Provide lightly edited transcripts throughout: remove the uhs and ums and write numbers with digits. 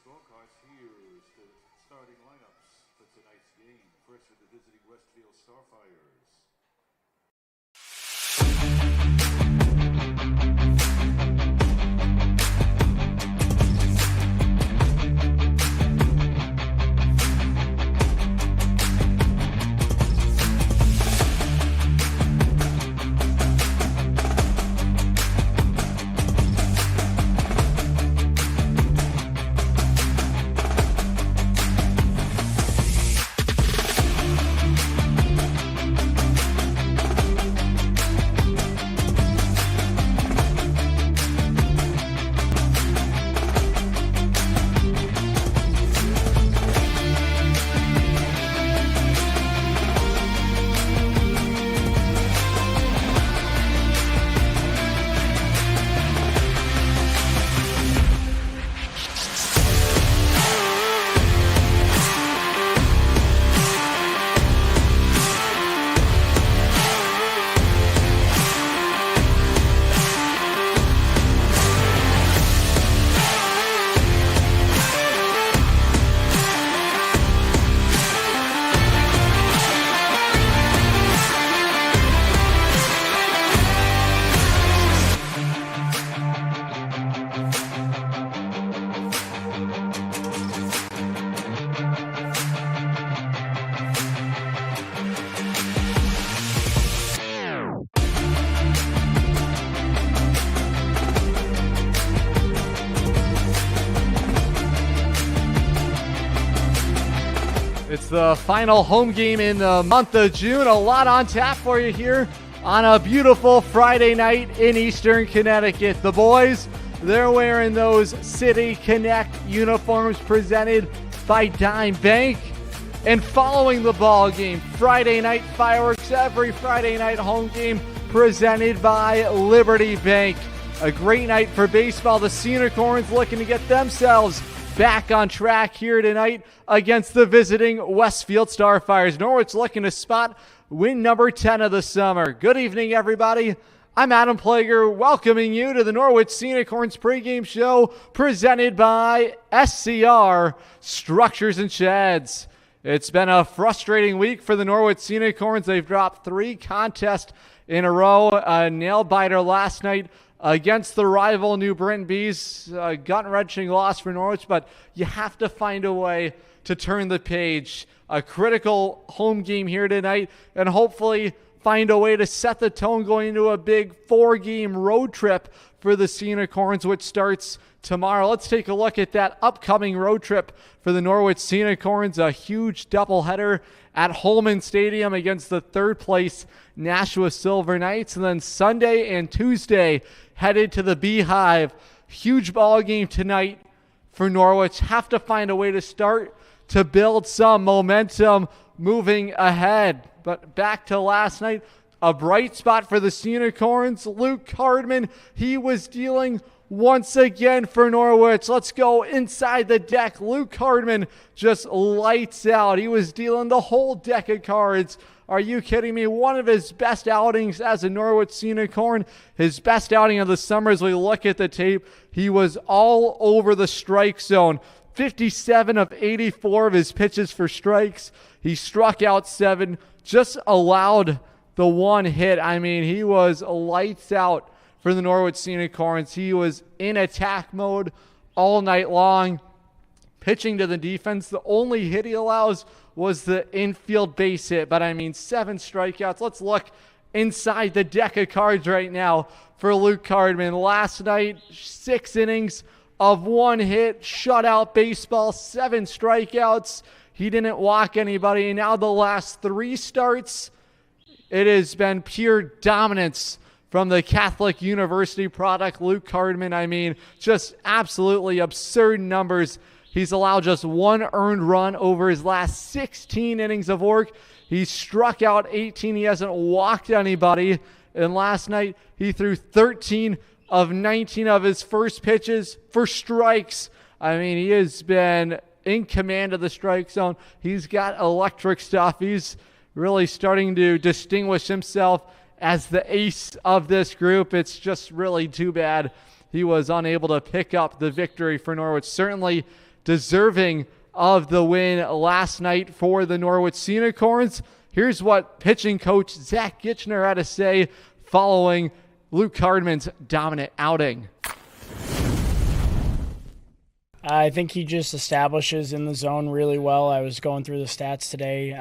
scorecards. Here's the starting lineups for tonight's game. First for the visiting Westfield Starfires. It's the final home game in the month of June. A lot on tap for you here on a beautiful Friday night in Eastern Connecticut. The boys, they're wearing those City Connect uniforms presented by Dime Bank. And following the ball game, Friday night fireworks, every Friday night home game presented by Liberty Bank. A great night for baseball. The Sea Unicorns looking to get themselves back on track here tonight against the visiting Westfield Starfires. Norwich looking to spot win number 10 of the summer. Good evening, everybody. I'm Adam Plager, welcoming you to the Norwich Sea Unicorns pregame show presented by SCR Structures and Sheds. It's been a frustrating week for the Norwich Sea Unicorns. They've dropped 3 contests in a row. A nail-biter last night against the rival New Britain Bees. Gut-wrenching loss for Norwich, but you have to find a way to turn the page. A critical home game here tonight, and hopefully find a way to set the tone going into a big 4-game road trip for the Sea Unicorns, which starts tomorrow. Let's take a look at that upcoming road trip for the Norwich Sea Unicorns. A huge doubleheader at Holman Stadium against the third-place Nashua Silver Knights. And then Sunday and Tuesday, headed to the Beehive. Huge ball game tonight for Norwich. Have to find a way to start to build some momentum moving ahead. But back to last night, a bright spot for the Sea Unicorns. Luke Hardman, he was dealing once again for Norwich. Let's go inside the deck. Luke Hardman just lights out. He was dealing the whole deck of cards. Are you kidding me? One of his best outings as a Norwich Sea Unicorn. His best outing of the summer. As we look at the tape, he was all over the strike zone. 57 of 84 of his pitches for strikes. He struck out 7, just allowed the 1 hit. I mean, he was lights out for the Norwich Sea Unicorns. He was in attack mode all night long, pitching to the defense. The only hit he allows was the infield base hit, but I mean 7 strikeouts. Let's look inside the deck of cards right now for Luke Hardman. Last night, 6 innings of 1 hit, shutout baseball, 7 strikeouts. He didn't walk anybody. Now the last 3 starts, it has been pure dominance from the Catholic University product, Luke Hardman. I mean, just absolutely absurd numbers. He's allowed just 1 earned run over his last 16 innings of work. He struck out 18. He hasn't walked anybody. And last night, he threw 13 of 19 of his first pitches for strikes. I mean, he has been in command of the strike zone. He's got electric stuff. He's really starting to distinguish himself as the ace of this group. It's just really too bad he was unable to pick up the victory for Norwich. Certainly deserving of the win last night for the Norwich Sea Unicorns. Here's what pitching coach Zach Gitchner had to say following Luke Cardman's dominant outing. I think he just establishes in the zone really well. I was going through the stats today,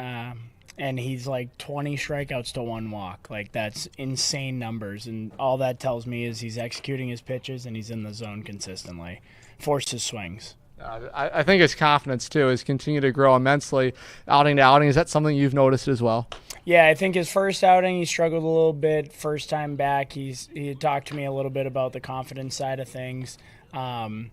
and he's like 20 strikeouts to 1 walk. Like, that's insane numbers, and all that tells me is he's executing his pitches and he's in the zone consistently. Forces swings. I think his confidence, too, has continued to grow immensely outing to outing. Is that something you've noticed as well? Yeah, I think his first outing, he struggled a little bit. First time back, he had talked to me a little bit about the confidence side of things. And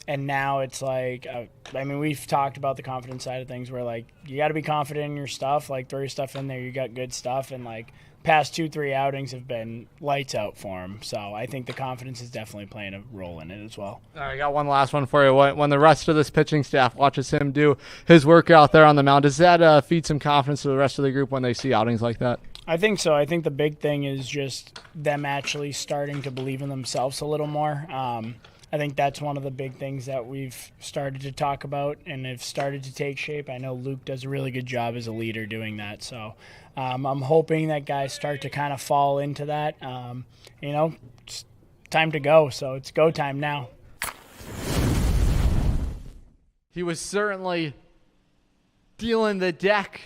now it's like, we've talked about the confidence side of things where, like, you got to be confident in your stuff. Like, throw your stuff in there. You got good stuff. And, like, past 2-3 outings have been lights out for him. So I think the confidence is definitely playing a role in it as well. All right, I got one last one for you. When the rest of this pitching staff watches him do his work out there on the mound, does that feed some confidence to the rest of the group when they see outings like that? I think so. I think the big thing is just them actually starting to believe in themselves a little more. I think that's one of the big things that we've started to talk about and have started to take shape. I know Luke does a really good job as a leader doing that. So I'm hoping that guys start to kind of fall into that. It's time to go. So it's go time now. He was certainly dealing the deck.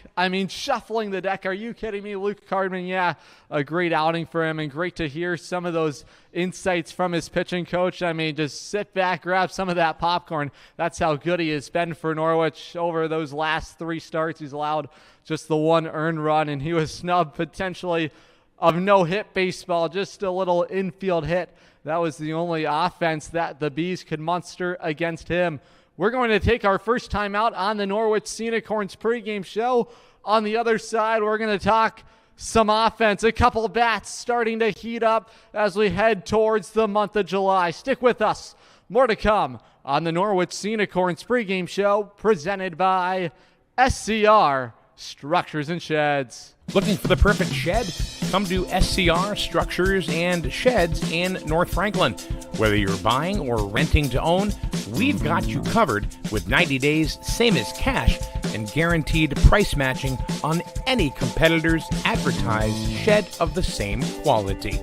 Shuffling the deck. Are you kidding me? Luke Cardman, yeah, a great outing for him, and great to hear some of those insights from his pitching coach. Just sit back, grab some of that popcorn. That's how good he has been for Norwich over those last 3 starts. He's allowed just the 1 earned run, and he was snubbed potentially of no-hit baseball, just a little infield hit. That was the only offense that the Bees could muster against him. We're going to take our first time out on the Norwich Sea Unicorns pregame show. On the other side, we're going to talk some offense, a couple bats starting to heat up as we head towards the month of July. Stick with us. More to come on the Norwich Sea Unicorns pregame show presented by SCR Structures and Sheds. Looking for the perfect shed? Come to SCR Structures and Sheds in North Franklin. Whether you're buying or renting to own, we've got you covered with 90 days, same as cash, and guaranteed price matching on any competitor's advertised shed of the same quality.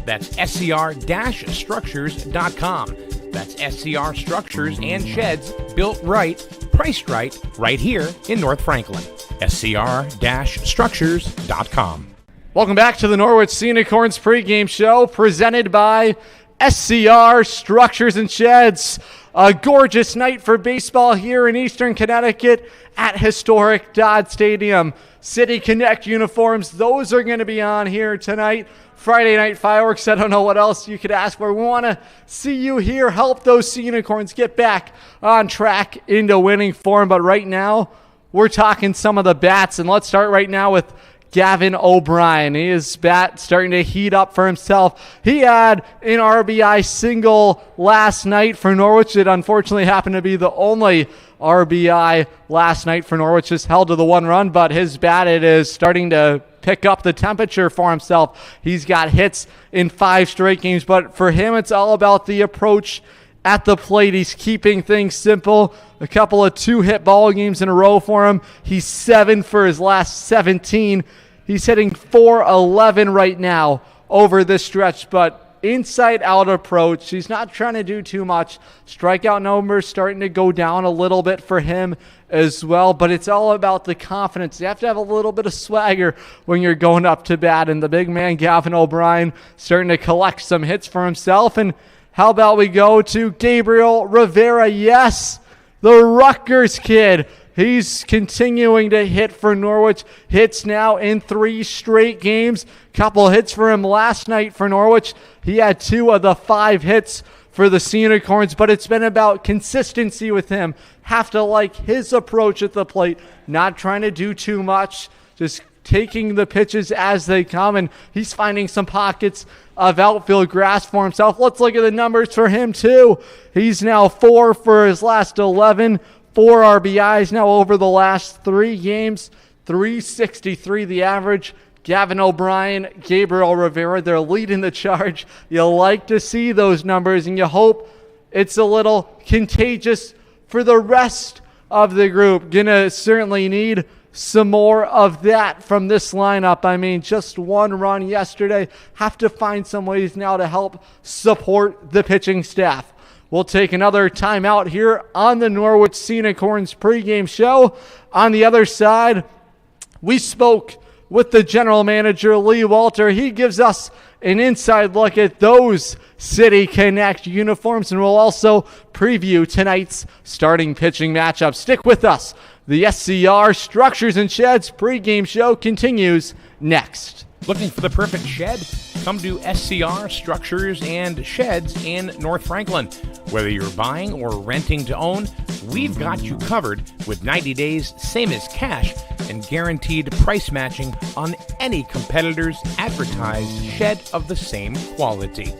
That's scr-structures.com. That's SCR Structures and Sheds, built right, priced right here in North Franklin. scr-structures.com. Welcome back to the Norwich Sea Unicorns pregame show presented by SCR Structures and Sheds. A gorgeous night for baseball here in Eastern Connecticut at historic Dodd Stadium. City Connect uniforms, those are going to be on here tonight. Friday night fireworks, I don't know what else you could ask for. We want to see you here, help those Sea Unicorns get back on track into winning form. But right now, we're talking some of the bats, and let's start right now with Gavin O'Brien. His bat starting to heat up for himself. He had an RBI single last night for Norwich. It unfortunately happened to be the only RBI last night for Norwich. Just held to the 1 run, but his bat, it is starting to pick up the temperature for himself. He's got hits in 5 straight games, but for him, it's all about the approach at the plate. He's keeping things simple. A couple of 2-hit ball games in a row for him. He's 7 for his last 17. He's hitting .411 right now over this stretch, but inside-out approach. He's not trying to do too much. Strikeout numbers starting to go down a little bit for him as well, but it's all about the confidence. You have to have a little bit of swagger when you're going up to bat, and the big man, Gavin O'Brien, starting to collect some hits for himself. And how about we go to Gabriel Rivera? Yes, the Rutgers kid. He's continuing to hit for Norwich. Hits now in 3 straight games. Couple hits for him last night for Norwich. He had 2 of the 5 hits for the Sea Unicorns, but it's been about consistency with him. Have to like his approach at the plate, not trying to do too much, just taking the pitches as they come, and he's finding some pockets of outfield grass for himself. Let's look at the numbers for him too. He's now 4 for his last 11, 4 RBIs now over the last 3 games, 363 the average. Gavin O'Brien, Gabriel Rivera, they're leading the charge. You like to see those numbers, and you hope it's a little contagious for the rest of the group. Gonna certainly need some more of that from this lineup. I mean, just one run yesterday. Have to find some ways now to help support the pitching staff. We'll take another timeout here on the Norwich Sea Unicorns pregame show. On the other side, we spoke with the general manager, Lee Walter. He gives us an inside look at those City Connect uniforms, and we'll also preview tonight's starting pitching matchup. Stick with us. The SCR Structures and Sheds pregame show continues next. Looking for the perfect shed? Come to SCR Structures and Sheds in North Franklin. Whether you're buying or renting to own, we've got you covered with 90 days, same as cash, and guaranteed price matching on any competitor's advertised shed of the same quality.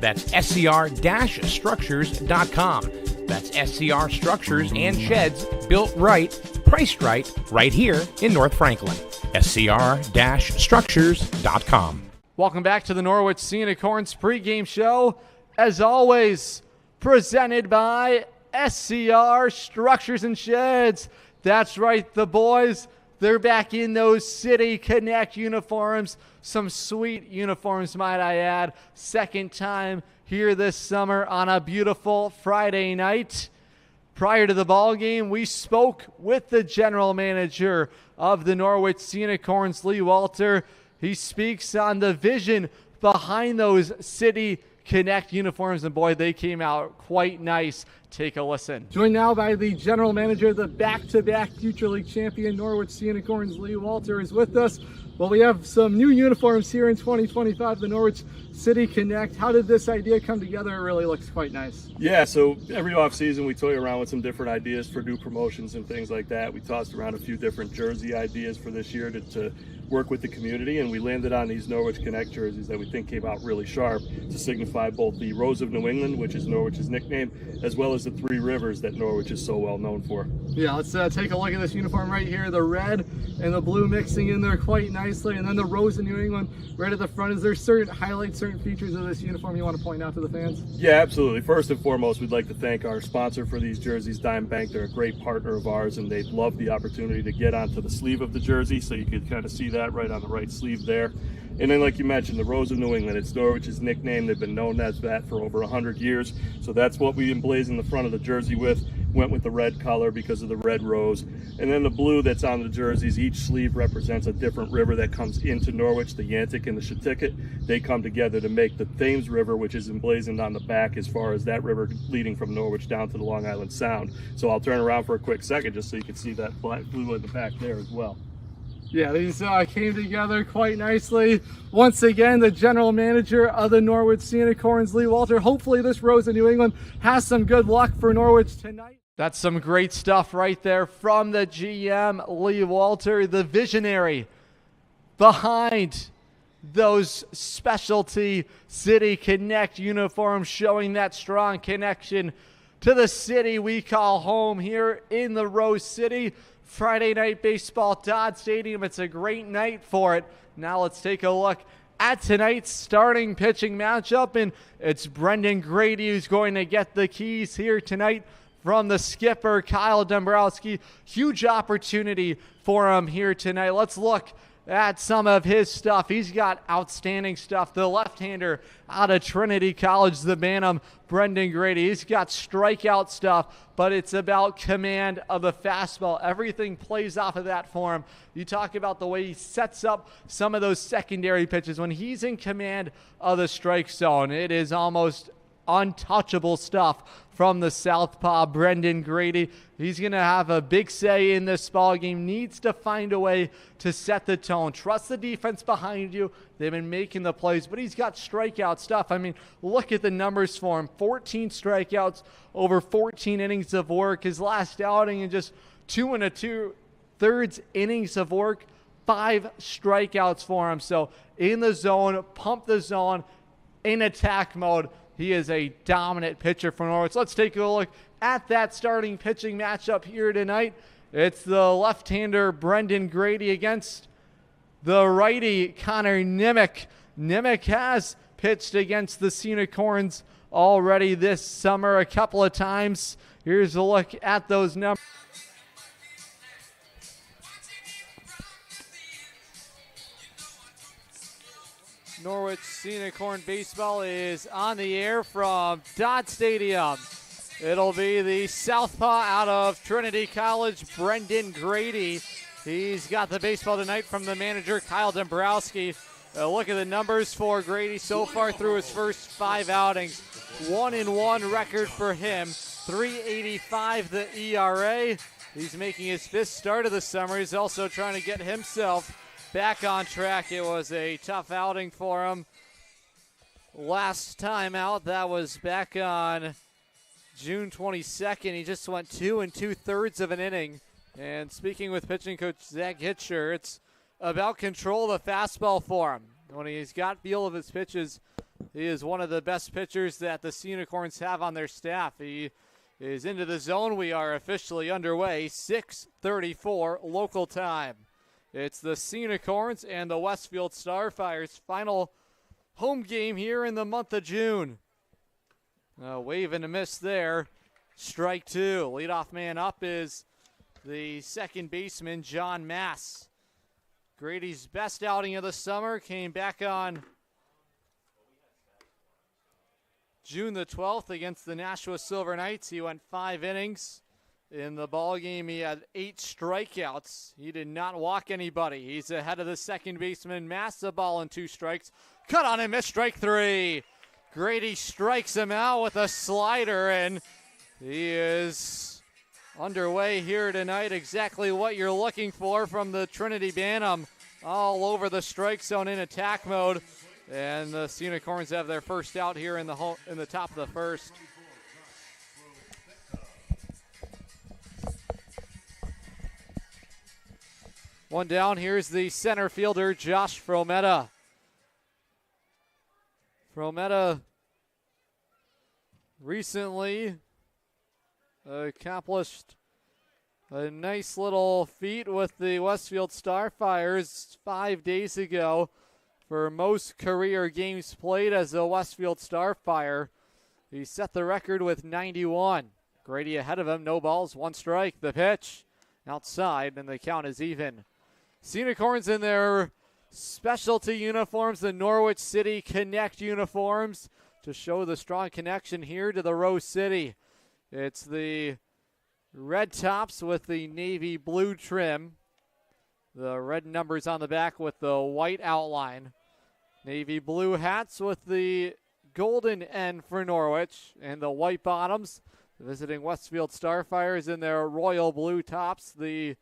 That's scr-structures.com. That's SCR Structures and Sheds, built right, priced right here in North Franklin. scr-structures.com. Welcome back to the Norwich Sea Unicorns pregame show. As always, presented by SCR Structures and Sheds. That's right, the boys, they're back in those City Connect uniforms. Some sweet uniforms, might I add. Second time here this summer on a beautiful Friday night. Prior to the ball game, we spoke with the general manager of the Norwich Sea Unicorns, Lee Walter. He speaks on the vision behind those City Connect uniforms, and boy, they came out quite nice. Take a listen. Joined now by the general manager of the back-to-back Future League champion Norwich Sea Unicorns, Lee Walter, is with us. Well, we have some new uniforms here in 2025, the Norwich City Connect. How did this idea come together? It really looks quite nice. Yeah, so every off-season we toy around with some different ideas for new promotions and things like that. We tossed around a few different jersey ideas for this year to work with the community, and we landed on these Norwich Connect jerseys that we think came out really sharp to signify both the Rose of New England, which is Norwich's nickname, as well as the Three Rivers that Norwich is so well known for. Yeah, let's take a look at this uniform right here. The red and the blue mixing in there quite nicely, and then the Rose of New England right at the front. Is there certain highlights, certain features of this uniform you want to point out to the fans? Yeah, absolutely. First and foremost, we'd like to thank our sponsor for these jerseys, Dime Bank. They're a great partner of ours, and they'd love the opportunity to get onto the sleeve of the jersey, so you could kind of see that right on the right sleeve there. And then, like you mentioned, the Rose of New England, it's Norwich's nickname. They've been known as that for over 100 years. So that's what we emblazoned the front of the jersey with. Went with the red color because of the red rose. And then the blue that's on the jerseys, each sleeve represents a different river that comes into Norwich, the Yantic and the Connecticut. They come together to make the Thames River, which is emblazoned on the back as far as that river leading from Norwich down to the Long Island Sound. So I'll turn around for a quick second just so you can see that black blue in the back there as well. Yeah, these came together quite nicely. Once again, the general manager of the Norwich Sea Unicorns, Lee Walter. Hopefully this Rose of New England has some good luck for Norwich tonight. That's some great stuff right there from the GM, Lee Walter, the visionary behind those specialty City Connect uniforms, showing that strong connection to the city we call home here in the Rose City. Friday night baseball, Dodd Stadium. It's a great night for it. Now let's take a look at tonight's starting pitching matchup, and it's Brendan Grady who's going to get the keys here tonight from the skipper, Kyle Dombrowski. Huge opportunity for him here tonight. Let's look at some of his stuff. He's got outstanding stuff. The left-hander out of Trinity College, the Bantam, Brendan Grady. He's got strikeout stuff, but it's about command of the fastball. Everything plays off of that for him. You talk about the way he sets up some of those secondary pitches. When he's in command of the strike zone, it is almost untouchable stuff from the southpaw, Brendan Grady. He's going to have a big say in this ball game. Needs to find a way to set the tone. Trust the defense behind you. They've been making the plays, but he's got strikeout stuff. I mean, look at the numbers for him. 14 strikeouts over 14 innings of work. His last outing in just 2 2/3 innings of work, 5 strikeouts for him. So in the zone, pump the zone, in attack mode. He is a dominant pitcher for Norwich. Let's take a look at that starting pitching matchup here tonight. It's the left-hander Brendan Grady against the righty Connor Nimick. Nimick has pitched against the Sea Unicorns already this summer a couple of times. Here's a look at those numbers. Norwich Sea Unicorn baseball is on the air from Dodd Stadium. It'll be the southpaw out of Trinity College, Brendan Grady. He's got the baseball tonight from the manager, Kyle Dombrowski. Look at the numbers for Grady so far through his first 5 outings. 1-1 record for him, .385 the ERA. He's making his 5th start of the summer. He's also trying to get himself back on track. It was a tough outing for him last time out. That was back on June 22nd. He just went 2 2/3 of an inning. And speaking with pitching coach Zach Hitcher, it's about control of the fastball for him. When he's got feel of his pitches, he is one of the best pitchers that the Sea Unicorns have on their staff. He is into the zone. We are officially underway, 6:34 local time. It's the Sea Unicorns and the Westfield Starfires final home game here in the month of June. Wave and a miss there. Strike 2. Leadoff man up is the second baseman, John Mass. Grady's best outing of the summer came back on June the 12th against the Nashua Silver Knights. He went 5 innings. In the ball game, he had 8 strikeouts. He did not walk anybody. He's ahead of the second baseman, Mass, the ball and 2 strikes. Cut on him, missed, strike 3. Grady strikes him out with a slider, and he is underway here tonight. Exactly what you're looking for from the Trinity Bantam. All over the strike zone in attack mode. And the Sea Unicorns have their first out here in the top of the first. One down, here's the center fielder, Josh Frometta. Frometta recently accomplished a nice little feat with the Westfield Starfires 5 days ago for most career games played as a Westfield Starfire. He set the record with 91. Grady ahead of him, no balls, 1 strike. The pitch outside, and the count is even. Sea Unicorns in their specialty uniforms, the Norwich City Connect uniforms, to show the strong connection here to the Rose City. It's the red tops with the navy blue trim. The red numbers on the back with the white outline. Navy blue hats with the golden N for Norwich, and the white bottoms. The visiting Westfield Starfires in their royal blue tops. The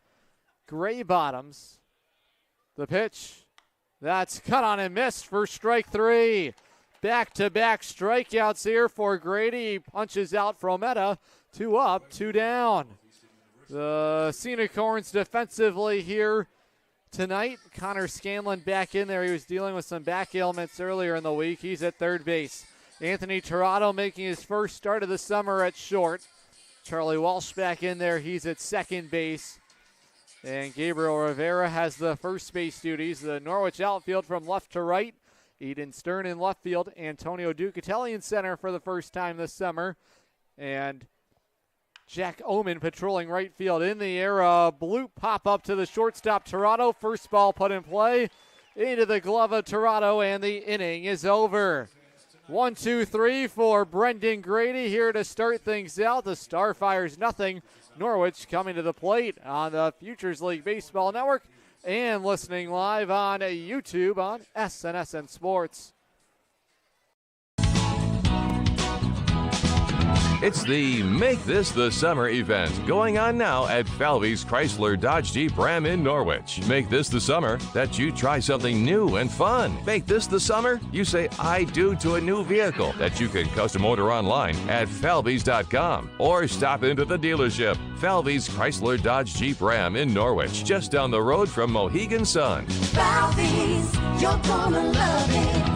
gray bottoms. The pitch. That's cut on and missed for strike 3. Back-to-back strikeouts here for Grady. He punches out Frometta. 2 up, 2 down. The Sea Unicorns defensively here tonight. Connor Scanlon back in there. He was dealing with some back ailments earlier in the week. He's at third base. Anthony Torado making his first start of the summer at short. Charlie Walsh back in there. He's at second base. And Gabriel Rivera has the first base duties. The Norwich outfield from left to right. Eden Stern in left field. Antonio Ducatelli in center for the first time this summer. And Jack Oman patrolling right field. In the air, a bloop pop up to the shortstop, Torado. First ball put in play. Into the glove of Torado, and the inning is over. 1-2-3 for Brendan Grady here to start things out. The Starfires nothing. Norwich coming to the plate on the Futures League Baseball Network and listening live on YouTube on SNSN Sports. It's the Make This the Summer event going on now at Falvey's Chrysler Dodge Jeep Ram in Norwich. Make this the summer that you try something new and fun. Make this the summer you say I do to a new vehicle that you can custom order online at falveys.com or stop into the dealership. Falvey's Chrysler Dodge Jeep Ram in Norwich, just down the road from Mohegan Sun. Falvey's, you're gonna love it.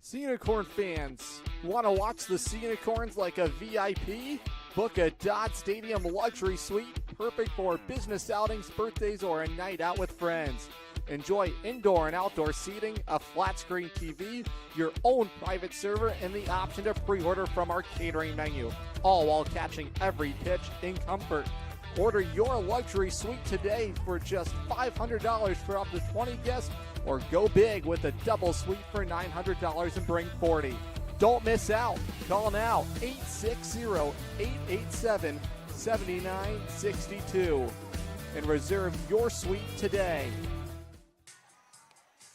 Sea Unicorn fans, want to watch the Sea Unicorns like a VIP? Book a Dodd Stadium luxury suite, perfect for business outings, birthdays, or a night out with friends. Enjoy indoor and outdoor seating, a flat screen TV, your own private server, and the option to pre-order from our catering menu, all while catching every pitch in comfort. Order your luxury suite today for just $500 for up to 20 guests, or go big with a double suite for $900 and bring 40. Don't miss out. Call now, 860-887-7962, and reserve your suite today.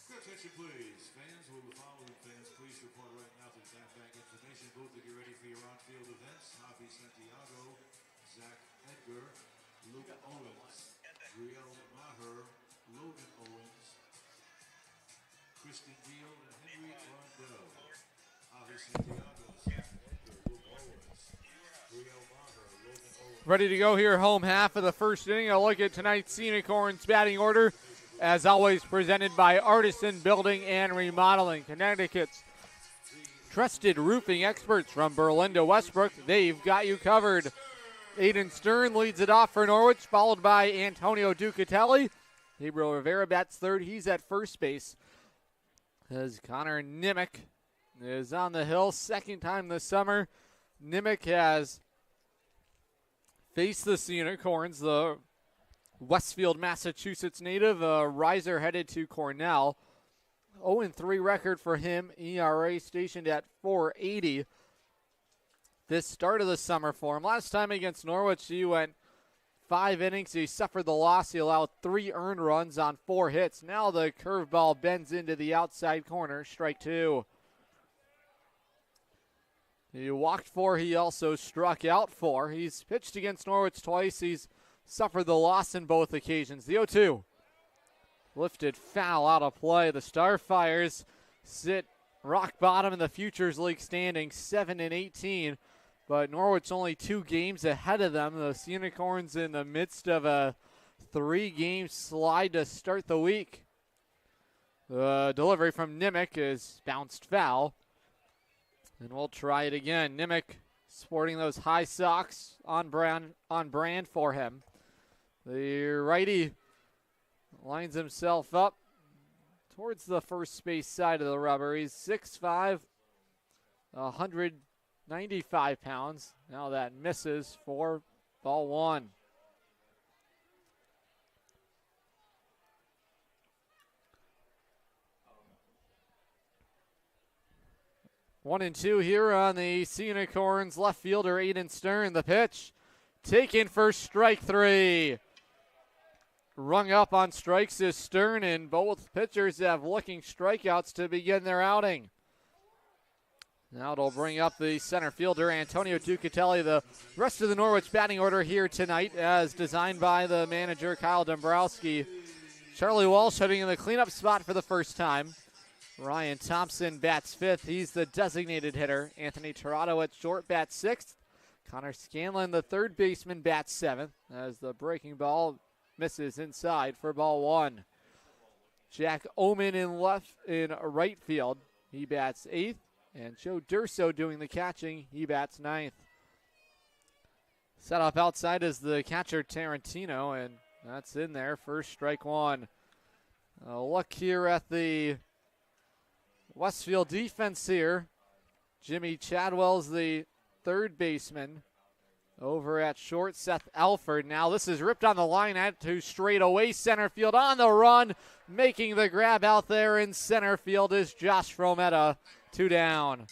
Attention please. Fans, will the following fans please report right now to the Tap Bank Information Booth to get ready for your on-field events. Javi Santiago, Zach Edgar, Luke Owens, Riel Maher, Logan Owens, Kristen Deal, and Henry Rondell. Javi Santiago, Zach Edgar, Luke Owens, Riel Maher, Logan Owens. Ready to go here, home half of the first inning. A look at tonight's Sea Unicorns batting order. As always, presented by Artisan Building and Remodeling, Connecticut's trusted roofing experts from Berlin to Westbrook. They've got you covered. Aiden Stern leads it off for Norwich, followed by Antonio Ducatelli. Gabriel Rivera bats third. He's at first base. As Connor Nimick is on the hill, second time this summer. Nimick has faced the Sea Unicorns, the Westfield, Massachusetts native, a riser headed to Cornell. 0-3 record for him, ERA stationed at 4.80. This start of the summer for him. Last time against Norwich, he went 5 innings. He suffered the loss. He allowed 3 earned runs on 4 hits. Now the curveball bends into the outside corner, strike 2. He walked 4. He also struck out 4. He's pitched against Norwich twice. He's suffered the loss in both occasions. The 0-2. Lifted foul out of play. The Starfires sit rock bottom in the Futures League standing, 7-18. But Norwich only 2 games ahead of them. The Sea Unicorns in the midst of a 3-game slide to start the week. The delivery from Nimick is bounced foul. And we'll try it again. Nimick sporting those high socks on brand for him. The righty lines himself up towards the first base side of the rubber. He's 6'5", 195 pounds. Now that misses for ball 1. One and 2 here on the Sea Unicorns. Left fielder Aiden Stern. The pitch taken for strike 3. Rung up on strikes is Stern, and both pitchers have looking strikeouts to begin their outing. Now it'll bring up the center fielder, Antonio Ducatelli. The rest of the Norwich batting order here tonight, as designed by the manager, Kyle Dombrowski. Charlie Walsh heading in the cleanup spot for the first time. Ryan Thompson bats 5th. He's the designated hitter. Anthony Tirado at short bats 6th. Connor Scanlon, the third baseman, bats 7th, as the breaking ball misses inside for ball 1. Jack Oman in right field. He bats 8th. And Joe Durso doing the catching. He bats 9th. Set up outside is the catcher Tarantino, and that's in there. First strike 1. A look here at the Westfield defense here. Jimmy Chadwell's the third baseman. Over at short, Seth Alford. Now this is ripped on the line to straight away center field. On the run, making the grab out there in center field is Josh Frometta. 2 down.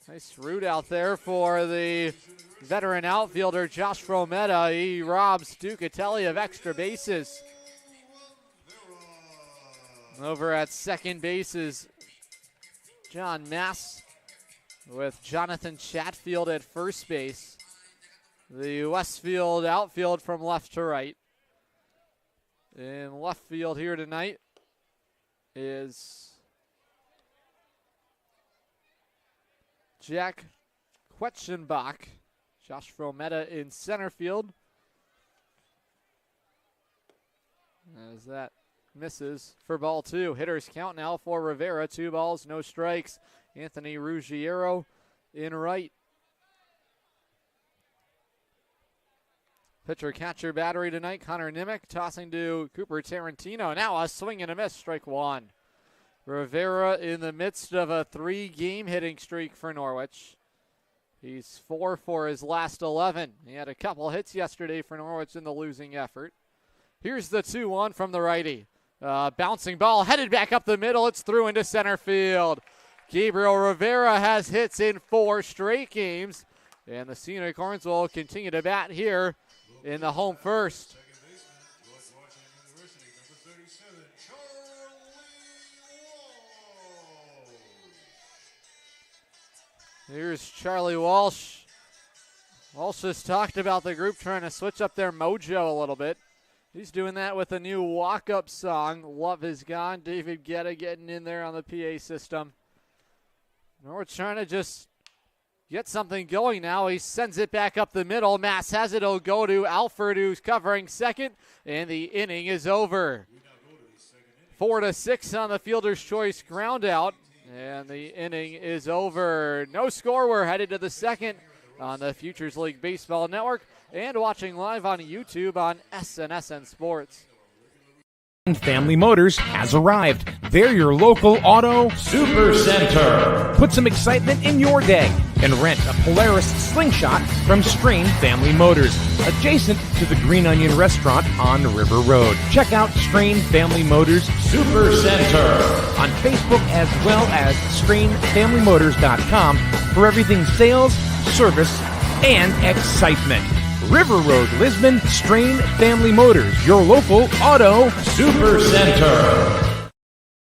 Nice route out there for the veteran outfielder, Josh Frometta. He robs Ducatelli of extra bases. Over at second base is John Mass with Jonathan Chatfield at first base. The Westfield outfield from left to right. In left field here tonight is Jack Quetchenbach. Josh Frometta in center field. As that misses for ball 2. Hitters count now for Rivera. 2 balls, no strikes. Anthony Ruggiero in right. Pitcher-catcher battery tonight. Connor Nimick tossing to Cooper Tarantino. Now a swing and a miss, strike one. Rivera in the midst of a 3-game hitting streak for Norwich. He's 4 for his last 11. He had a couple hits yesterday for Norwich in the losing effort. Here's the 2-1 from the righty. Bouncing ball headed back up the middle. It's through into center field. Gabriel Rivera has hits in 4 straight games. And the Sea Unicorns will continue to bat here in the home first. Here's Charlie Walsh. Walsh has talked about the group trying to switch up their mojo a little bit. He's doing that with a new walk-up song, Love Is Gone. David Guetta getting in there on the PA system. Norwich trying to just get something going now. He sends it back up the middle. Mass has it. It'll go to Alford, who's covering second, and the inning is over. 4-6 on the fielder's choice ground out, and the inning is over. No score. We're headed to the second on the Futures League Baseball Network and watching live on YouTube on SNSN Sports. Family Motors has arrived. They're your local auto super center. Put some excitement in your day and rent a Polaris Slingshot from Strain Family Motors, adjacent to the Green Onion Restaurant on River Road. Check out Strain Family Motors Super Center on Facebook as well as strainfamilymotors.com for everything sales, service, and excitement. River Road, Lisbon, Strain Family Motors, your local auto super center.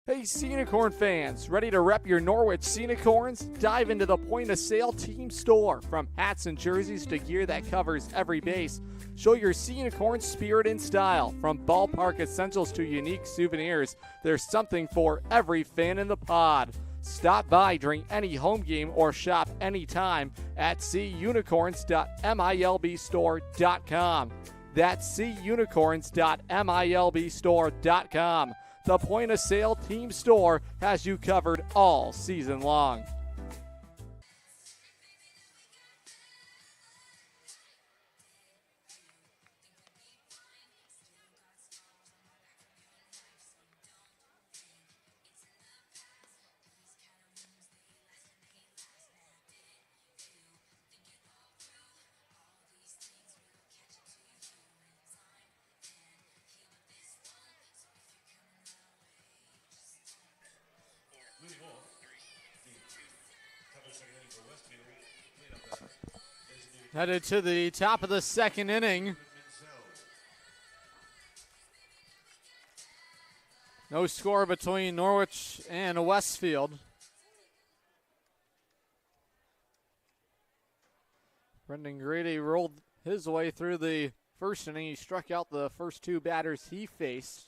Hey, Sea Unicorn fans, ready to rep your Norwich Sea Unicorns? Dive into the point-of-sale team store. From hats and jerseys to gear that covers every base, show your Sea Unicorn spirit and style. From ballpark essentials to unique souvenirs, there's something for every fan in the pod. Stop by during any home game or shop anytime at seaunicorns.milbstore.com. That's seaunicorns.milbstore.com. The point-of-sale team store has you covered all season long. Headed to the top of the second inning. No score between Norwich and Westfield. Brendan Grady rolled his way through the first inning. He struck out the first 2 batters he faced.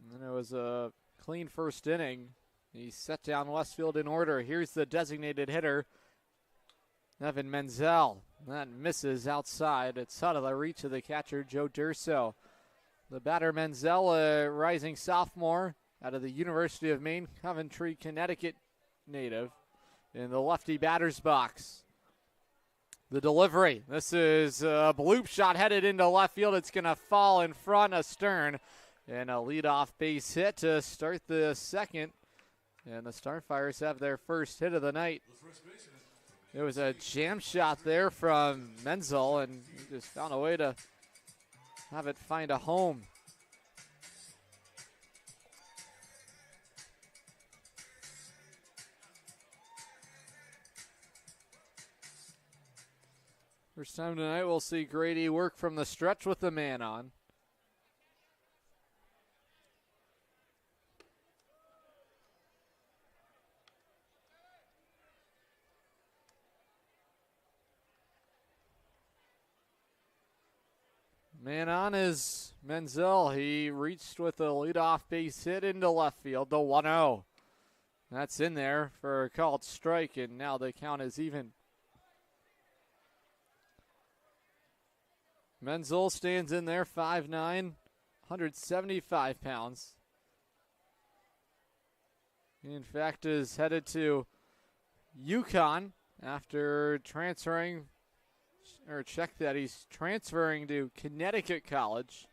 And then it was a clean first inning. He set down Westfield in order. Here's the designated hitter, Evan Menzel. That misses outside. It's out of the reach of the catcher, Joe Durso. The batter, Menzel, a rising sophomore out of the University of Maine, Coventry, Connecticut native, in the lefty batter's box. The delivery. This is a bloop shot headed into left field. It's going to fall in front astern. And a leadoff base hit to start the second. And the Starfires have their first hit of the night. It was a jam shot there from Menzel, and he just found a way to have it find a home. First time tonight we'll see Grady work from the stretch with the man on. Man on is Menzel. He reached with a leadoff base hit into left field, the 1-0. That's in there for a called strike, and now the count is even. Menzel stands in there, 5'9", 175 pounds. He, in fact, is headed to UConn after transferring or check that he's transferring to Connecticut College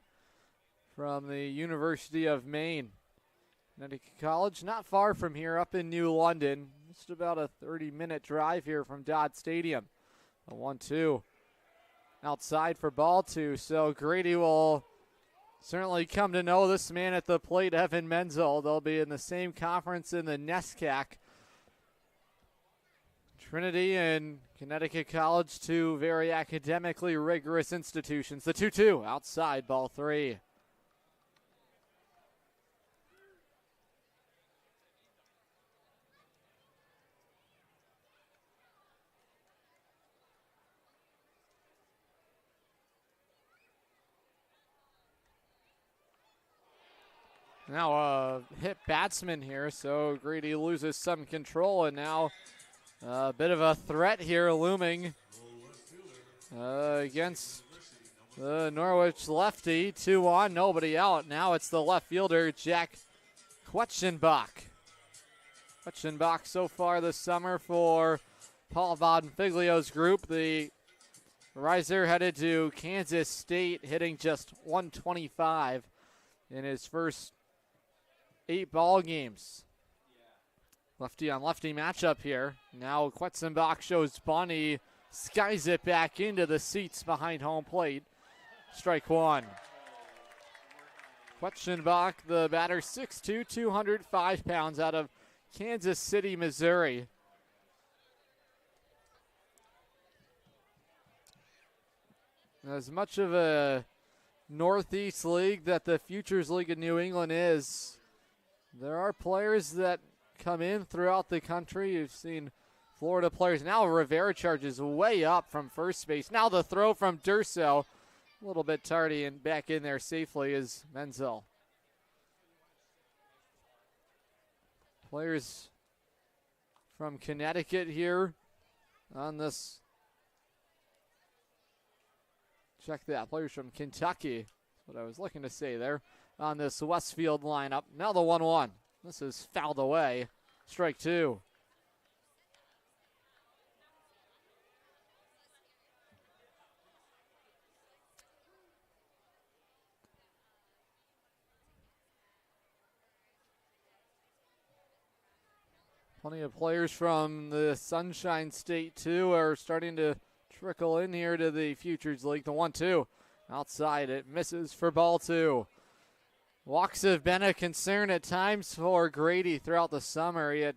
from the University of Maine. Connecticut College, not far from here, up in New London. Just about a 30-minute drive here from Dodd Stadium. A 1-2 outside for ball two. So Grady will certainly come to know this man at the plate, Evan Menzel. They'll be in the same conference in the NESCAC. Trinity and Connecticut College, two very academically rigorous institutions. The 2-2 outside, ball three. Now a hit batsman here, so Grady loses some control, and now a bit of a threat here looming against the Norwich lefty. 2-1, nobody out. Now it's the left fielder, Jack Quetchenbach. Quetchenbach so far this summer for Paul Bonfiglio's group. The riser headed to Kansas State, hitting just 125 in his first 8 ball games. Lefty on lefty matchup here. Now Quetzenbach shows Bunny, skies it back into the seats behind home plate. Strike one. Quetzenbach, the batter, 6'2", 205 pounds, out of Kansas City, Missouri. As much of a Northeast League that the Futures League of New England is, there are players that come in throughout the country. You've seen Florida players. Now Rivera charges way up from first base. Now the throw from Durso. A little bit tardy, and back in there safely is Menzel. Players from Connecticut here on this. Check that. Players from Kentucky. That's what I was looking to say there on this Westfield lineup. Now the 1-1. This is fouled away. Strike two. Plenty of players from the Sunshine State, too, are starting to trickle in here to the Futures League. The 1-2 outside. It misses for ball two. Walks have been a concern at times for Grady throughout the summer. He had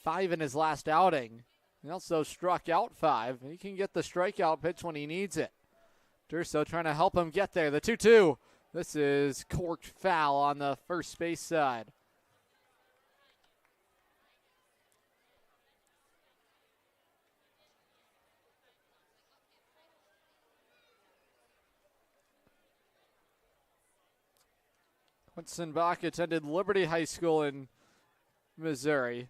5 in his last outing. He also struck out 5. He can get the strikeout pitch when he needs it. Durso trying to help him get there. The 2-2. This is corked foul on the first base side. Quetzenbach attended Liberty High School in Missouri.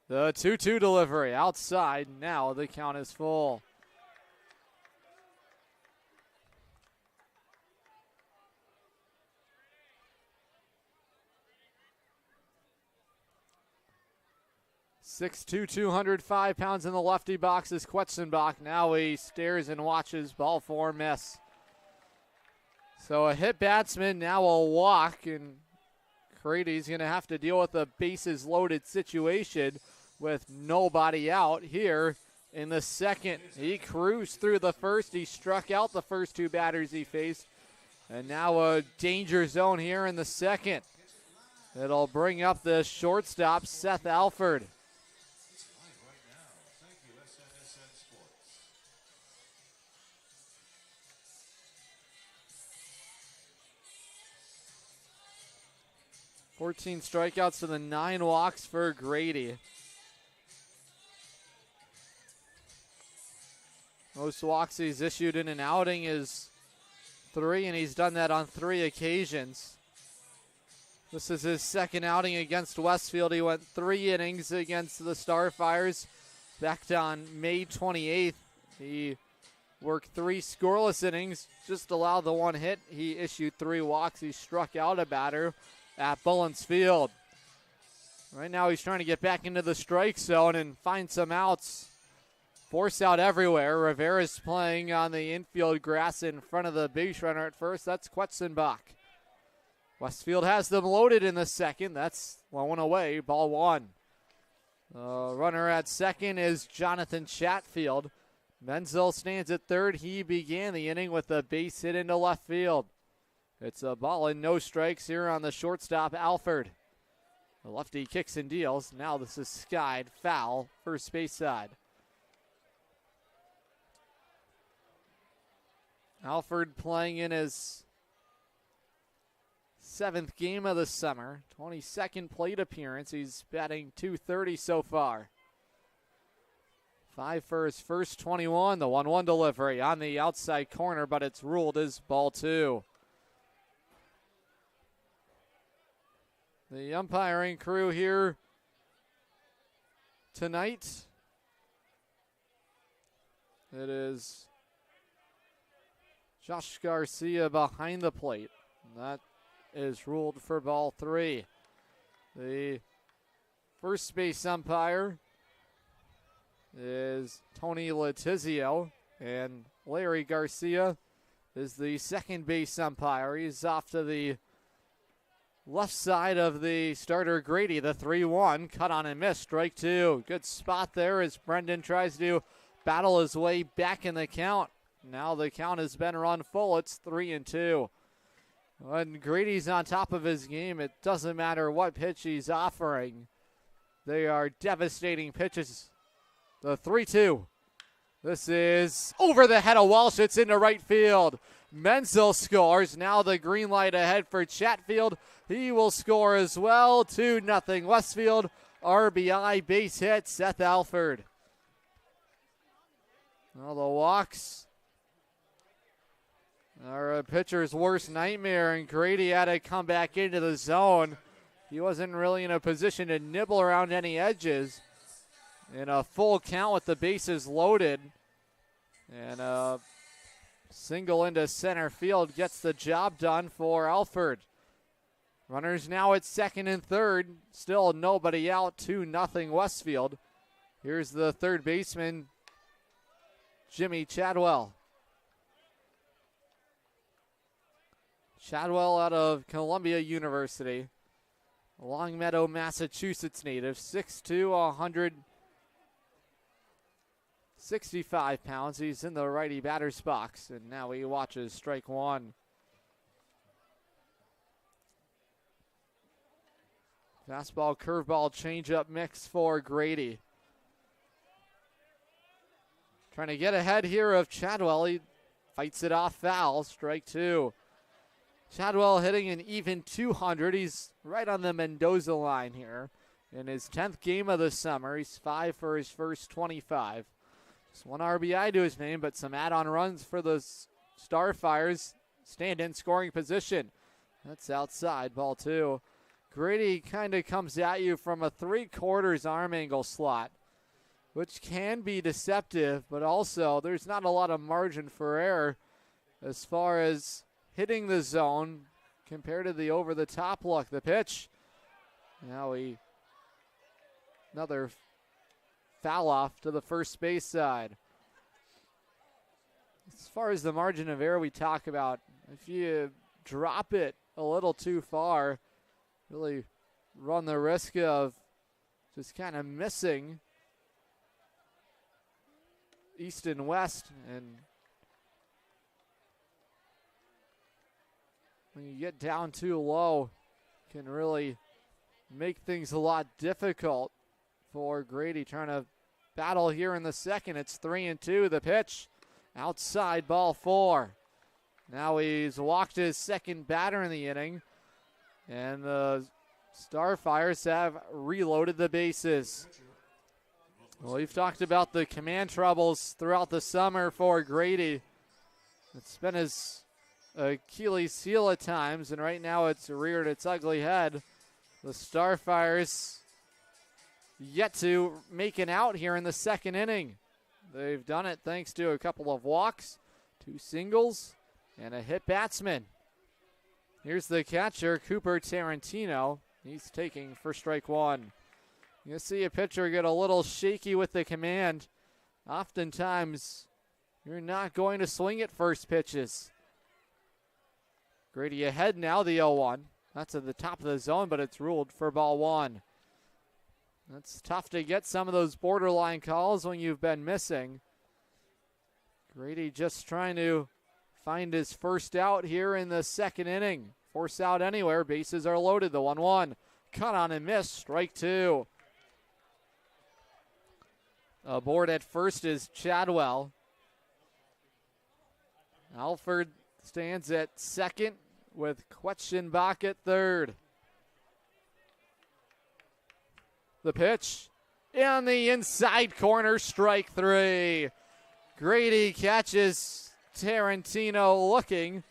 The 2-2 delivery outside. Now the count is full. (6'2", 205 pounds in the lefty box is Quetzenbach. Now he stares and watches. Ball four, miss. So a hit batsman, now a walk, and Grady's going to have to deal with a bases loaded situation with nobody out here in the second. He cruised through the first. He struck out the first 2 batters he faced. And now a danger zone here in the second. It'll bring up the shortstop, Seth Alford. 14 strikeouts to the 9 walks for Grady. Most walks he's issued in an outing is 3, and he's done that on 3 occasions. This is his second outing against Westfield. He went 3 innings against the Starfires back on May 28th. He worked 3 scoreless innings, just allowed the 1 hit. He issued 3 walks. He struck out a batter at Bullens Field. Right now he's trying to get back into the strike zone and find some outs force out everywhere. Rivera's playing on the infield grass in front of the base runner at first. That's Quetzenbach. Westfield has them loaded in the second. That's one away, ball one. Runner at second is Jonathan Chatfield. Menzel stands at third. He began the inning with a base hit into left field. It's a ball and no strikes here on the shortstop, Alford. The lefty kicks and deals. Now this is skied foul, first base side. Alford playing in his 7th game of the summer, 22nd plate appearance. He's batting .230 so far. 5 for his first 21. The 1-1 delivery on the outside corner, but it's ruled as ball 2. The umpiring crew here tonight. It is Josh Garcia behind the plate. That is ruled for ball 3. The first base umpire is Tony Letizio, and Larry Garcia is the second base umpire. He's off to the left side of the starter Grady. The 3-1, cut on and missed, strike 2. Good spot there as Brendan tries to battle his way back in the count. Now the count has been run full. It's 3-2. When Grady's on top of his game, it doesn't matter what pitch he's offering. They are devastating pitches. The 3-2. This is over the head of Walsh. It's into right field. Menzel scores. Now the green light ahead for Chatfield. He will score as well. 2-0 Westfield. RBI base hit, Seth Alford. Well, the walks are a pitcher's worst nightmare, and Grady had to come back into the zone. He wasn't really in a position to nibble around any edges. In a full count with the bases loaded. And a single into center field gets the job done for Alford. Runners now at second and third. Still nobody out, 2-0 Westfield. Here's the third baseman, Jimmy Chadwell. Chadwell out of Columbia University. Longmeadow, Massachusetts native. 6'2", 165 pounds. He's in the righty batter's box, and now he watches strike 1. Fastball, curveball, changeup mix for Grady. Trying to get ahead here of Chadwell. He fights it off foul, strike 2. Chadwell hitting an even 200. He's right on the Mendoza line here. In his 10th game of the summer, he's 5 for his first 25. Just 1 RBI to his name, but some add-on runs for the Starfires. Stand-in scoring position. That's outside, ball 2. Grady kind of comes at you from a 3/4 arm angle slot, which can be deceptive, but also there's not a lot of margin for error as far as hitting the zone compared to the over-the-top look. The pitch. Now another foul off to the first base side. As far as the margin of error we talk about, if you drop it a little too far, really run the risk of just kind of missing east and west. And when you get down too low, can really make things a lot difficult for Grady. Trying to battle here in the second. It's 3-2. The pitch outside, ball 4. Now he's walked his second batter in the inning, and the Starfires have reloaded the bases. Well, we've talked about the command troubles throughout the summer for Grady. It's been his Achilles heel at times, and right now it's reared its ugly head. The Starfires yet to make an out here in the second inning. They've done it thanks to a couple of walks, 2 singles, and a hit batsman. Here's the catcher, Cooper Tarantino. He's taking for strike 1. You see a pitcher get a little shaky with the command oftentimes you're not going to swing at first pitches. Grady ahead now, the 0-1. That's at the top of the zone, but it's ruled for ball one. That's tough to get some of those borderline calls when you've been missing. Grady just trying to find his first out here in the second inning. Force out anywhere, bases are loaded, the 1-1. Cut on and missed, strike two. Aboard at first is Chadwell. Alford stands at second with Quetchenbach at third. The pitch in the inside corner, strike three. Grady catches Tarantino looking.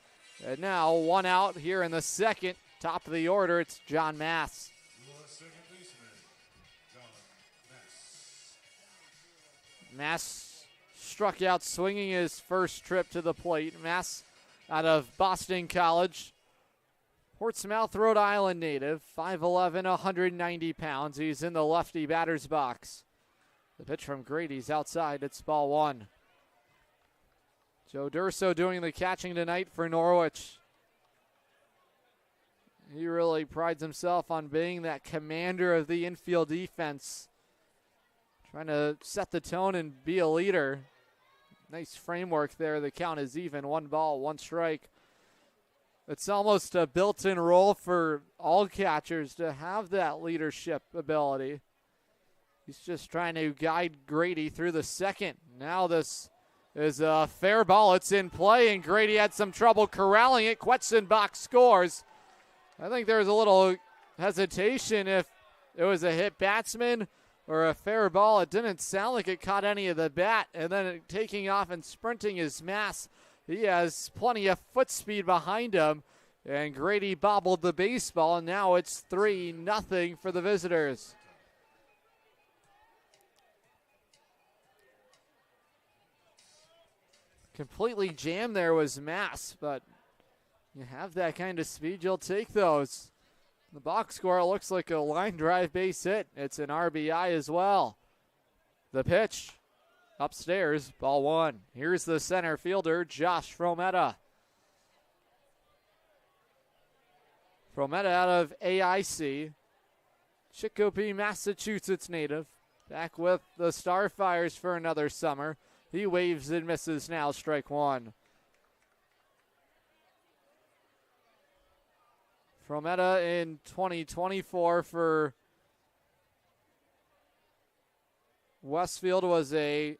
And now one out here in the second. Top of the order, it's John Mass. Your second baseman, John Mass. Mass struck out swinging his first trip to the plate. Mass out of Boston College. Portsmouth, Rhode Island native, 5'11", 190 pounds. He's in the lefty batter's box. The pitch from Grady's outside. It's ball one. Joe Durso doing the catching tonight for Norwich. He really prides himself on being that commander of the infield defense. Trying to set the tone and be a leader. Nice framework there. The count is even. 1 ball, 1 strike. It's almost a built-in role for all catchers to have that leadership ability. He's just trying to guide Grady through the second. Now this is a fair ball. It's in play, and Grady had some trouble corralling it. Quetchenbach scores. I think there was a little hesitation if it was a hit batsman or a fair ball. It didn't sound like it caught any of the bat. And then taking off and sprinting is Mass. He has plenty of foot speed behind him. And Grady bobbled the baseball. Now it's 3-0 for the visitors. Completely jammed there was Mass, but you have that kind of speed, you'll take those. The box score looks like a line drive base hit. It's an RBI as well. The pitch upstairs, ball one. Here's the center fielder, Josh Frometta. Frometta out of AIC, Chicopee, Massachusetts native. Back with the Starfires for another summer. He waves and misses now, strike one. Frometta in 2024 for Westfield was a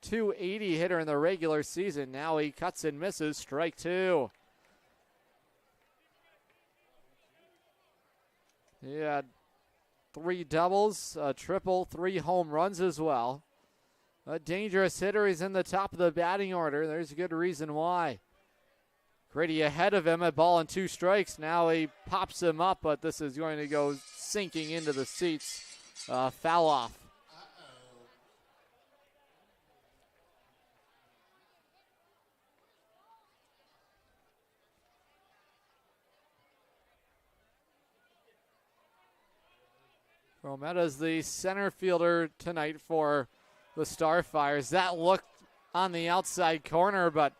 .280 hitter in the regular season. Now he cuts and misses, strike two. He had 3 doubles, a triple, 3 home runs as well. A dangerous hitter. He's in the top of the batting order. There's a good reason why. Grady ahead of him, a ball and 2 strikes. Now he pops him up, but this is going to go sinking into the seats. Foul off. Rometta's the center fielder tonight for the Starfires. That looked on the outside corner, but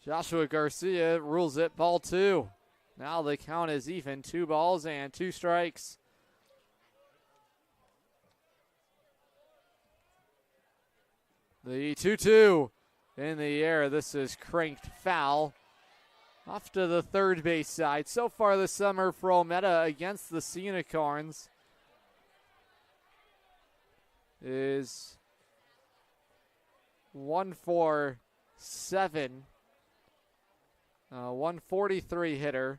Joshua Garcia rules it, ball 2. Now the count is even, 2 balls and 2 strikes. The 2-2 in the air. This is cranked foul. Off to the third base side. So far this summer, Frometta against the Sea Unicorns is 1 for 7. 143 hitter.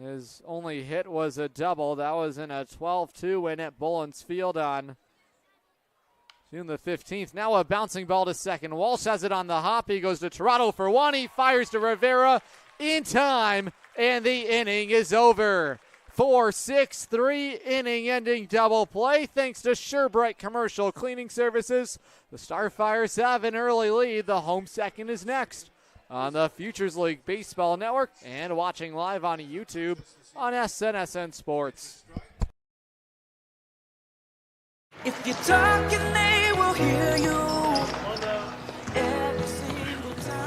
His only hit was a double. That was in a 12-2 win at Bullens Field on June the 15th. Now a bouncing ball to second. Walsh has it on the hop. He goes to Toronto for 1. He fires to Rivera in time, and the inning is over. 4-6-3 inning-ending double play thanks to SureBright Commercial Cleaning Services. The Starfires have an early lead. The home second is next on the Futures League Baseball Network and watching live on YouTube on SNSN Sports. If you're talking, they will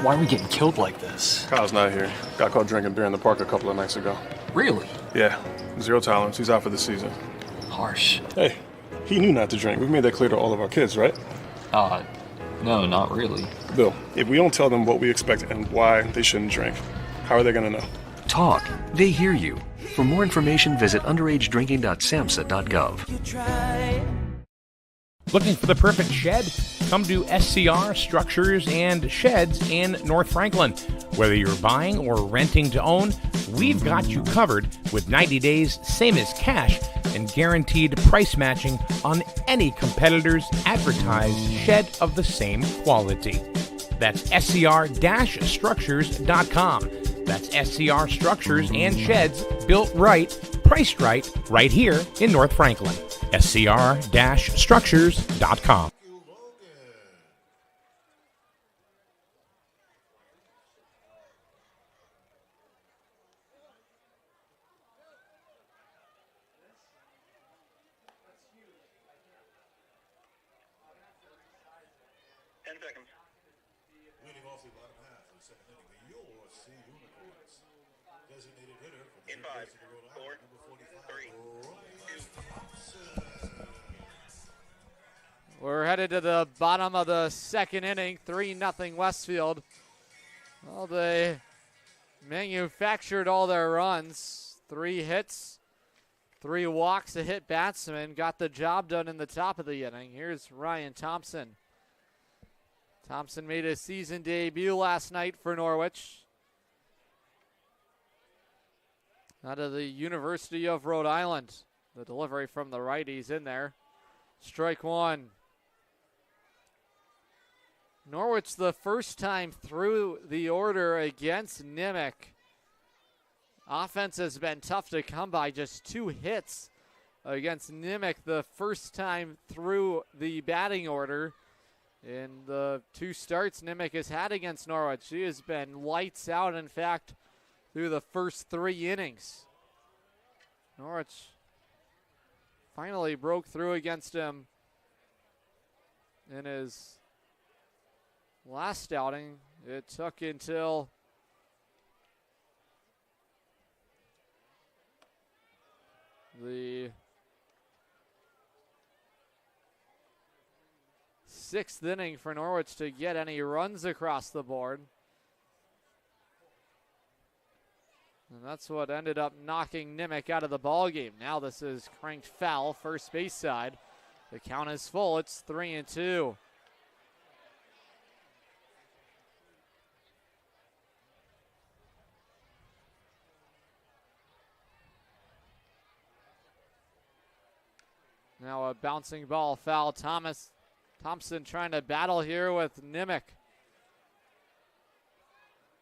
Why are we getting killed like this? Kyle's not here. Got caught drinking beer in the park a couple of nights ago. Really? Yeah, 0 tolerance. He's out for the season. Harsh. Hey, he knew not to drink. We've made that clear to all of our kids, right? No, not really. Bill, if we don't tell them what we expect and why they shouldn't drink, how are they going to know? Talk. They hear you. For more information, visit underagedrinking.samhsa.gov. Looking for the perfect shed? Come to SCR Structures and Sheds in North Franklin. Whether you're buying or renting to own, we've got you covered with 90 days, same as cash, and guaranteed price matching on any competitor's advertised shed of the same quality. That's scr-structures.com. That's SCR Structures and Sheds, built right, priced right here in North Franklin. scr-structures.com. Leading off the bottom half of the second inning, the Norwich Sea Unicorns. Designated hitter for the University of Rhode Island, number 45. We're headed to the bottom of the second inning, 3-0 Westfield. Well, they manufactured all their runs. 3 hits, 3 walks, a hit batsman. Got the job done in the top of the inning. Here's Ryan Thompson. Thompson made his season debut last night for Norwich. Out of the University of Rhode Island. The delivery from the righties in there. Strike one. Norwich the first time through the order against Nimick. Offense has been tough to come by. Just 2 hits against Nimick the first time through the batting order. In the 2 starts Nimick has had against Norwich, she has been lights out, in fact, through the first 3 innings. Norwich finally broke through against him in his last outing. It took until the 6th inning for Norwich to get any runs across the board. And that's what ended up knocking Nimick out of the ball game. Now this is cranked foul, first base side. The count is full. It's 3-2. Now a bouncing ball foul. Thompson trying to battle here with Nimick.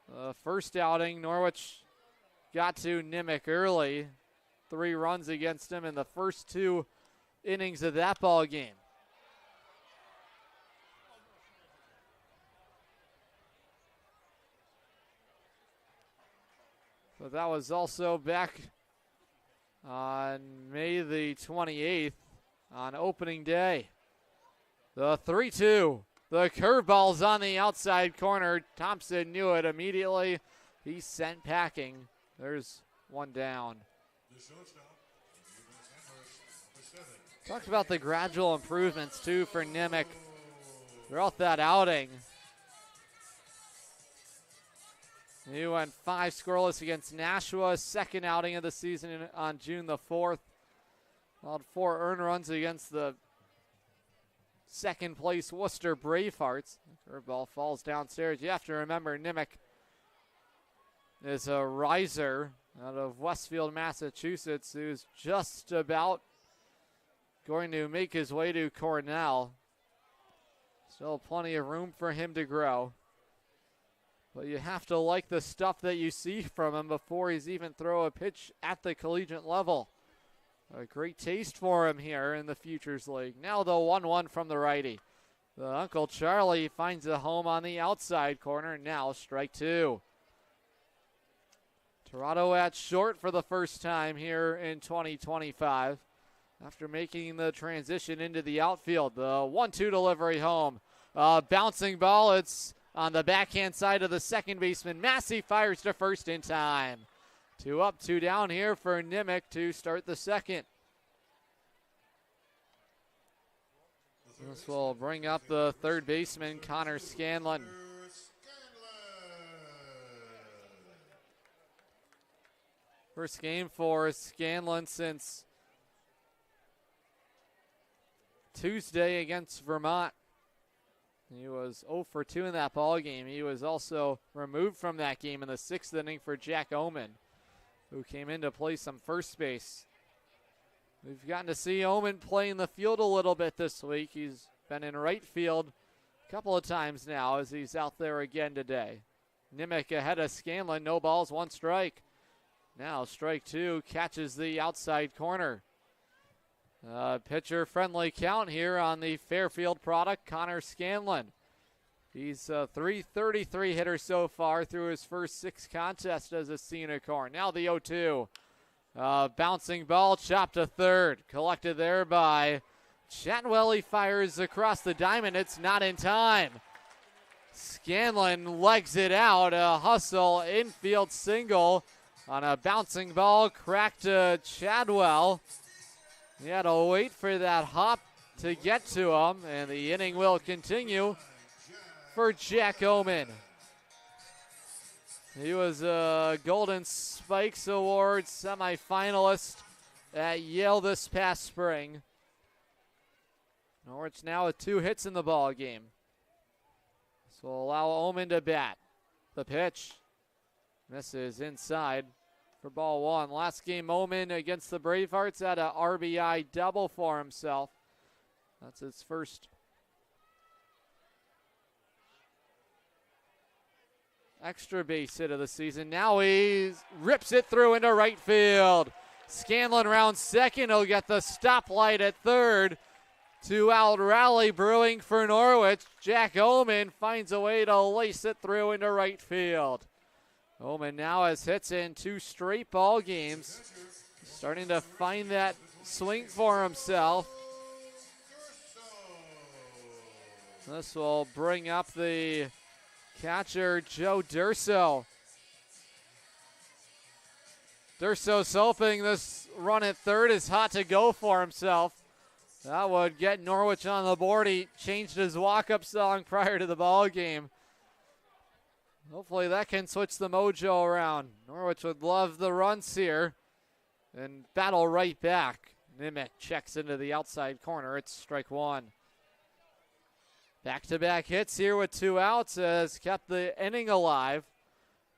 The first outing, Norwich got to Nimick early. 3 runs against him in the first 2 innings of that ball game. But that was also back on May the 28th on opening day. The 3-2. The curveball's on the outside corner. Thompson knew it immediately. He's sent packing. There's one down. Talked about the gradual improvements, too, for Nimick throughout that outing. He went 5 scoreless against Nashua, second outing of the season on June the 4th. Allowed 4 earned runs against the second place Worcester Bravehearts. Curveball falls downstairs. You have to remember Nimick is a riser out of Westfield, Massachusetts, who's just about going to make his way to Cornell. Still plenty of room for him to grow. But you have to like the stuff that you see from him before he's even throw a pitch at the collegiate level. A great taste for him here in the Futures League. Now the 1-1 from the righty. The Uncle Charlie finds a home on the outside corner. Now strike 2. Toronto at short for the first time here in 2025. after making the transition into the outfield. The 1-2 delivery home. Bouncing ball. It's on the backhand side of the second baseman. Massey fires to first in time. 2 up, 2 down here for Nimick to start the second. This will bring up the third baseman, Connor Scanlon. First game for Scanlon since Tuesday against Vermont. He was 0 for 2 in that ball game. He was also removed from that game in the 6th inning for Jack Oman, who came in to play some first base. We've gotten to see Oman play in the field a little bit this week. He's been in right field a couple of times now as he's out there again today. Nimick ahead of Scanlon. No balls, 1 strike. Now strike 2, catches the outside corner. Pitcher friendly count here on the Fairfield product, Connor Scanlon. He's a .333 hitter so far through his first 6 contests as a Sea Unicorn. Now the 0-2. Bouncing ball, chopped to third. Collected there by Chatwell. He fires across the diamond. It's not in time. Scanlon legs it out. A hustle infield single on a bouncing ball. Cracked to Chadwell. He had to wait for that hop to get to him, and the inning will continue for Jack Oman. He was a Golden Spikes Award semifinalist at Yale this past spring. Norwich now with 2 hits in the ball game. This will allow Oman to bat. The pitch misses inside for ball 1. Last game, Oman against the Bravehearts had a RBI double for himself. That's his first extra base hit of the season. Now he rips it through into right field. Scanlon rounds second. He'll get the stoplight at third. 2-out rally brewing for Norwich. Jack Oman finds a way to lace it through into right field. Oman now has hits in 2 straight ball games. Starting to find that swing for himself. This will bring up the catcher, Joe Durso. Durso's hoping this run at third is hot to go for himself. That would get Norwich on the board. He changed his walk-up song prior to the ball game. Hopefully that can switch the mojo around. Norwich would love the runs here and battle right back. Nimick checks into the outside corner. It's strike 1. Back-to-back hits here with 2 outs has kept the inning alive.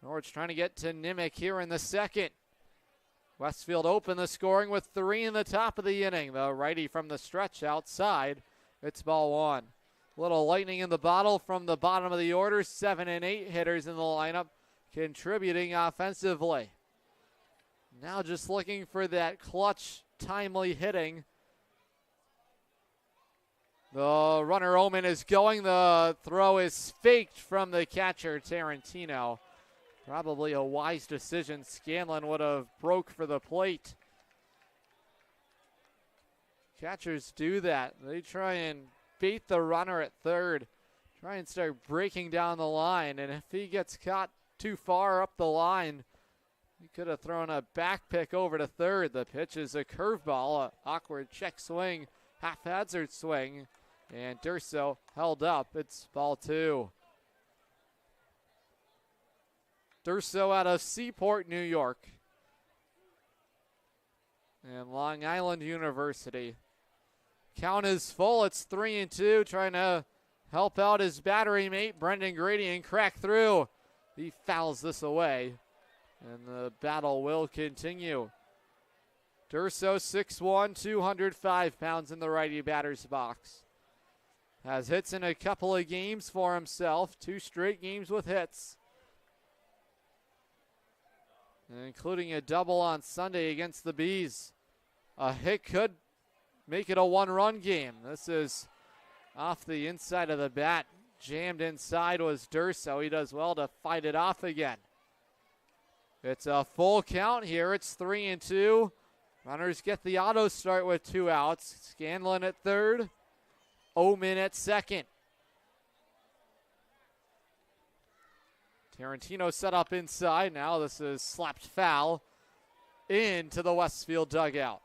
Norwich trying to get to Nimick here in the second. Westfield open the scoring with 3 in the top of the inning. The righty from the stretch outside. It's ball 1. Little lightning in the bottle from the bottom of the order. 7 and 8 hitters in the lineup contributing offensively. Now just looking for that clutch, timely hitting. The runner Oman is going. The throw is faked from the catcher, Tarantino. Probably a wise decision. Scanlon would have broke for the plate. Catchers do that. They try and bait the runner at third. Try and start breaking down the line. And if he gets caught too far up the line, he could have thrown a back pick over to third. The pitch is a curveball, an awkward check swing, haphazard swing. And Durso held up. It's ball 2. Durso out of Seaport, New York. And Long Island University. Count is full. It's 3-2. Trying to help out his battery mate, Brendan Grady, and crack through. He fouls this away. And the battle will continue. Durso, 6'1", 205 pounds in the righty batter's box. Has hits in a couple of games for himself. 2 straight games with hits. Including a double on Sunday against the Bees. A hit could make it a 1-run game. This is off the inside of the bat. Jammed inside was Durso. He does well to fight it off again. It's a full count here. It's 3-2. Runners get the auto start with 2 outs. Scanlon at third, Oman at second. Tarantino set up inside. Now this is slapped foul into the Westfield dugout.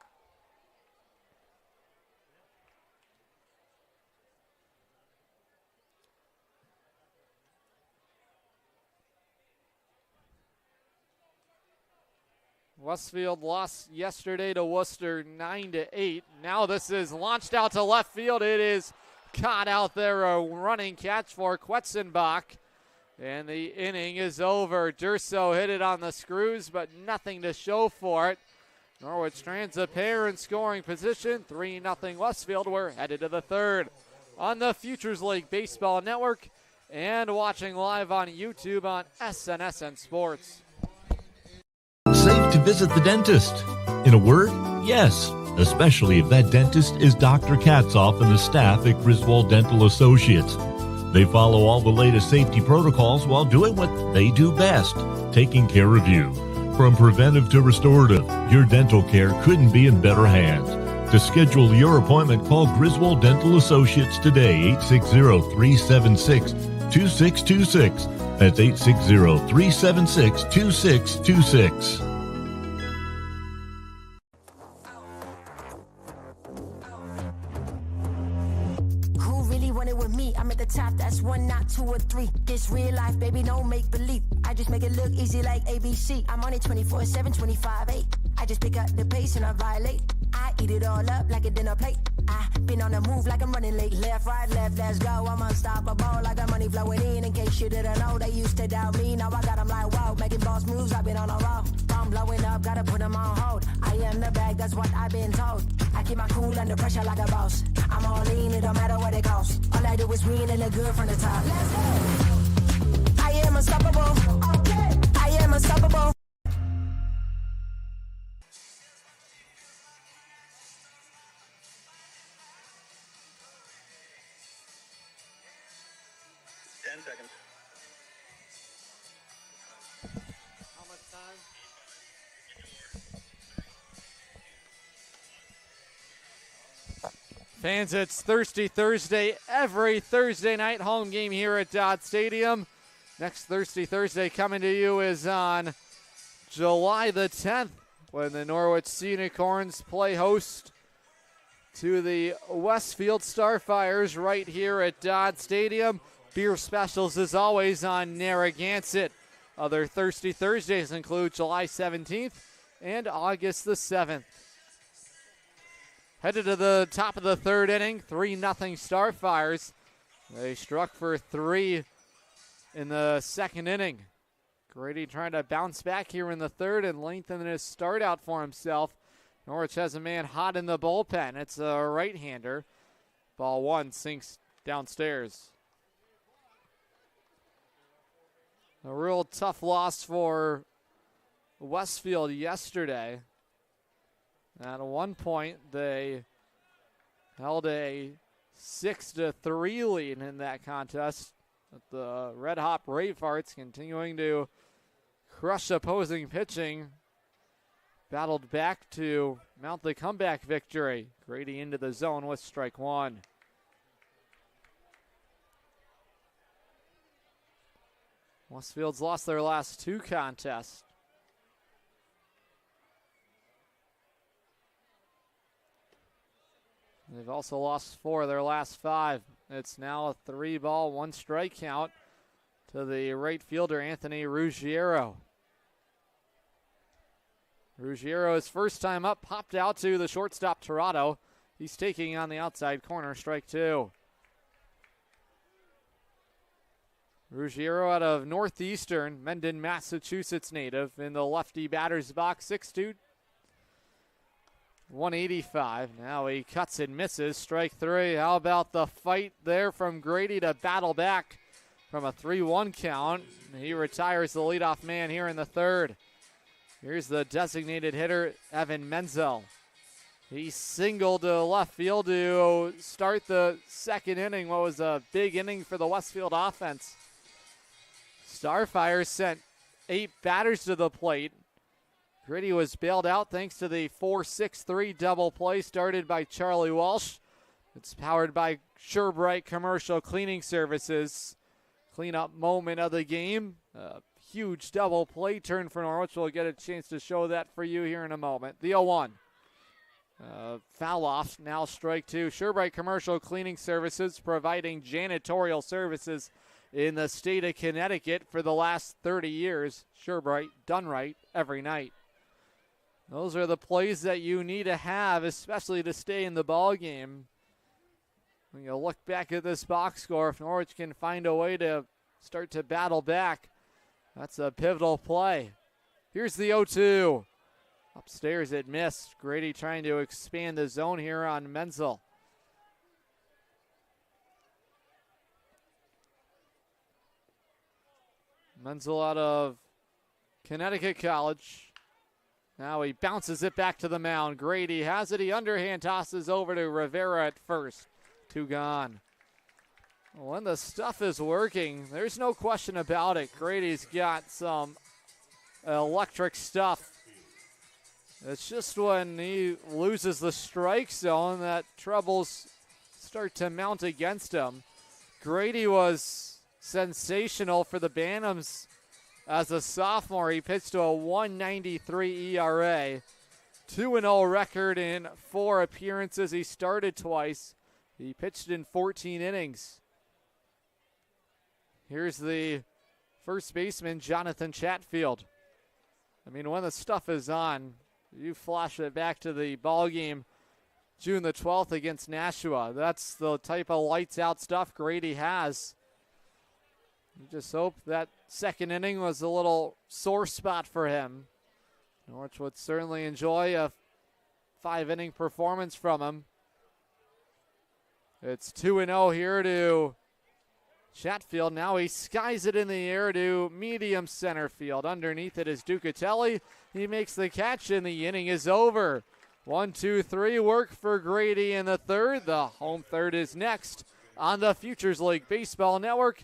Westfield lost yesterday to Worcester 9-8. Now this is launched out to left field. It is caught out there, a running catch for Quetzenbach. And the inning is over. Durso hit it on the screws, but nothing to show for it. Norwich strands a pair in scoring position. 3-0 Westfield. We're headed to the third on the Futures League Baseball Network and watching live on YouTube on SNSN Sports. Safe to visit the dentist. In a word, yes, especially if that dentist is Dr. Katzoff and the staff at Griswold Dental Associates. They follow all the latest safety protocols while doing what they do best, taking care of you. From preventive to restorative, your dental care couldn't be in better hands. To schedule your appointment, call Griswold Dental Associates today, 860-376-2626. That's 860-376-2626. Top, that's 1, not 2 or 3. This real life, baby, don't make believe. I just make it look easy like ABC. I'm on it 24/7, 25/8. I just pick up the pace and I violate. I eat it all up like a dinner plate. I been on the move like I'm running late. Left, right, left, let's go. I'm unstoppable. I got money flowing in case you didn't know. They used to doubt me, now I got them like wow. Making boss moves, I've been on a roll. I'm blowing up, gotta put them on hold. I am the bag, that's what I've been told. I keep my cool under pressure like a boss. I'm all in, it don't matter what it costs. All I do is win and look good from the top. Let's go. I am unstoppable. Okay. I am unstoppable. Fans, it's Thirsty Thursday, every Thursday night home game here at Dodd Stadium. Next Thirsty Thursday coming to you is on July the 10th when the Norwich Sea Unicorns play host to the Westfield Starfires right here at Dodd Stadium. Beer specials as always on Narragansett. Other Thirsty Thursdays include July 17th and August the 7th. Headed to the top of the third inning, 3-0 Starfires. They struck for 3 in the second inning. Grady trying to bounce back here in the third and lengthen his start out for himself. Norwich has a man hot in the bullpen. It's a right-hander. Ball 1 sinks downstairs. A real tough loss for Westfield yesterday. At one point, they held a 6-3 lead in that contest. But the Red Hot Bravehearts continuing to crush opposing pitching. Battled back to mount the comeback victory. Grady into the zone with strike 1. Westfield's lost their last 2 contests. They've also lost 4 of their last 5. It's now a 3-ball, 1 strike count to the right fielder, Anthony Ruggiero. Ruggiero, his first time up, popped out to the shortstop, Torado. He's taking on the outside corner, strike 2. Ruggiero out of Northeastern, Mendon, Massachusetts native, in the lefty batter's box, 6'2", 185. Now he cuts and misses. Strike 3. How about the fight there from Grady to battle back from a 3-1 count? He retires the leadoff man here in the third. Here's the designated hitter, Evan Menzel. He singled to left field to start the second inning. What was a big inning for the Westfield offense. Starfires sent 8 batters to the plate. Grady was bailed out thanks to the 4-6-3 double play started by Charlie Walsh. It's powered by SureBright Commercial Cleaning Services. Cleanup moment of the game. A huge double play turn for Norwich. We'll get a chance to show that for you here in a moment. The 0-1. Foul off, now strike two. SureBright Commercial Cleaning Services, providing janitorial services in the state of Connecticut for the last 30 years. SureBright, done right every night. Those are the plays that you need to have, especially to stay in the ball game. When you look back at this box score, if Norwich can find a way to start to battle back, that's a pivotal play. Here's the 0-2. Upstairs it missed. Grady trying to expand the zone here on Menzel. Menzel out of Connecticut College. Now he bounces it back to the mound. Grady has it. He underhand tosses over to Rivera at first. Two gone. When the stuff is working, there's no question about it. Grady's got some electric stuff. It's just when he loses the strike zone that troubles start to mount against him. Grady was sensational for the Bantams as a sophomore. He pitched to a 1.93 ERA, 2-0 record in 4 appearances. He started twice. He pitched in 14 innings. Here's the first baseman, Jonathan Chatfield. I mean, when the stuff is on, you flash it back to the ball game June the 12th against Nashua. That's the type of lights out stuff Grady has. You just hope that second inning was a little sore spot for him. Norwich would certainly enjoy a 5-inning performance from him. It's 2-0 here to Chatfield. Now he skies it in the air to medium center field. Underneath it is Ducatelli. He makes the catch and the inning is over. 1-2-3 work for Grady in the third. The home third is next on the Futures League Baseball Network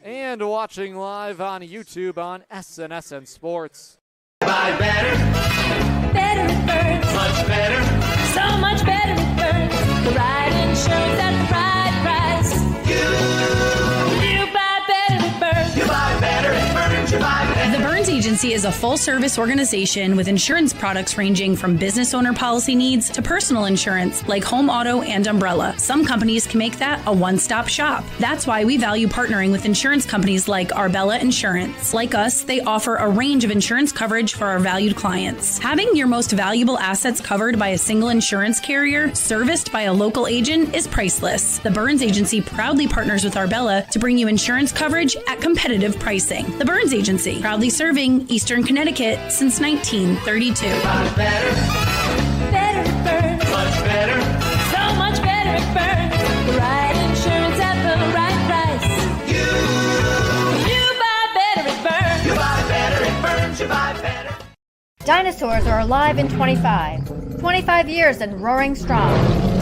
and watching live on YouTube on SNSN Sports. Buy better. Better it burns. Much better. So much better it burns. The right insurance at the right price. You buy better it burns. You buy better it burns. You buy better. The Burns Agency is a full-service organization with insurance products ranging from business owner policy needs to personal insurance like home, auto, and umbrella. Some companies can make that a one-stop shop. That's why we value partnering with insurance companies like Arbella Insurance. Like us, they offer a range of insurance coverage for our valued clients. Having your most valuable assets covered by a single insurance carrier, serviced by a local agent, is priceless. The Burns Agency proudly partners with Arbella to bring you insurance coverage at competitive pricing. The Burns Agency, proudly serving Eastern Connecticut since 1932. Better. Better it burns. Much better. So much better it burns. The right insurance at the right price. You buy better it burns. You buy better it burns. You buy better. Dinosaurs are alive in 25 years and roaring strong.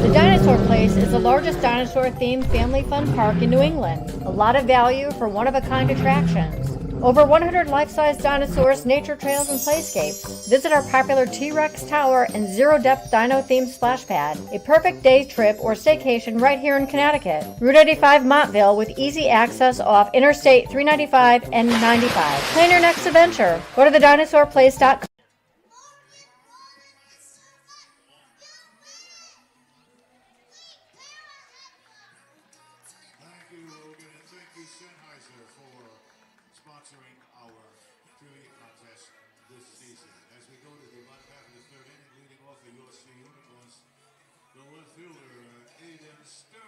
The Dinosaur Place is the largest dinosaur-themed family fun park in New England. A lot of value for one-of-a-kind attractions. Over 100 life-size dinosaurs, nature trails, and playscapes. Visit our popular T-Rex Tower and zero-depth dino-themed splash pad. A perfect day trip or staycation right here in Connecticut. Route 85 Montville with easy access off Interstate 395 and 95. Plan your next adventure. Go to thedinosaurplace.com. Sponsoring our trivia contest this season. As we go to the bottom half of the third inning, leading off the Norwich Sea Unicorns, the left fielder, Aiden Stern.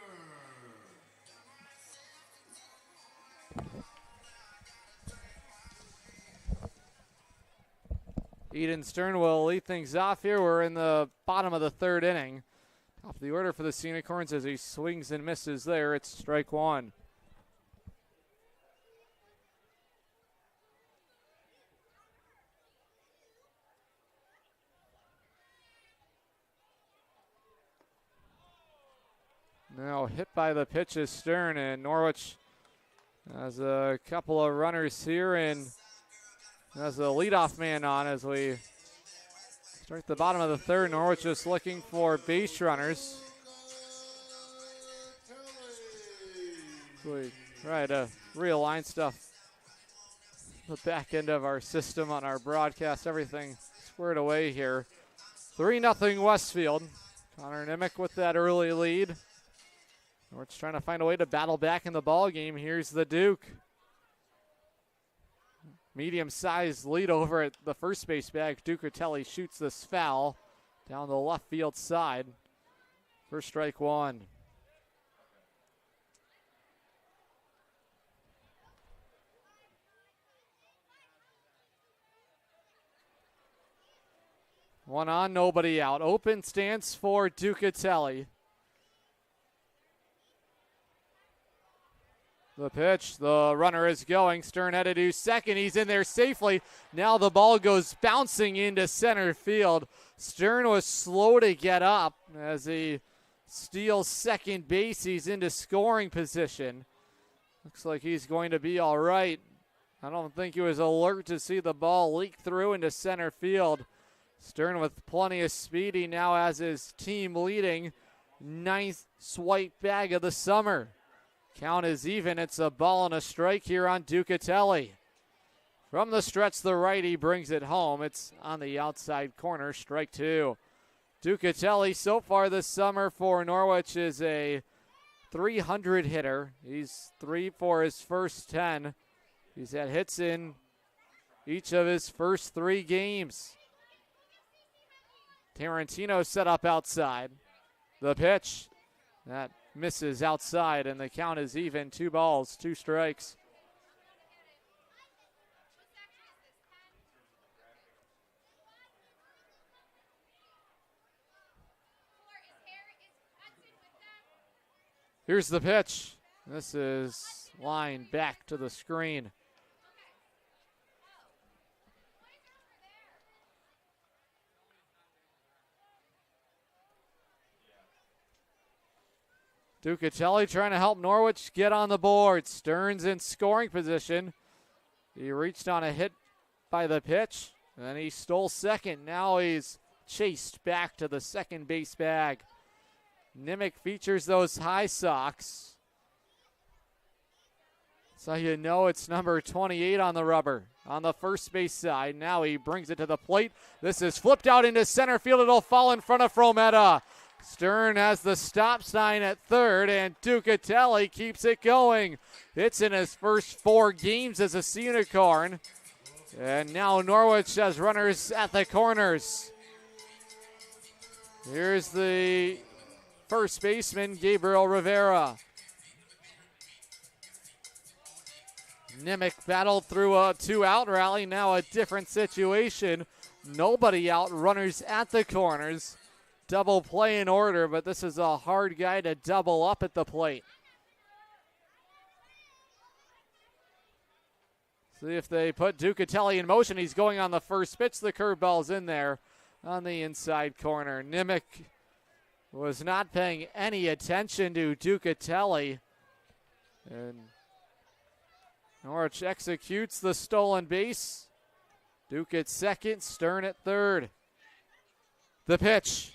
Eden Stern will lead things off here. We're in the bottom of the third inning. Top of the order for the Sea Unicorns as he swings and misses there. It's strike one. Now hit by the pitch is Stern, and Norwich has a couple of runners here and has a leadoff man on as we Start the bottom of the third. Norwich just looking for base runners. We try to realign stuff. The back end of our system on our broadcast, everything squared away here. 3-0 Westfield. Connor Nimick with that early lead. Norwich trying to find a way to battle back in the ball game. Here's the Duke. Medium-sized lead over at the first base bag. Ducatelli shoots this foul down the left field side. First strike one. One on, nobody out. Open stance for Ducatelli. The pitch, the runner is going. Stern headed to second. He's in there safely. Now the ball goes bouncing into center field. Stern was slow to get up as he steals second base. He's into scoring position. Looks like he's going to be all right. I don't think he was alert to see the ball leak through into center field. Stern with plenty of speed. He now has his team leading 9th swipe bag of the summer. Count is even. It's a ball and a strike here on Ducatelli. From the stretch, the righty brings it home. It's on the outside corner, strike two. Ducatelli so far this summer for Norwich is a 300 hitter. He's 3 for his first 10. He's had hits in each of his first 3 games. Tarantino set up outside. The pitch, that misses outside, and the count is even. 2 balls, 2 strikes. Here's the pitch. This is lined back to the screen. Ducatelli trying to help Norwich get on the board. Stern's in scoring position. He reached on a hit by the pitch, and he stole second. Now he's chased back to the second base bag. Nimick features those high socks. So you know it's number 28 on the rubber on the first base side. Now he brings it to the plate. This is flipped out into center field. It'll fall in front of Frometta. Stern has the stop sign at third, and Ducatelli keeps it going. It's in his first 4 games as a Sea Unicorn. And now Norwich has runners at the corners. Here's the first baseman, Gabriel Rivera. Nimick battled through a 2-out rally. Now a different situation. Nobody out, runners at the corners. Double play in order, but this is a hard guy to double up at the plate. See if they put Ducatelli in motion. He's going on the first pitch. The curveball's in there on the inside corner. Nimick was not paying any attention to Ducatelli. And Norwich executes the stolen base. Duke at second, Stern at third. The pitch.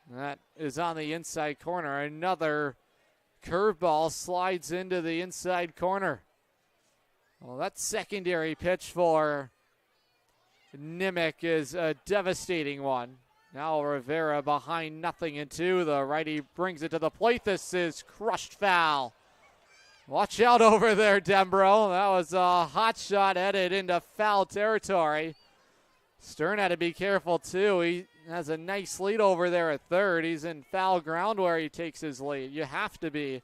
That is on the inside corner. Another curveball slides into the inside corner. Well, that secondary pitch for Nimick is a devastating one. Now Rivera behind 0-2. The righty brings it to the plate. This is crushed foul. Watch out over there, Dembro. That was a hot shot headed into foul territory. Stern had to be careful, too. He has a nice lead over there at third. He's in foul ground where he takes his lead. You have to be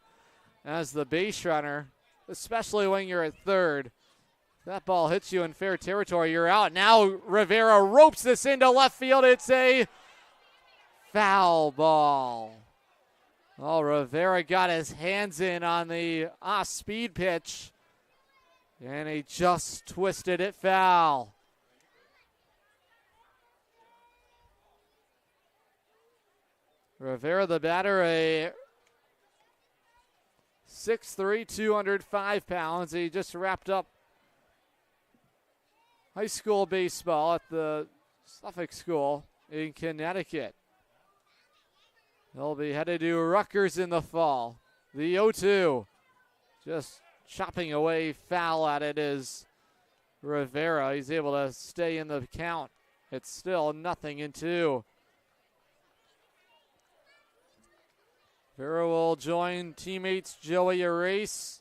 as the base runner, especially when you're at third. If that ball hits you in fair territory, you're out. Now Rivera ropes this into left field. It's a foul ball. Oh, Rivera got his hands in on the off-speed pitch, and he just twisted it foul. Rivera, the batter, a 6'3", 205 pounds. He just wrapped up high school baseball at the Suffolk School in Connecticut. They'll be headed to Rutgers in the fall. The 0-2, just chopping away foul at it is Rivera. He's able to stay in the count. It's still 0-2. Rivera will join teammates Joey Arace,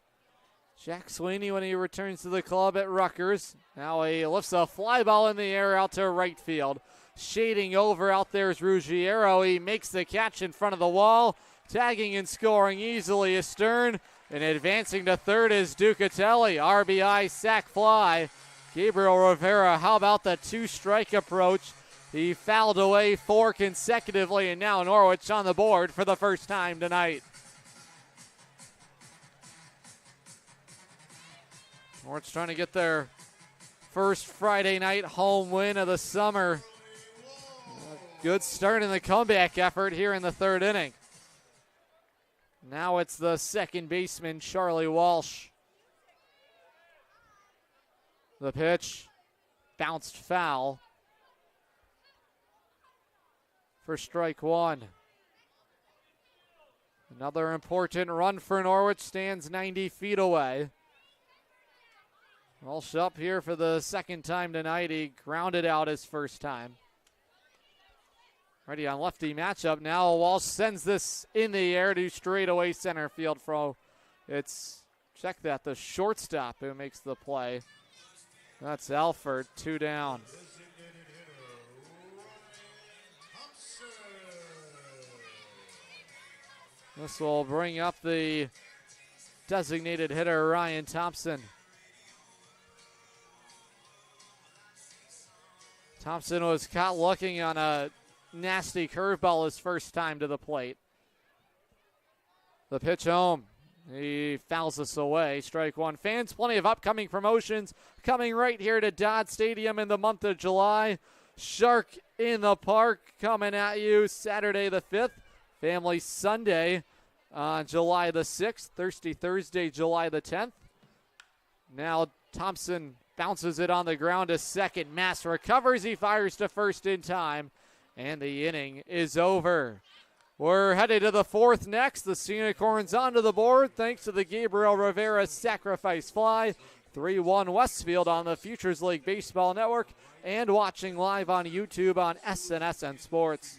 Jack Sweeney when he returns to the club at Rutgers. Now he lifts a fly ball in the air out to right field. Shading over out there is Ruggiero. He makes the catch in front of the wall. Tagging and scoring easily is Stern. And advancing to third is Ducatelli. RBI sac fly. Gabriel Rivera, how about the two-strike approach? He fouled away 4 consecutively, and now Norwich on the board for the first time tonight. Norwich trying to get their first Friday night home win of the summer. Good start in the comeback effort here in the third inning. Now it's the second baseman, Charlie Walsh. The pitch bounced foul for strike one. Another important run for Norwich, stands 90 feet away. Walsh up here for the second time tonight. He grounded out his first time. Ready on lefty matchup now. Walsh sends this in the air to straightaway center field. It's, check that, the shortstop who makes the play. That's Alford, 2 down. This will bring up the designated hitter, Ryan Thompson. Thompson was caught looking on a nasty curveball his first time to the plate. The pitch home. He fouls us away. Strike one. Fans, plenty of upcoming promotions coming right here to Dodd Stadium in the month of July. Shark in the Park coming at you Saturday the 5th. Family Sunday on July the 6th. Thirsty Thursday, July the 10th. Now Thompson bounces it on the ground to second. Mass recovers. He fires to first in time. And the inning is over. We're headed to the 4th next. The Sea Unicorns onto the board thanks to the Gabriel Rivera sacrifice fly. 3-1 Westfield on the Futures League Baseball Network and watching live on YouTube on SNSN Sports.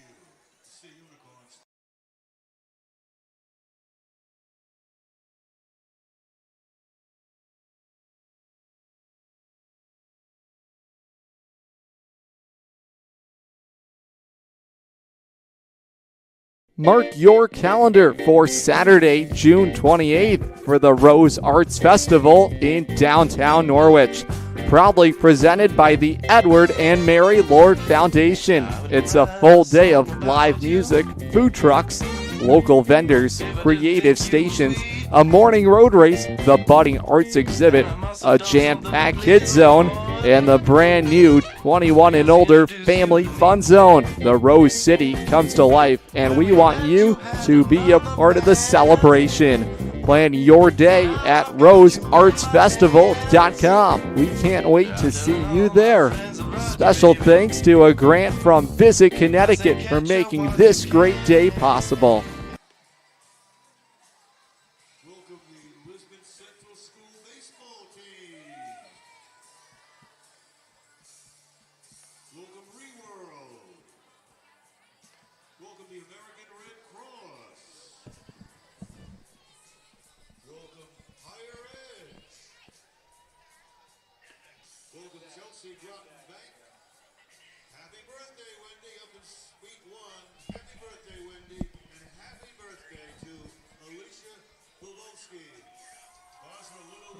Mark your calendar for Saturday, June 28th for the Rose Arts Festival in downtown Norwich. Proudly presented by the Edward and Mary Lord Foundation. It's a full day of live music, food trucks, local vendors, creative stations, a morning road race, the budding arts exhibit, a jam-packed kids zone, and the brand new 21 and older family fun zone. The Rose City comes to life, and we want you to be a part of the celebration. Plan your day at roseartsfestival.com. We can't wait to see you there. Special thanks to a grant from Visit Connecticut for making this great day possible.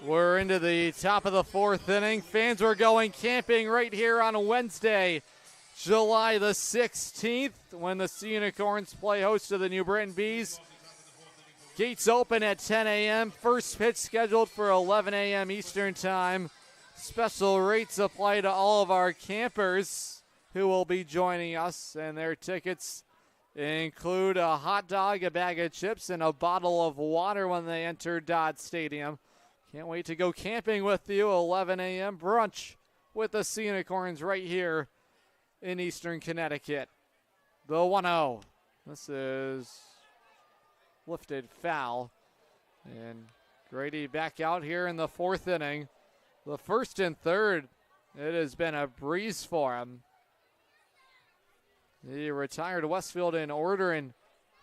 We're into the top of the 4th inning. Fans were going camping right here on Wednesday, July the 16th, when the Sea Unicorns play host to the New Britain Bees. Gates open at 10 a.m. First pitch scheduled for 11 a.m. Eastern Time. Special rates apply to all of our campers who will be joining us, and their tickets include a hot dog, a bag of chips, and a bottle of water when they enter Dodd Stadium. Can't wait to go camping with you. 11 a.m. brunch with the Sea Unicorns right here in Eastern Connecticut. The 1-0. This is lifted foul. And Grady back out here in the fourth inning. The first and third, it has been a breeze for him. He retired Westfield in order in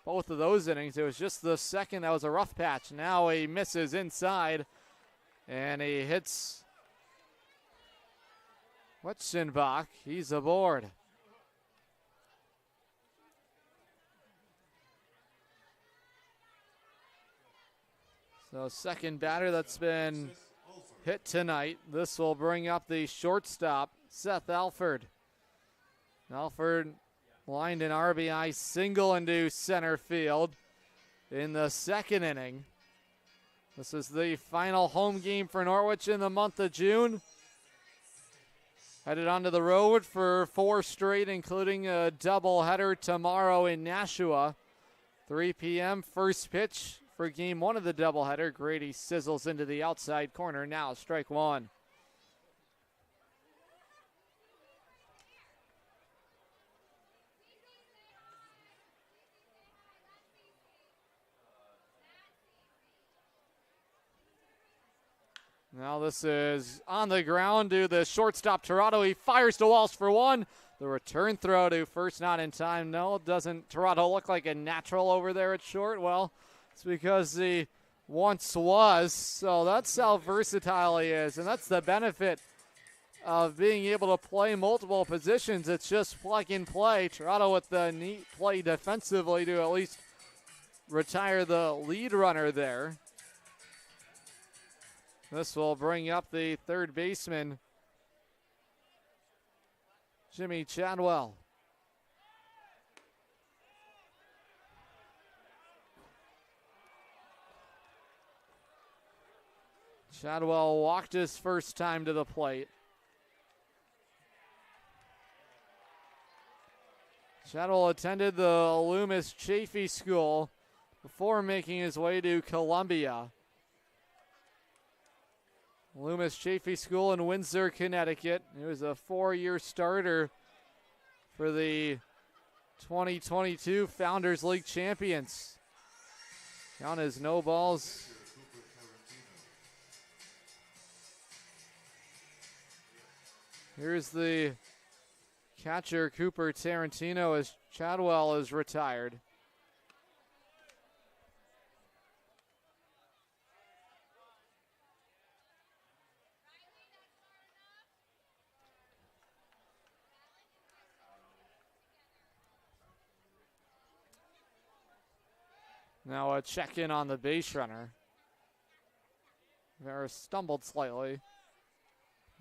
both of those innings. It was just the second that was a rough patch. Now he misses inside, and he hits Wetzenbach. He's aboard. So second batter that's been hit tonight. This will bring up the shortstop, Seth Alford. Alford lined an RBI single into center field in the second inning. This is the final home game for Norwich in the month of June. Headed onto the road for 4 straight, including a doubleheader tomorrow in Nashua. 3 p.m. first pitch for game 1 of the doubleheader. Grady sizzles into the outside corner. Now strike 1. Now this is on the ground to the shortstop, Tirado. He fires to Walsh for 1. The return throw to first, not in time. No, doesn't Tirado look like a natural over there at short? Well, it's because he once was. So that's how versatile he is, and that's the benefit of being able to play multiple positions. It's just plug and play. Tirado with the neat play defensively to at least retire the lead runner there. This will bring up the third baseman, Jimmy Chadwell. Chadwell walked his first time to the plate. Chadwell attended the Loomis Chaffee School before making his way to Columbia. Loomis Chaffee School in Windsor, Connecticut. He was a 4-year starter for the 2022 Founders League champions. Count is no balls. Here's the catcher, Cooper Tarantino, as Chadwell is retired. Now a check-in on the base runner. Vera stumbled slightly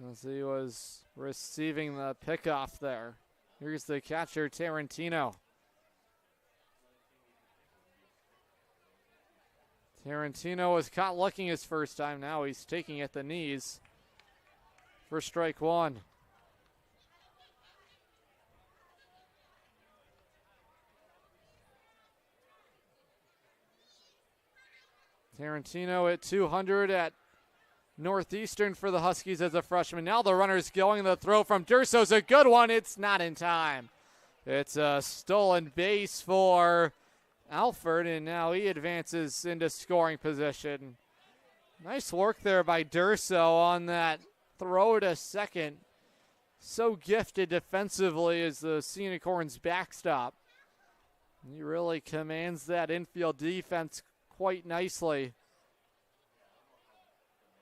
as he was receiving the pickoff there. Here's the catcher, Tarantino. Tarantino was caught looking his first time. Now he's taking at the knees for strike 1. Tarantino at 200 at Northeastern for the Huskies as a freshman. Now the runner's going. The throw from Durso's a good one. It's not in time. It's a stolen base for Alford, and now he advances into scoring position. Nice work there by Durso on that throw to second. So gifted defensively as the Sea Unicorns backstop. He really commands that infield defense quite nicely.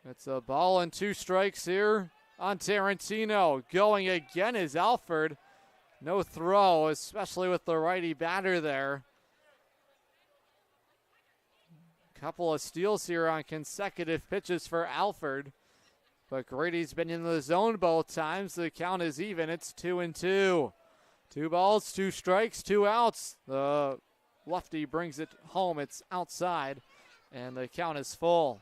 It's a ball and 2 strikes here on Tarantino. Going again is Alford. No throw, especially with the righty batter there. Couple of steals here on consecutive pitches for Alford. But Grady's been in the zone both times. The count is even. It's 2-2. 2 balls, 2 strikes, 2 outs. The lefty brings it home. It's outside, and the count is full.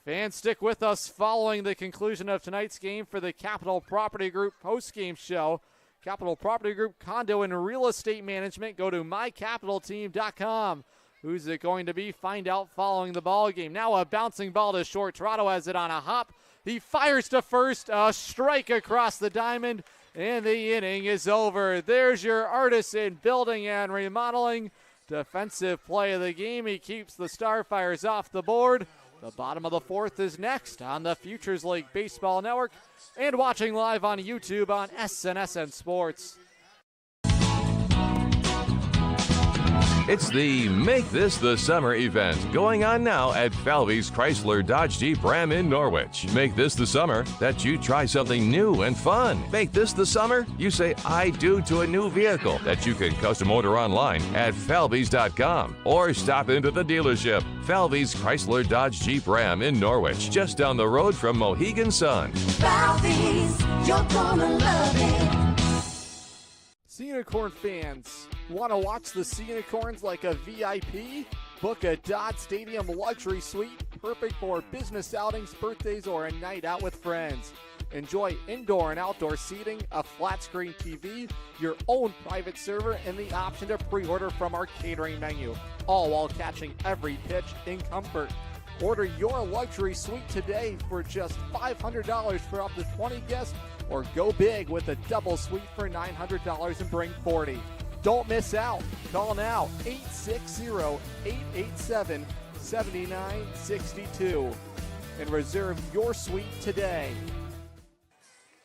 Fans, stick with us following the conclusion of tonight's game for the Capital Property Group post-game show. Capital Property Group Condo and Real Estate Management. Go to mycapitalteam.com. Who's it going to be? Find out following the ball game. Now a bouncing ball to short. Tirado has it on a hop. He fires to first. A strike across the diamond. and the inning is over. There's your Artisan Building and Remodeling defensive play of the game. He keeps the Starfires off the board. The bottom of the fourth is next on the Futures League Baseball Network and watching live on YouTube on SNSN Sports. It's the Make This the Summer event going on now at Falvey's Chrysler Dodge Jeep Ram in Norwich. Make this the summer that you try something new and fun. Make this the summer you say I do to a new vehicle that you can custom order online at falveys.com or stop into the dealership. Falvey's Chrysler Dodge Jeep Ram in Norwich, just down the road from Mohegan Sun. Falvey's, you're gonna love it. Sea Unicorn fans, want to watch the Sea Unicorns like a VIP? Book a Dodd Stadium luxury suite, perfect for business outings, birthdays, or a night out with friends. Enjoy indoor and outdoor seating, a flat screen TV, your own private server, and the option to pre-order from our catering menu, all while catching every pitch in comfort. Order your luxury suite today for just $500 for up to 20 guests, or go big with a double suite for $900 and bring 40. Don't miss out. Call now, 860-887-7962 and reserve your suite today.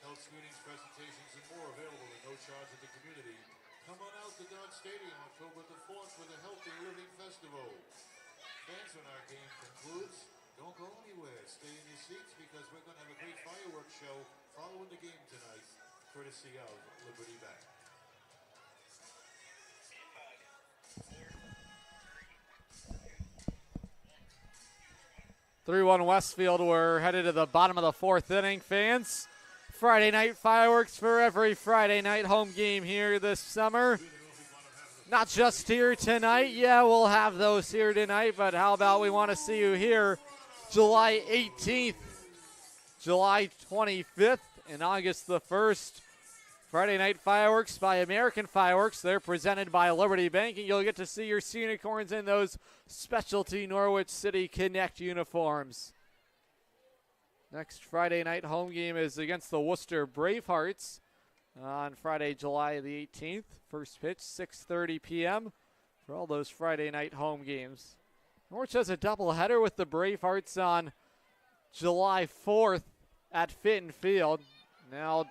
Health screenings, presentations, and more available at no charge at the community. Come on out to Dodd Stadium October the 4th for the Healthy Living Festival. Fans, when our game concludes, don't go anywhere. Stay in your seats because we're going to have a great fireworks show following the game tonight, courtesy of Liberty Bank. (3-1) Westfield. We're headed to the bottom of the fourth inning, fans. Friday night fireworks for every Friday night home game here this summer. Not just here tonight. Yeah, we'll have those here tonight, but how about we want to see you here July 18th, July 25th, and August the 1st. Friday night fireworks by American Fireworks. They're presented by Liberty Bank, and you'll get to see your Sea Unicorns in those specialty Norwich City Connect uniforms. Next Friday night home game is against the Worcester Bravehearts on Friday, July the 18th. First pitch, 6:30 p.m. for all those Friday night home games. Norwich has a doubleheader with the Bravehearts on July 4th at Fitton Field. Now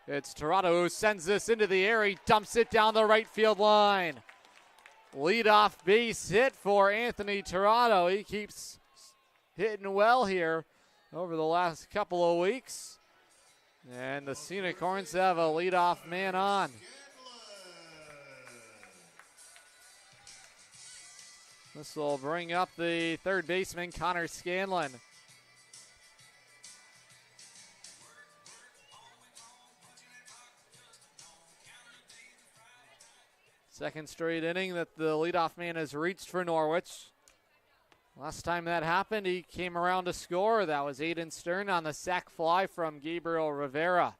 it's Tirado who sends this into the air. He dumps it down the right field line. Leadoff base hit for Anthony Tirado. He keeps hitting well here over the last couple of weeks. And the Sea Unicorns have a leadoff man on. This will bring up the third baseman, Connor Scanlon. Second straight inning that the leadoff man has reached for Norwich. Last time that happened, he came around to score. That was Aiden Stern on the sac fly from Gabriel Rivera.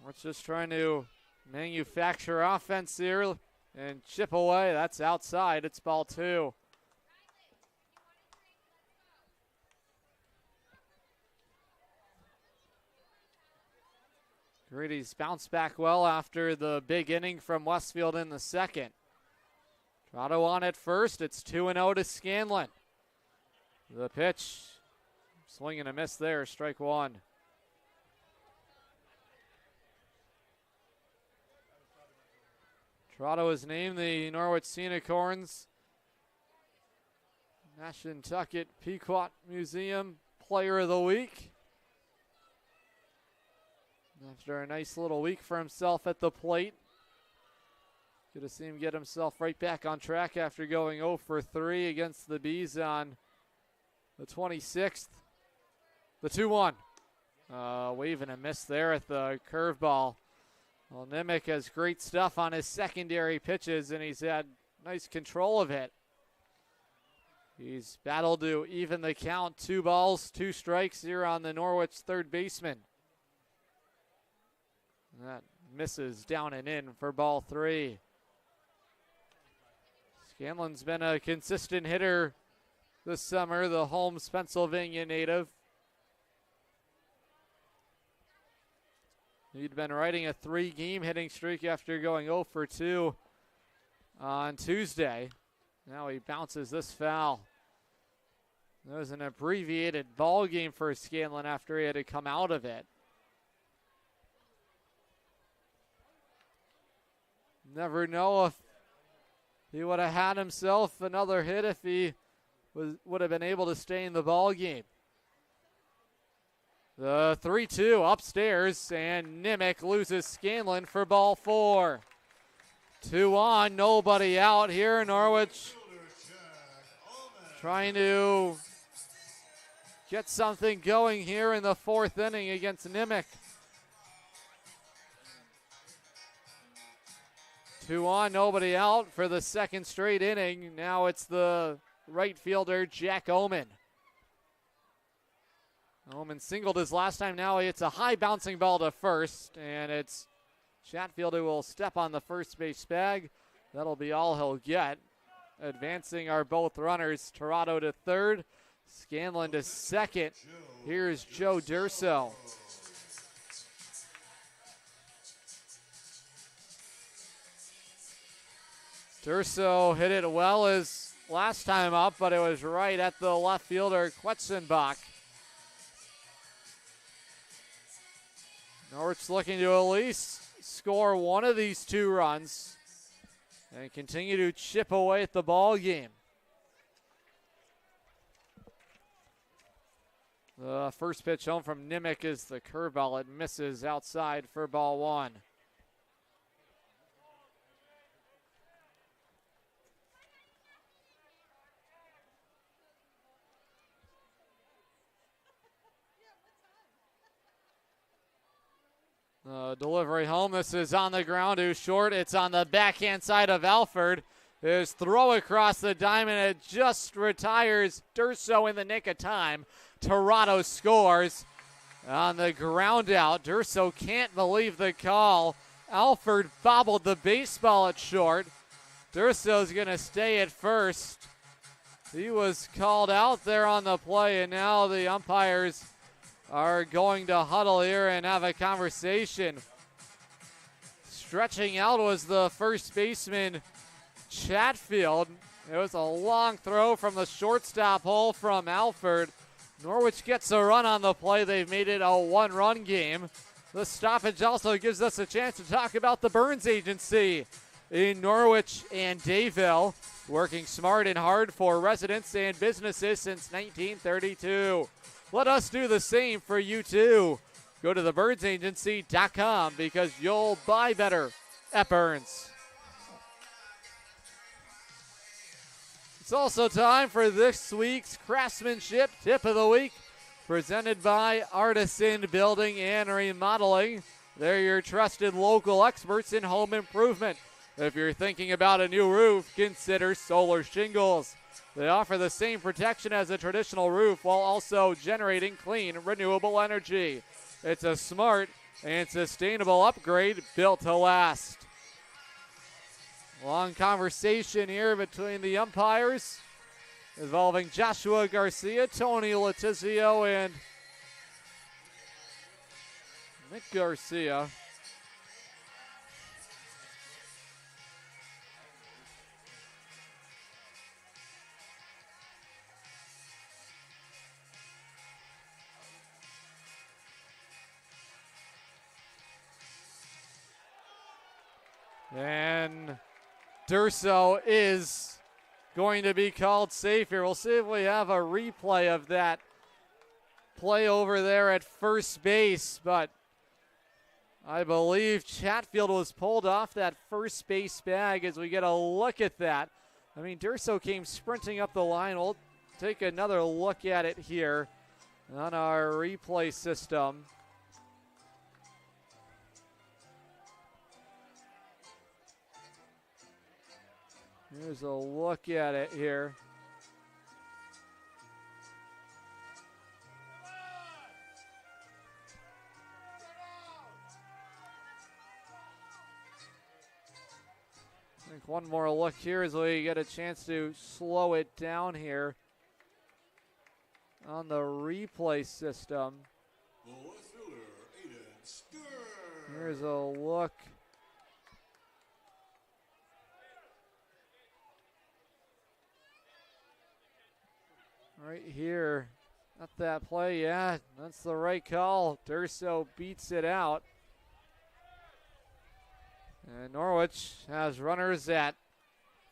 We're just trying to manufacture offense here and chip away. That's outside. It's ball two. Grady's bounced back well after the big inning from Westfield in the second. Tirado on at first. It's 2-0 to Scanlon. The pitch, swing and a miss there, strike one. Tirado is named the Norwich Sea Unicorns Mashantucket Pequot Museum Player of the Week. After a nice little week for himself at the plate. Good to see him get himself right back on track after going 0 for 3 against the Bees on the 26th. The 2-1. Wave and a miss there at the curveball. Well, Nimick has great stuff on his secondary pitches, and he's had nice control of it. He's battled to even the count. 2 balls, 2 strikes here on the Norwich third baseman. That misses down and in for ball 3. Scanlon's been a consistent hitter this summer, the Holmes, Pennsylvania native. He'd been riding a 3-game hitting streak after going 0 for 2 on Tuesday. Now he bounces this foul. There was an abbreviated ball game for Scanlon after he had to come out of it. Never know if he would have had himself another hit if he would have been able to stay in the ball game. The 3-2 upstairs, and Nimick loses Scanlon for ball 4. 2 on, nobody out here. Norwich trying to get something going here in the 4th inning against Nimick. 2 on, nobody out for the 2nd straight inning. Now it's the right fielder, Jack Oman. Oman singled his last time. Now it's a high bouncing ball to first, and it's Chatfield who will step on the first base bag. That'll be all he'll get. Advancing are both runners, Torado to 3rd, Scanlon to 2nd. Here's Joe Durso. Durso hit it well his last time up, but it was right at the left fielder, Quetzenbach. Norwich looking to at least score one of these 2 runs and continue to chip away at the ball game. The first pitch home from Nimick is the curveball. It misses outside for ball 1. Delivery home. This is on the ground to short. It's on the backhand side of Alford. His throw across the diamond. It just retires Durso in the nick of time. Torado scores on the ground out. Durso can't believe the call. Alford bobbled the baseball at short. Durso's going to stay at first. He was called out there on the play, and now the umpires are going to huddle here and have a conversation. Stretching out was the first baseman, Chatfield. It was a long throw from the shortstop hole from Alford. Norwich gets a run on the play. They've made it a 1-run game. The stoppage also gives us a chance to talk about the Burns Agency in Norwich and Dayville, working smart and hard for residents and businesses since 1932. Let us do the same for you too. Go to theburnsagency.com because you'll buy better at Burns. It's also time for this week's Craftsmanship Tip of the Week, presented by Artisan Building and Remodeling. They're your trusted local experts in home improvement. If you're thinking about a new roof, consider Solar Shingles. They offer the same protection as a traditional roof while also generating clean, renewable energy. It's a smart and sustainable upgrade built to last. Long conversation here between the umpires involving Joshua Garcia, Tony Letizio, and Nick Garcia. And Durso is going to be called safe here. We'll see if we have a replay of that play over there at first base, but I believe Chatfield was pulled off that first base bag as we get a look at that. I mean, Durso came sprinting up the line. We'll take another look at it here on our replay system. Here's a look at it here. I think one more look here as we get a chance to slow it down here. on the replay system. The left fielder, Aiden Stern. Here's a look. Right here. Not that play, yeah. That's the right call. Durso beats it out. And Norwich has runners at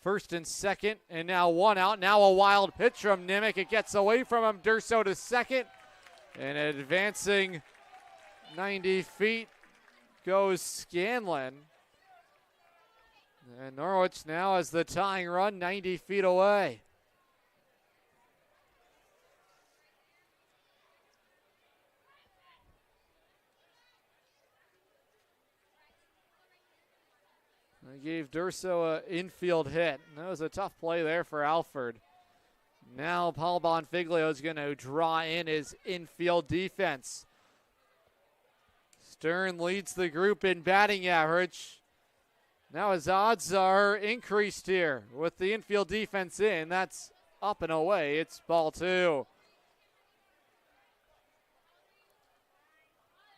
first and second, and now one out. Now a wild pitch from Nimick. It gets away from him. Durso to second. And advancing 90 feet goes Scanlon. And Norwich now has the tying run 90 feet away. They gave Durso an infield hit. That was a tough play there for Alford. Now Paul Bonfiglio is going to draw in his infield defense. Stern leads the group in batting average. Now his odds are increased here with the infield defense in. That's up and away. It's ball two.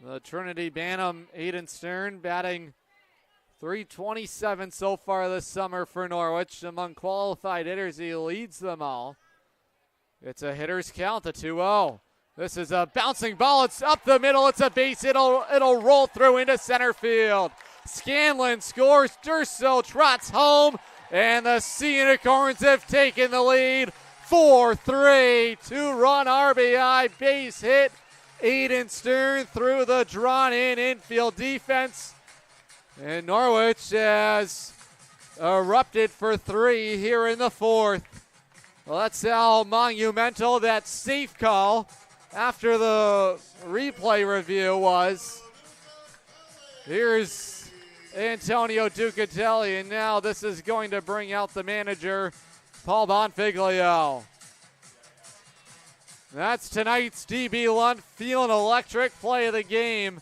The Trinity Bantam, Aiden Stern, batting .327 so far this summer for Norwich. Among qualified hitters, he leads them all. It's a hitter's count, the 2-0. This is a bouncing ball. It's up the middle. It's a base. It'll roll through into center field. Scanlon scores. Durso trots home. And the Sea Unicorns have taken the lead. 4-3. Two-run RBI base hit. Aiden Stern through the drawn-in infield defense. And Norwich has erupted for three here in the fourth. Well, that's how monumental that safe call after the replay review was. Here's Antonio Ducatelli, and now this is going to bring out the manager, Paul Bonfiglio. That's tonight's DB Lunt feeling electric play of the game.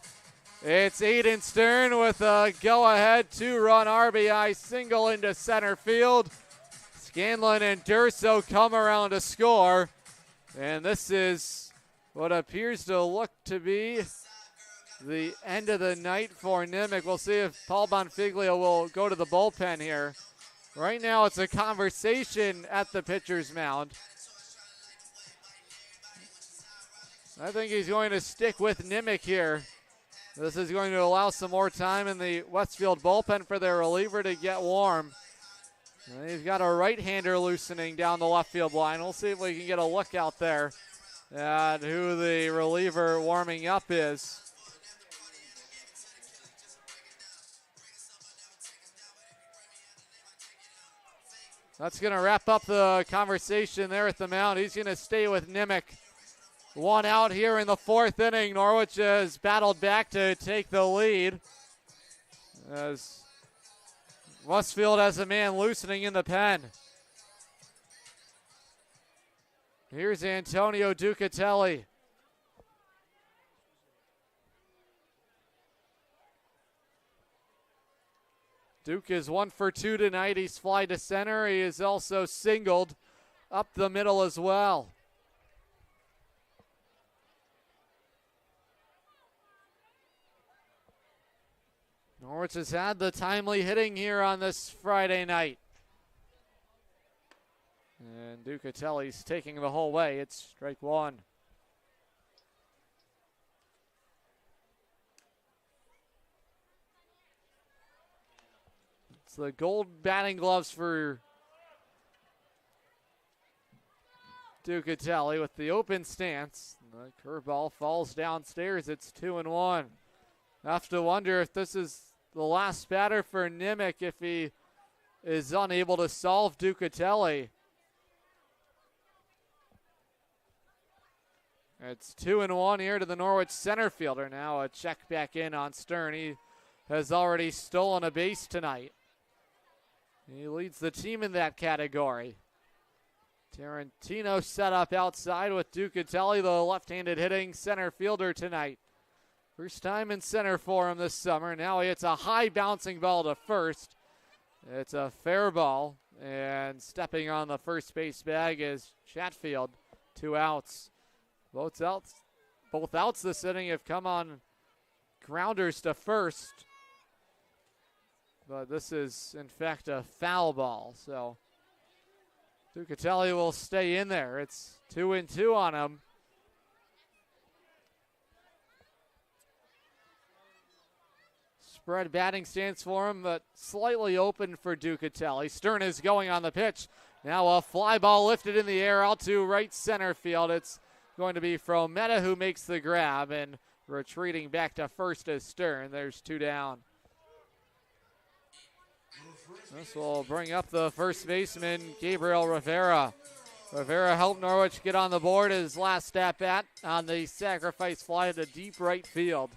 It's Aiden Stern with a go-ahead two-run RBI single into center field. Scanlon and Durso come around to score. And this is what appears to look to be the end of the night for Nimick. We'll see if Paul Bonfiglio will go to the bullpen here. Right now it's a conversation at the pitcher's mound. I think he's going to stick with Nimick here. This is going to allow some more time in the Westfield bullpen for their reliever to get warm. They've got a right-hander loosening down the left field line. We'll see if we can get a look out there at who the reliever warming up is. That's going to wrap up the conversation there at the mound. He's going to stay with Nimick. One out here in the fourth inning. Norwich has battled back to take the lead as Westfield has a man loosening in the pen. Here's Antonio Ducatelli. Duke is 1 for 2 tonight. He's fly to center. He is also singled up the middle as well. Norwich has had the timely hitting here on this Friday night. And Ducatelli's taking the whole way. It's strike one. It's the gold batting gloves for Ducatelli with the open stance. The curveball falls downstairs. It's 2-1. Have to wonder if this is the last batter for Nimick if he is unable to solve Ducatelli. It's 2-1 here to the Norwich center fielder. Now a check back in on Stern. He has already stolen a base tonight. He leads the team in that category. Tarantino set up outside with Ducatelli, the left-handed hitting center fielder tonight. First time in center for him this summer. Now he hits a high bouncing ball to first. It's a fair ball. And stepping on the first base bag is Chatfield. 2 outs. Both outs this inning have come on grounders to first. But this is, in fact, a foul ball. So Ducatelli will stay in there. It's 2-2 on him. Spread batting stance for him, but slightly open for Ducatelli. Stern is going on the pitch. Now a fly ball lifted in the air out to right center field. It's going to be Frometta who makes the grab, and retreating back to first is Stern. There's 2 down. This will bring up the first baseman, Gabriel Rivera. Rivera helped Norwich get on the board his last at-bat on the sacrifice fly to deep right field.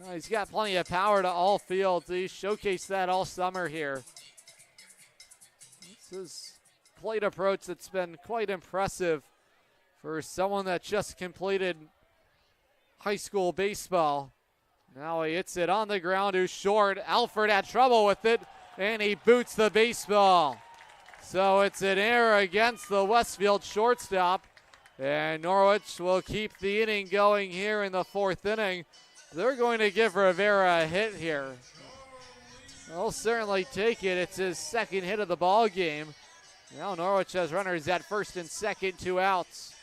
Well, he's got plenty of power to all fields. He showcased that all summer here. This is plate approach that's been quite impressive for someone that just completed high school baseball. Now he hits it on the ground, who's short. Alford had trouble with it, and he boots the baseball. So it's an error against the Westfield shortstop, and Norwich will keep the inning going here in the 4th inning. They're going to give Rivera a hit here. They'll certainly take it. It's his 2nd hit of the ball game. Now Norwich has runners at first and second, 2 outs.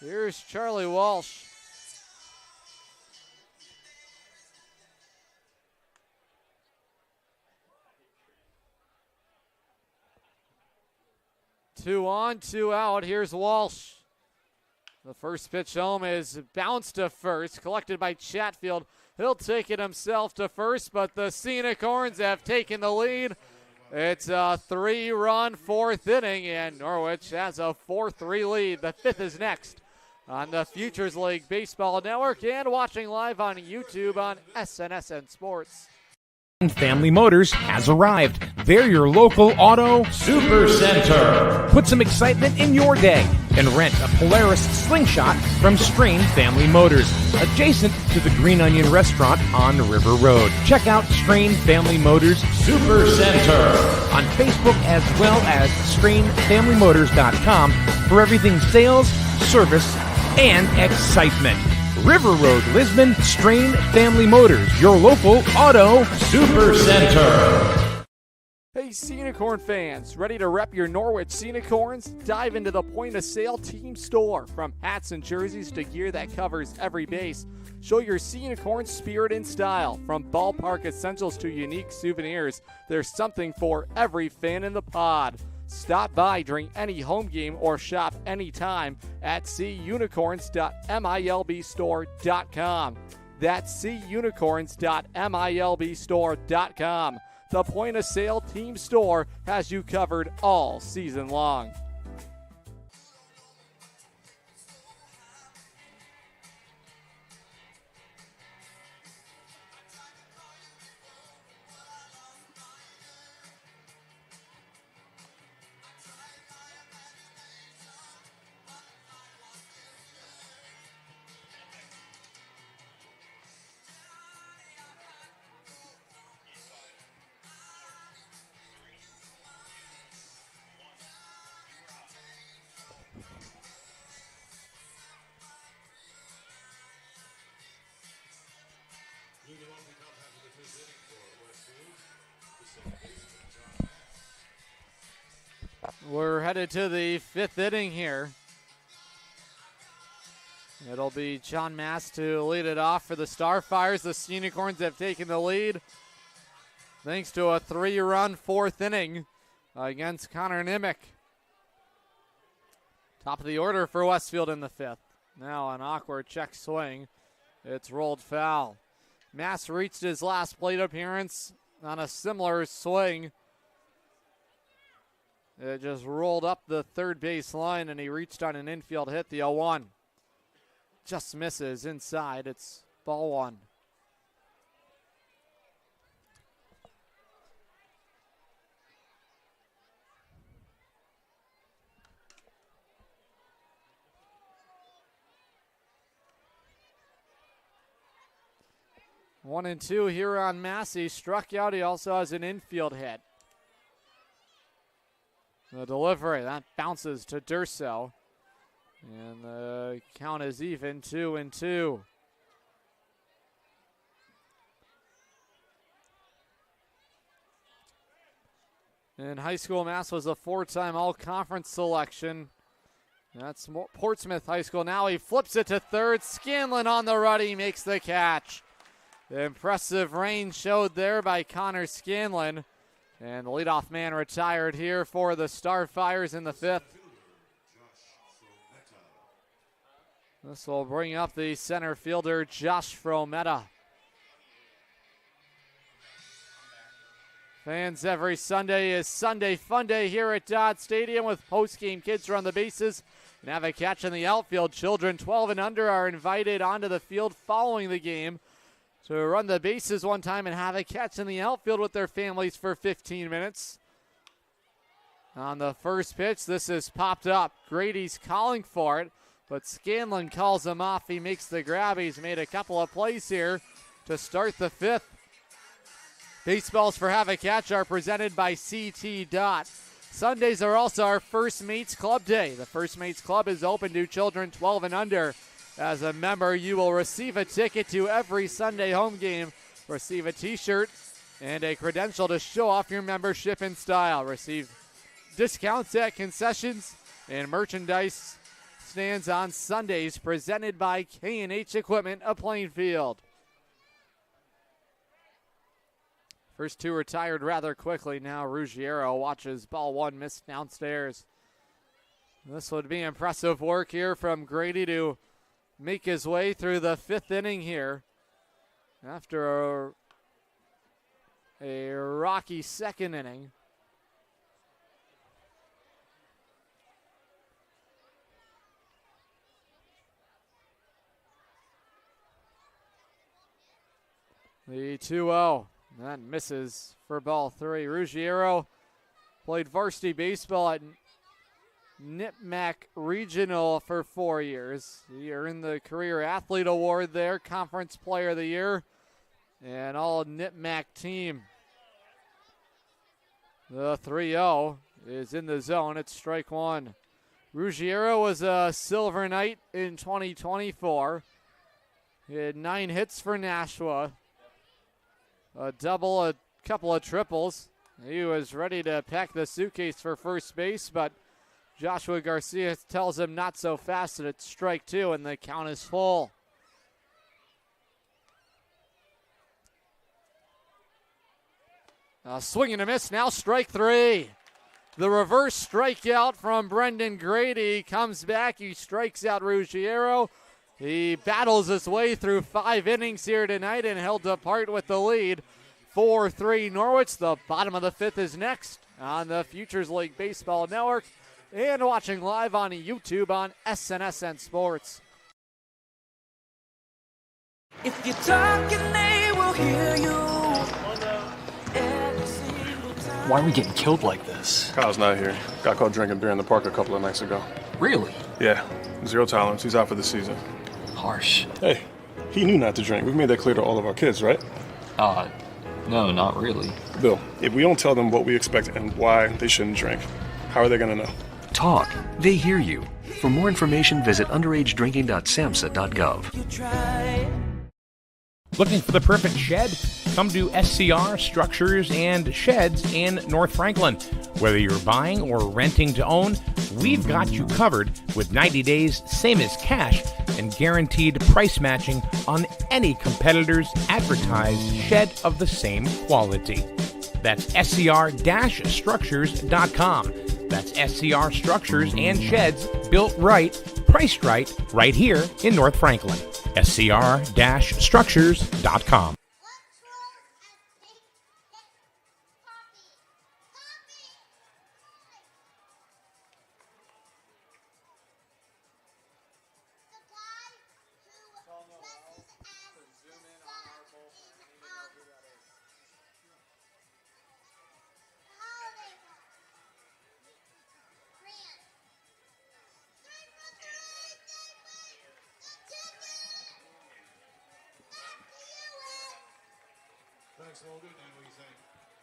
Here's Charlie Walsh. Two on, 2 out. Here's Walsh. The first pitch home is bounced to first, collected by Chatfield. He'll take it himself to first, but the Sea Unicorns have taken the lead. It's a 3-run 4th inning, and Norwich has a 4-3 lead. The 5th is next on the Futures League Baseball Network and watching live on YouTube on SNSN Sports. Family Motors has arrived. They're your local auto super center. Put some excitement in your day and rent a Polaris Slingshot from Strain Family Motors, adjacent to the Green Onion Restaurant on River Road. Check out Strain Family Motors Super Center on Facebook as well as strainfamilymotors.com for everything sales, service, and excitement. River Road, Lisbon, Strain Family Motors, your local auto super center. Hey, Sea Unicorn fans, ready to rep your Norwich Sea Unicorns? Dive into the point-of-sale team store. From hats and jerseys to gear that covers every base, show your Sea Unicorn spirit and style. From ballpark essentials to unique souvenirs, there's something for every fan in the pod. Stop by during any home game or shop anytime at seaunicorns.milbstore.com. That's seaunicorns.milbstore.com. The point-of-sale team store has you covered all season long. We're headed to the 5th inning here. It'll be John Mass to lead it off for the Starfires. The Sea Unicorns have taken the lead thanks to a 3-run 4th inning against Connor Nimick. Top of the order for Westfield in the 5th. Now an awkward check swing. It's rolled foul. Mass reached his last plate appearance on a similar swing. It just rolled up the third base line, and he reached on an infield hit, the 0-1. Just misses inside. It's ball 1. One and two here on Massey. Struck out. He also has an infield hit. The delivery, that bounces to Durso. And the count is even, 2-2. In high school, Mass was a 4-time all-conference selection. That's Portsmouth High School. Now he flips it to third. Scanlon on the run. He makes the catch. The impressive range showed there by Connor Scanlon. And the leadoff man retired here for the Starfires in the 5th. This will bring up the center fielder, Josh Frometta. Fans, every Sunday is Sunday Fun Day here at Dodd Stadium with post-game kids run the bases and have a catch in the outfield. Children 12 and under are invited onto the field following the game to run the bases one time and have a catch in the outfield with their families for 15 minutes. On the first pitch, this is popped up. Grady's calling for it, but Scanlon calls him off. He makes the grab. He's made a couple of plays here to start the 5th. Baseballs for Have a Catch are presented by CT Dot. Sundays are also our First Mates Club Day. The First Mates Club is open to children 12 and under. As a member, you will receive a ticket to every Sunday home game, receive a t-shirt, and a credential to show off your membership in style. Receive discounts at concessions and merchandise stands on Sundays, presented by K&H Equipment of Plainfield. First two retired rather quickly. Now Ruggiero watches ball one missed downstairs. This would be impressive work here from Grady to make his way through the 5th inning here. After a rocky second inning. The 2-0. That misses for ball 3. Ruggiero played varsity baseball at Nipmac Regional for 4 years. He earned the Career Athlete Award there, Conference Player of the Year, and all Nipmac team. The 3-0 is in the zone. It's strike one. Ruggiero was a Silver Knight in 2024. He had 9 hits for Nashua. A double, a couple of triples. He was ready to pack the suitcase for first base, but Joshua Garcia tells him not so fast, and it's strike two, and the count is full. Swing and a miss, now strike 3. The reverse strikeout from Brendan Grady comes back. He strikes out Ruggiero. He battles his way through 5 innings here tonight and held apart with the lead. 4-3 Norwich. The bottom of the 5th is next on the Futures League Baseball Network and watching live on YouTube on SNSN Sports. If you're talking, they will hear you. Why are we getting killed like this? Kyle's not here. Got caught drinking beer in the park a couple of nights ago. Really? Yeah. 0 tolerance. He's out for the season. Harsh. Hey, he knew not to drink. We've made that clear to all of our kids, right? No, not really. Bill, if we don't tell them what we expect and why they shouldn't drink, how are they going to know? Talk. They hear you. For more information, visit underagedrinking.samhsa.gov. Looking for the perfect shed? Come to SCR Structures and Sheds in North Franklin. Whether you're buying or renting to own, we've got you covered with 90 days, same as cash, and guaranteed price matching on any competitor's advertised shed of the same quality. That's scr-structures.com. That's SCR Structures and Sheds, built right, priced right here in North Franklin. scr-structures.com. Thanks, Logan, and we thank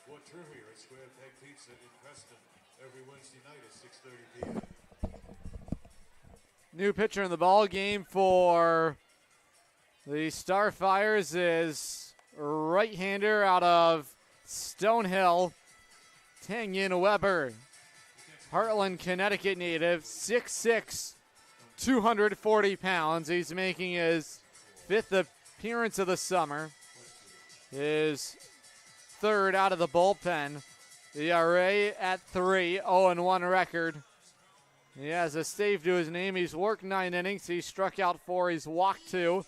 What Trivia at Square Peg Pizza in Preston every Wednesday night at 6:30 p.m. New pitcher in the ball game for the Starfires is right-hander out of Stonehill, Tanyan Weber. Heartland, Connecticut native, 6'6", 240 pounds. He's making his 5th appearance of the summer. His 3rd out of the bullpen. ERA at 3, 0-1 record. He has a save to his name. He's worked 9 innings. He struck out 4. He's walked 2.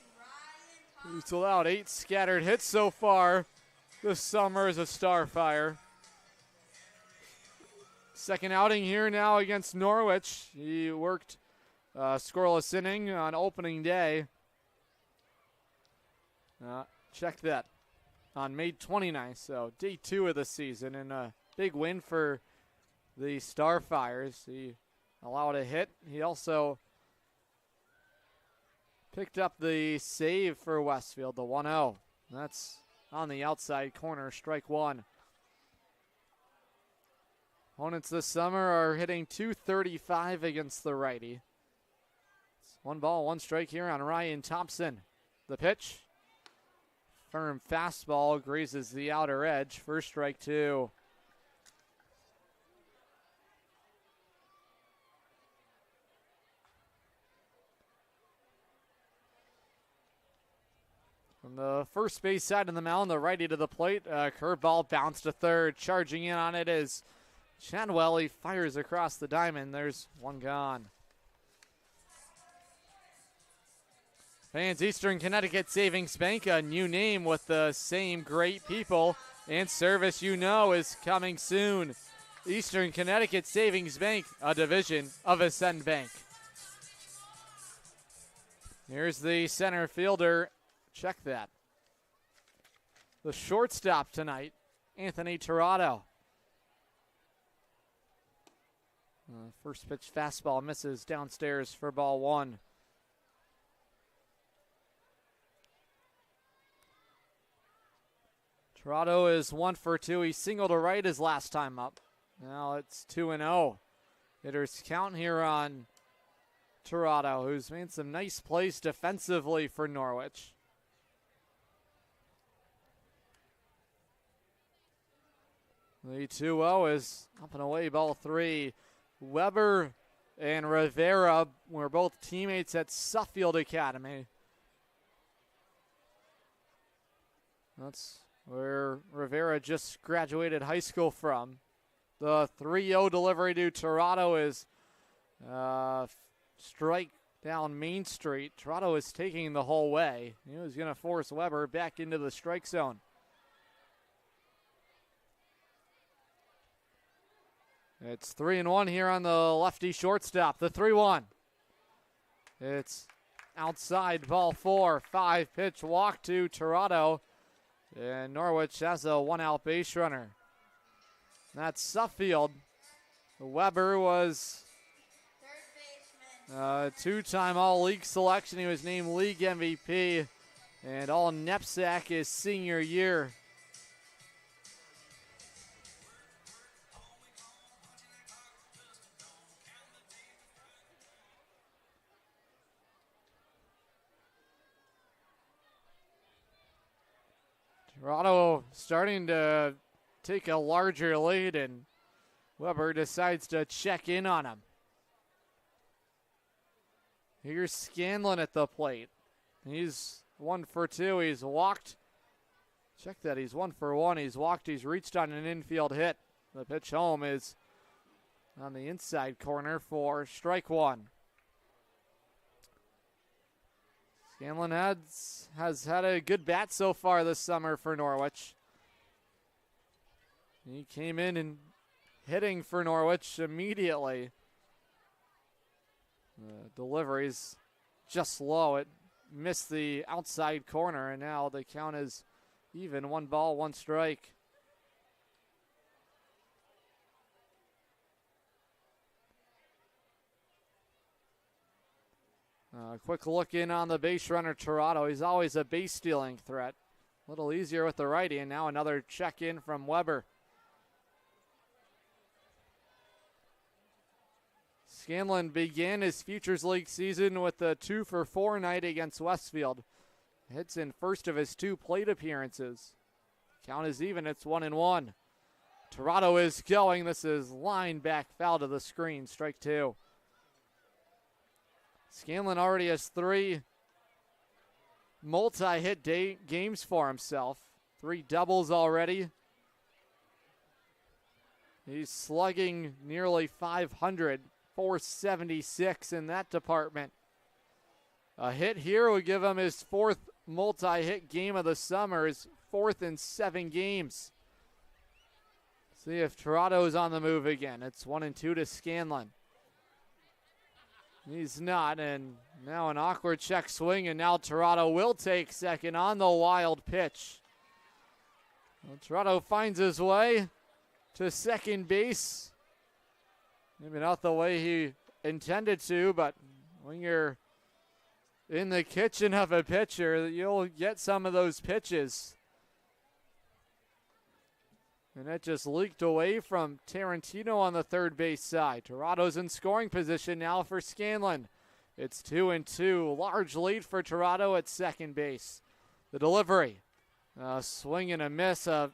He's allowed 8 scattered hits so far this summer as a Starfire. Second outing here now against Norwich. He worked scoreless inning on opening day. Check that. On May 29th, so day 2 of the season, and a big win for the Starfires. He allowed a hit. He also picked up the save for Westfield, the 1-0. That's on the outside corner, strike 1. Opponents this summer are hitting .235 against the righty. It's 1 ball, 1 strike here on Ryan Thompson. The pitch. Firm fastball grazes the outer edge. First strike 2. From the first base side of the mound, the righty to the plate. Curveball bounced to third. Charging in on it is Chadwell. He fires across the diamond. There's 1 gone. Fans, Eastern Connecticut Savings Bank, a new name with the same great people and service you know is coming soon. Eastern Connecticut Savings Bank, a division of Ascend Bank. Here's the center fielder. Check that. The shortstop tonight, Anthony Tirado. First pitch fastball misses downstairs for ball 1. Tirado is 1 for 2. He singled to right his last time up. Now it's 2-0. Hitters count here on Tirado, who's made some nice plays defensively for Norwich. The 2-0 is up and away, ball 3. Weber and Rivera were both teammates at Suffield Academy. That's where Rivera just graduated high school from. The 3-0 delivery to Tirado is strike down Main Street. Tirado is taking the whole way. He was going to force Weber back into the strike zone. It's 3-1 here on the lefty shortstop. The 3-1. It's outside, ball 4. 5-pitch walk to Tirado. And Norwich has a 1-out base runner. That's Suffield. Weber was a 2-time All-League selection. He was named League MVP. And all NEPSAC his senior year. Tirado starting to take a larger lead, and Weber decides to check in on him. Here's Scanlon at the plate. He's 1 for 2. He's walked. Check that. He's 1 for 1. He's walked. He's reached on an infield hit. The pitch home is on the inside corner for strike 1. Scanlon has had a good bat so far this summer for Norwich. He came in and hitting for Norwich immediately. The delivery's just low. It missed the outside corner, and now the count is even. 1 ball, 1 strike. Quick look in on the base runner, Tirado. He's always a base stealing threat. A little easier with the righty, and now another check in from Weber. Scanlon began his Futures League season with a 2-for-4 night against Westfield. Hits in first of his 2 plate appearances. Count is even, it's 1-1. Toronto is going. This is line back foul to the screen, strike 2. Scanlon already has 3 multi-hit games for himself. 3 doubles already. He's slugging nearly 500, 476 in that department. A hit here would give him his 4th multi-hit game of the summer, his 4th in 7 games. See if Toronto's on the move again. It's 1-2 to Scanlon. He's not, and now an awkward check swing, and now Toronto will take second on the wild pitch. Well, Toronto finds his way to second base. Maybe not the way he intended to, but when you're in the kitchen of a pitcher, you'll get some of those pitches. And that just leaked away from Tarantino on the third base side. Toronto's in scoring position now for Scanlon. It's 2-2. Large lead for Toronto at second base. The delivery. A swing and a miss. A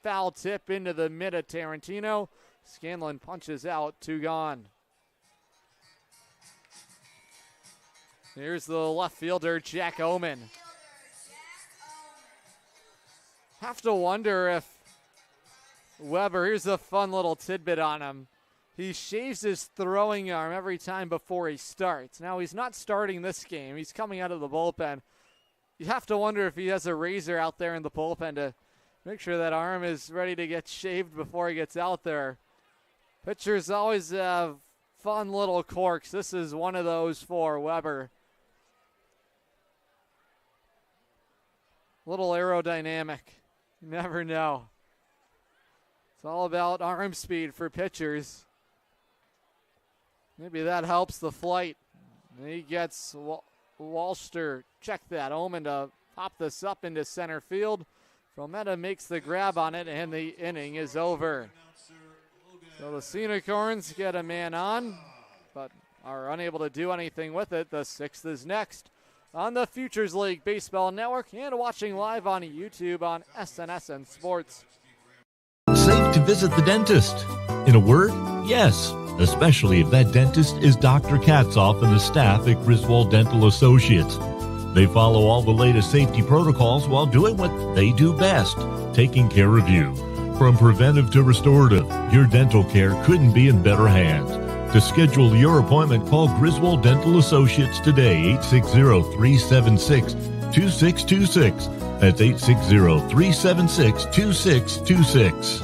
foul tip into the mid of Tarantino. Scanlon punches out. 2 gone. Here's the left fielder, Jack Oman. Have to wonder if Weber, here's a fun little tidbit on him. He shaves his throwing arm every time before he starts. Now, he's not starting this game. He's coming out of the bullpen. You have to wonder if he has a razor out there in the bullpen to make sure that arm is ready to get shaved before he gets out there. Pitchers always have fun little quirks. This is one of those for Weber. Little aerodynamic. You never know. It's all about arm speed for pitchers. Maybe that helps the flight. And he gets Walster, check that, Oman to pop this up into center field. Frometa makes the grab on it, and the inning is over. So the Sea Unicorns get a man on, but are unable to do anything with it. The 6th is next on the Futures League Baseball Network and watching live on YouTube on SNSN Sports. Safe to visit the dentist. In a word, yes, especially if that dentist is Dr. Katzoff and the staff at Griswold Dental Associates. They follow all the latest safety protocols while doing what they do best, taking care of you. From preventive to restorative, your dental care couldn't be in better hands. To schedule your appointment, call Griswold Dental Associates today, 860-376-2626. That's 860-376-2626.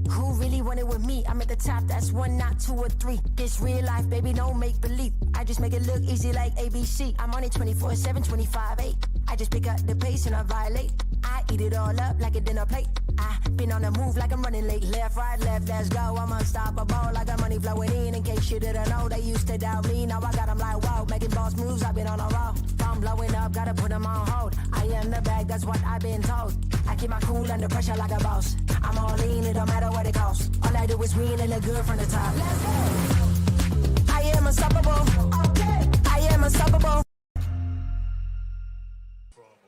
Who really wanted with me? I'm at the top, that's 1, not 2 or 3. This real life, baby, don't make believe. I just make it look easy like ABC. I'm on it 24/7, 25/8. I just pick up the pace and I violate. I eat it all up like a dinner plate. I been on the move like I'm running late. Left, right, left, let's go. I'm unstoppable. I got money flowing in case you didn't know. They used to doubt me, now I got them like wow. Making boss moves, I've been on a roll. I'm blowing up, gotta put them on hold. I am the bag, that's what I've been told. I keep my cool under pressure like a boss. I'm all in, it don't matter what it costs. All I do is win and look good from the top. Let's go. I am unstoppable. Okay. I am unstoppable.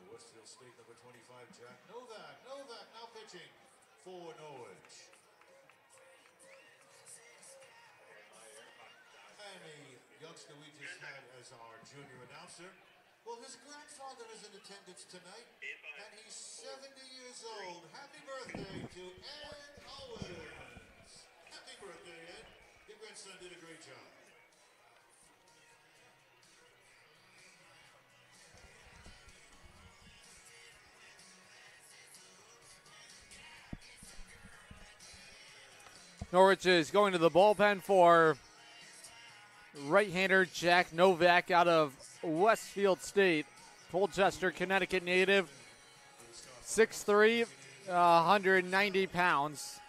Westfield State, number 25, Jack Novak. Novak now pitching for Norwich. And a youngster we just had as our junior announcer. Well, his grandfather is in attendance tonight, and he's 70 years old. Happy birthday to Ed Owens. Happy birthday, Ed. Your grandson did a great job. Norwich is going to the bullpen for right-hander Jack Novak out of Westfield State. Colchester, Connecticut native. 6'3", 190 pounds.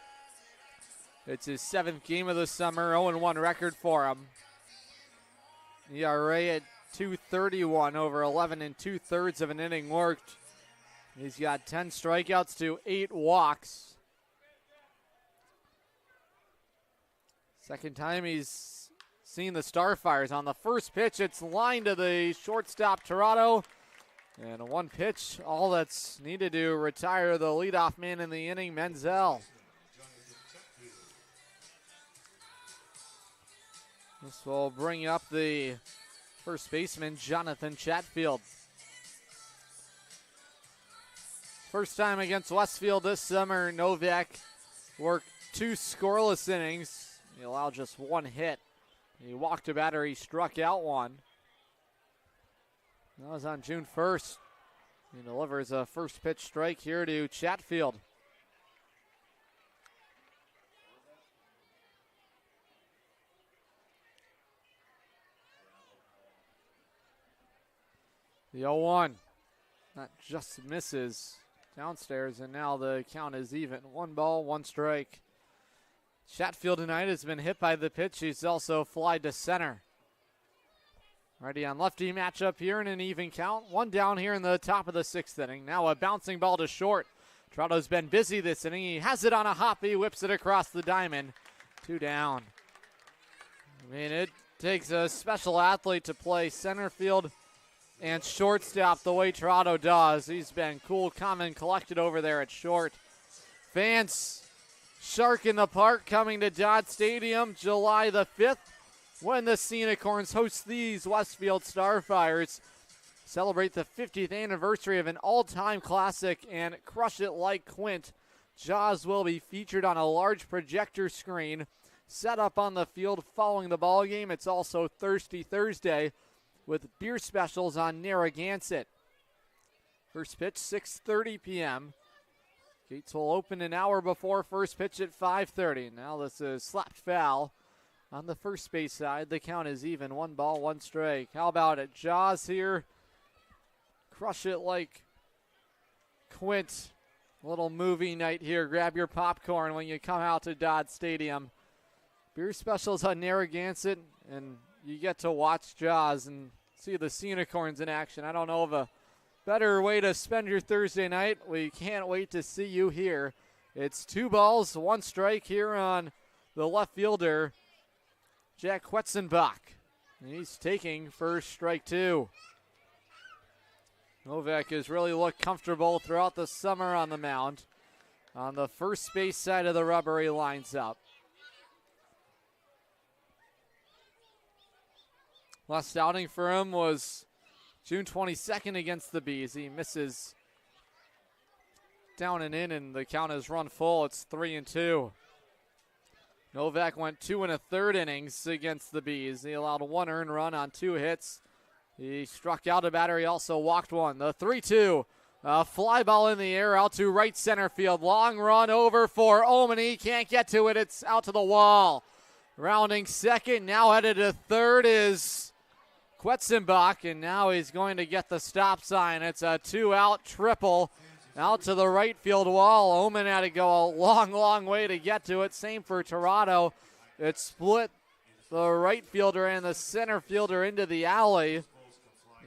It's his 7th game of the summer, 0-1 record for him. ERA at 2.31 over 11 2/3 of an inning worked. He's got 10 strikeouts to 8 walks. Second time he's seen the Starfires. On the first pitch, it's lined to the shortstop, Toronto. And one pitch, all that's needed to retire the leadoff man in the inning, Menzel. This will bring up the first baseman, Jonathan Chatfield. First time against Westfield this summer, Novak worked 2 scoreless innings. He allowed just 1 hit. He walked a batter, he struck out 1. That was on June 1st. He delivers a first pitch strike here to Chatfield. The 0-1, that just misses downstairs, and now the count is even. 1 ball, 1 strike. Chatfield tonight has been hit by the pitch. He's also flied to center. Righty on lefty matchup here in an even count. 1 down here in the top of the 6th inning. Now a bouncing ball to short. Toronto's been busy this inning. He has it on a hop. He whips it across the diamond. 2 down. I mean, it takes a special athlete to play center field and shortstop the way Toronto does. He's been cool, calm, and collected over there at short. Fans, Shark in the Park coming to Dodd Stadium July the 5th when the Sea Unicorns host these Westfield Starfires. Celebrate the 50th anniversary of an all-time classic and crush it like Quint. Jaws will be featured on a large projector screen set up on the field following the ball game. It's also Thirsty Thursday with beer specials on Narragansett. First pitch, 6:30 p.m. Gates will open an hour before first pitch at 5:30. Now this is slapped foul on the first base side. The count is even. 1 ball, 1 strike. How about it? Jaws here. Crush it like Quint. Little movie night here. Grab your popcorn when you come out to Dodd Stadium. Beer specials on Narragansett, and you get to watch Jaws and see the Sea Unicorns in action. I don't know of a better way to spend your Thursday night. We can't wait to see you here. It's 2 balls, 1 strike here on the left fielder, Jack Quetzenbach. And he's taking first strike 2. Novak has really looked comfortable throughout the summer on the mound. On the first base side of the rubber, he lines up. Last outing for him was June 22nd against the Bees. He misses down and in, and the count is run full. It's 3-2. Novak went 2 1/3 innings against the Bees. He allowed 1 earned run on 2 hits. He struck out a batter. He also walked 1. The 3-2. Fly ball in the air out to right center field. Long run over for Omen. He can't get to it. It's out to the wall. Rounding second. Now headed to third is Quetzenbach, and now he's going to get the stop sign. It's a 2-out triple out to the right field wall. Omen had to go a long, long way to get to it. Same for Toronto. It split the right fielder and the center fielder into the alley.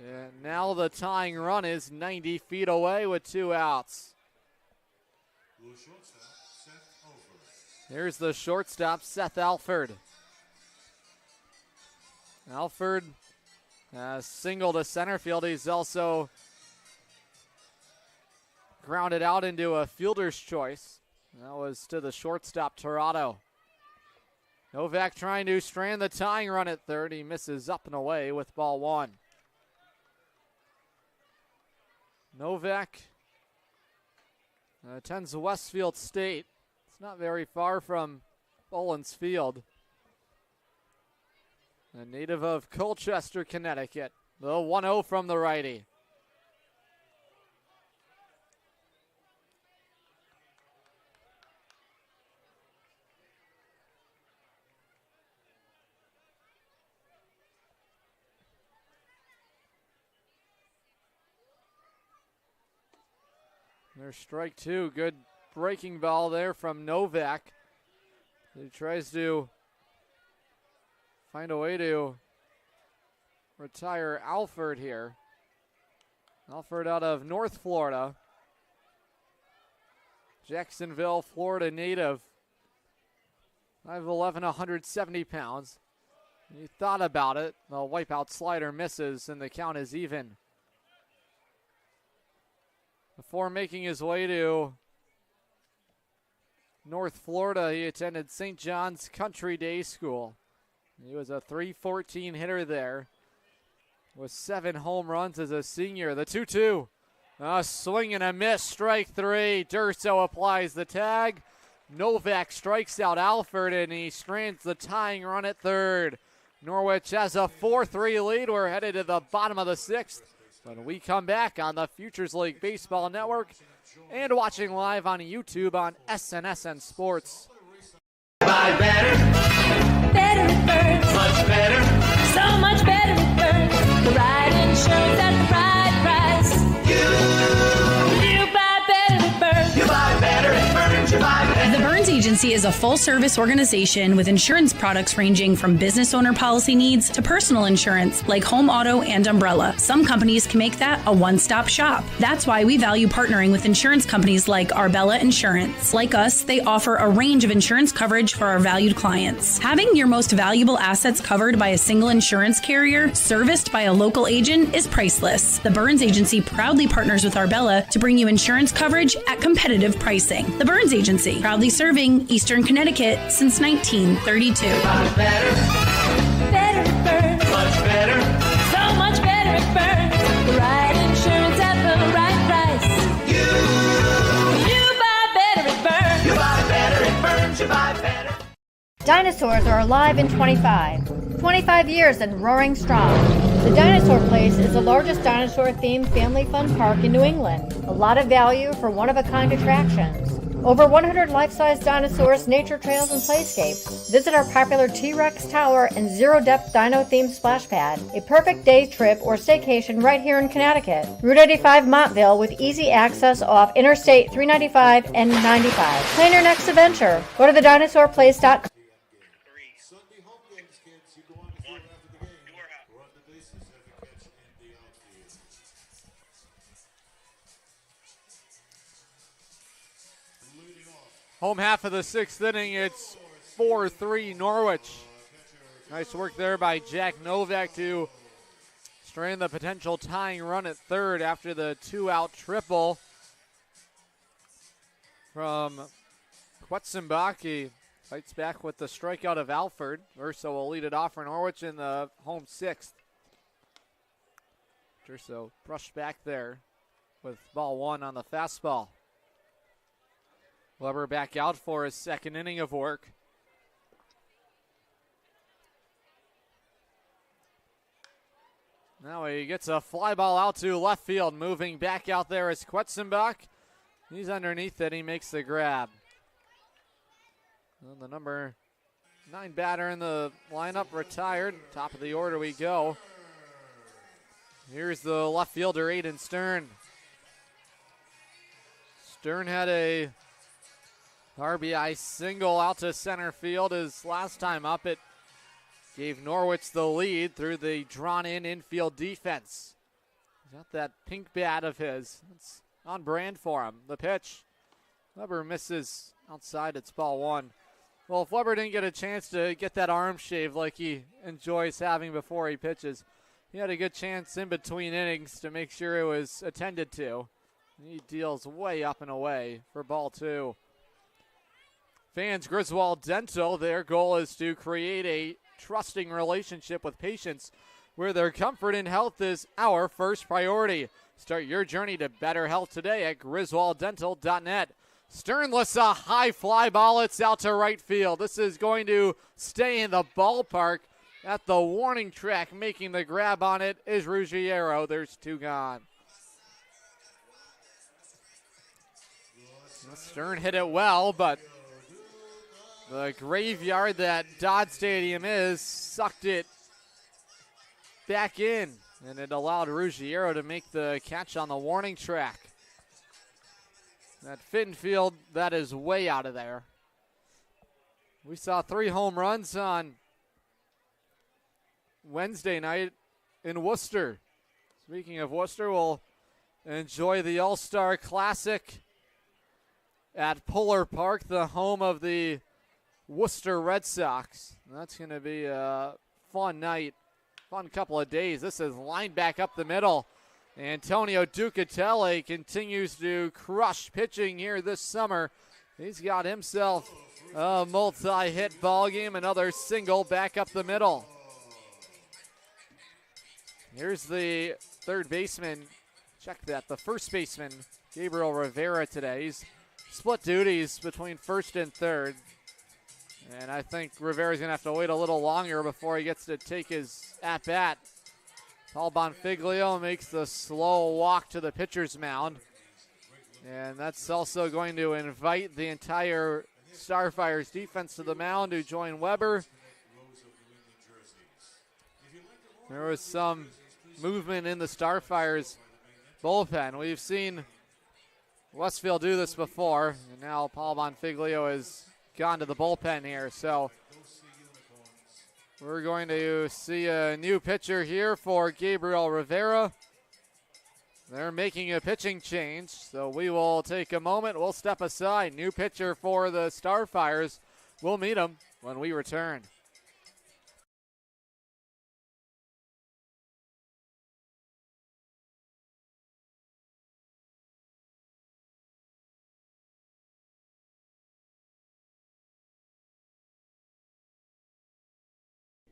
And now the tying run is 90 feet away with 2 outs. Here's the shortstop, Seth Alford. Alford single to center field. He's also grounded out into a fielder's choice. That was to the shortstop, Toronto. Novak trying to strand the tying run at third. He misses up and away with ball 1. Novak attends Westfield State. It's not very far from Boland's Field. A native of Colchester, Connecticut. The 1-0 from the righty. There's strike 2. Good breaking ball there from Novak. He tries to find a way to retire Alford here. Alford out of North Florida. Jacksonville, Florida native. 5'11", 170 pounds. You thought about it. The wipeout slider misses, and the count is even. Before making his way to North Florida, he attended St. John's Country Day School. He was a .314 hitter there with 7 home runs as a senior. The 2-2. A swing and a miss, strike 3. Durso applies the tag. Novak strikes out Alford, and he strands the tying run at third. Norwich has a 4-3 lead. We're headed to the bottom of the 6th. When we come back on the Futures League Baseball Network and watching live on YouTube on SNSN Sports. Buy better. Better it burns. Much better. So much better it burns. The right insurance at the right price. You buy better it burns. You buy better it burns. You buy better. The Burns Agency is a full-service organization with insurance products ranging from business owner policy needs to personal insurance like home, auto, and umbrella. Some companies can make that a one-stop shop. That's why we value partnering with insurance companies like Arbella Insurance. Like us, they offer a range of insurance coverage for our valued clients. Having your most valuable assets covered by a single insurance carrier, serviced by a local agent, is priceless. The Burns Agency proudly partners with Arbella to bring you insurance coverage at competitive pricing. The Burns Agency, proudly serving Eastern Connecticut since 1932. Better. Better it burns. Much better. So much better it burns. The right insurance at the right price. You buy better it burns. You buy better it burns. You buy better. Dinosaurs are alive in 25 years and roaring strong. The Dinosaur Place is the largest dinosaur-themed family fun park in New England. A lot of value for one-of-a-kind attractions. Over 100 life-size dinosaurs, nature trails, and playscapes. Visit our popular T-Rex Tower and zero-depth dino-themed splash pad. A perfect day trip or staycation right here in Connecticut. Route 85 Montville with easy access off Interstate 395 and 95. Plan your next adventure. Go to thedinosaurplace.com. Sunday home games, kids. You go on the field after the game. Run the bases, have a catch in the outfield. Leading off. Home half of the 6th inning, it's 4-3 Norwich. Nice work there by Jack Novak to strand the potential tying run at third after the 2-out triple from Quetzenbach. Fights back with the strikeout of Alford. Urso will lead it off for Norwich in the home 6th. Urso brushed back there with ball 1 on the fastball. Weber back out for his second inning of work. Now he gets a fly ball out to left field. Moving back out there is Quetzenbach. He's underneath it. He makes the grab. And the number 9 batter in the lineup retired. Top of the order we go. Here's the left fielder, Aiden Stern. Stern had a RBI single out to center field his last time up. It gave Norwich the lead through the drawn-in infield defense. He's got that pink bat of his. It's on brand for him. The pitch. Weber misses outside. It's ball 1. Well, if Weber didn't get a chance to get that arm shave like he enjoys having before he pitches, he had a good chance in between innings to make sure it was attended to. He deals way up and away for ball 2. Fans, Griswold Dental, their goal is to create a trusting relationship with patients where their comfort and health is our first priority. Start your journey to better health today at griswolddental.net. Sternless, a high fly ball. It's out to right field. This is going to stay in the ballpark at the warning track. Making the grab on it is Ruggiero. There's 2 gone. Stern hit it well, but the graveyard that Dodd Stadium is sucked it back in, and it allowed Ruggiero to make the catch on the warning track. That Fitton Field, that is way out of there. We saw 3 home runs on Wednesday night in Worcester. Speaking of Worcester, we'll enjoy the All-Star Classic at Puller Park, the home of the Worcester Red Sox. That's going to be a fun night, fun couple of days. This is lined back up the middle. Antonio Ducatelli continues to crush pitching here this summer. He's got himself a multi-hit ball game, another single back up the middle. Here's the third baseman. Check that, the first baseman, Gabriel Rivera today. He's split duties between first and third. And I think Rivera's going to have to wait a little longer before he gets to take his at-bat. Paul Bonfiglio makes the slow walk to the pitcher's mound. And that's also going to invite the entire Starfires defense to the mound to join Weber. There was some movement in the Starfires bullpen. We've seen Westfield do this before, and now Paul Bonfiglio has gone to the bullpen here. So we're going to see a new pitcher here for Gabriel Rivera. They're making a pitching change, so we will take a moment. We'll step aside. New pitcher for the Starfires. We'll meet him when we return.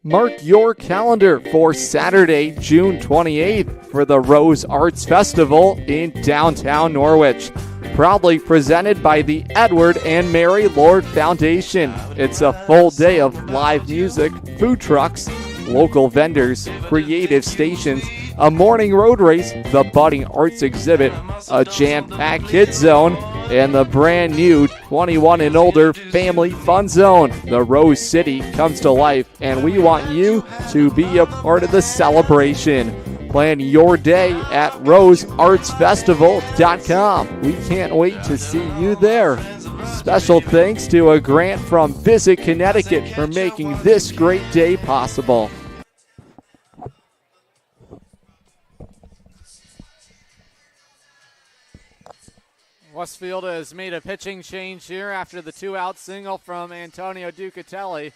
Mark your calendar for Saturday, June 28th for the Rose Arts Festival in downtown Norwich. Proudly presented by the Edward and Mary Lord Foundation. It's a full day of live music, food trucks, local vendors, creative stations, a morning road race, the budding arts exhibit, a jam-packed kids zone, and the brand new 21 and older family fun zone. The Rose City comes to life, and we want you to be a part of the celebration. Plan your day at roseartsfestival.com. We can't wait to see you there. Special thanks to a grant from Visit Connecticut for making this great day possible. Westfield has made a pitching change here after the two-out single from Antonio Ducatelli.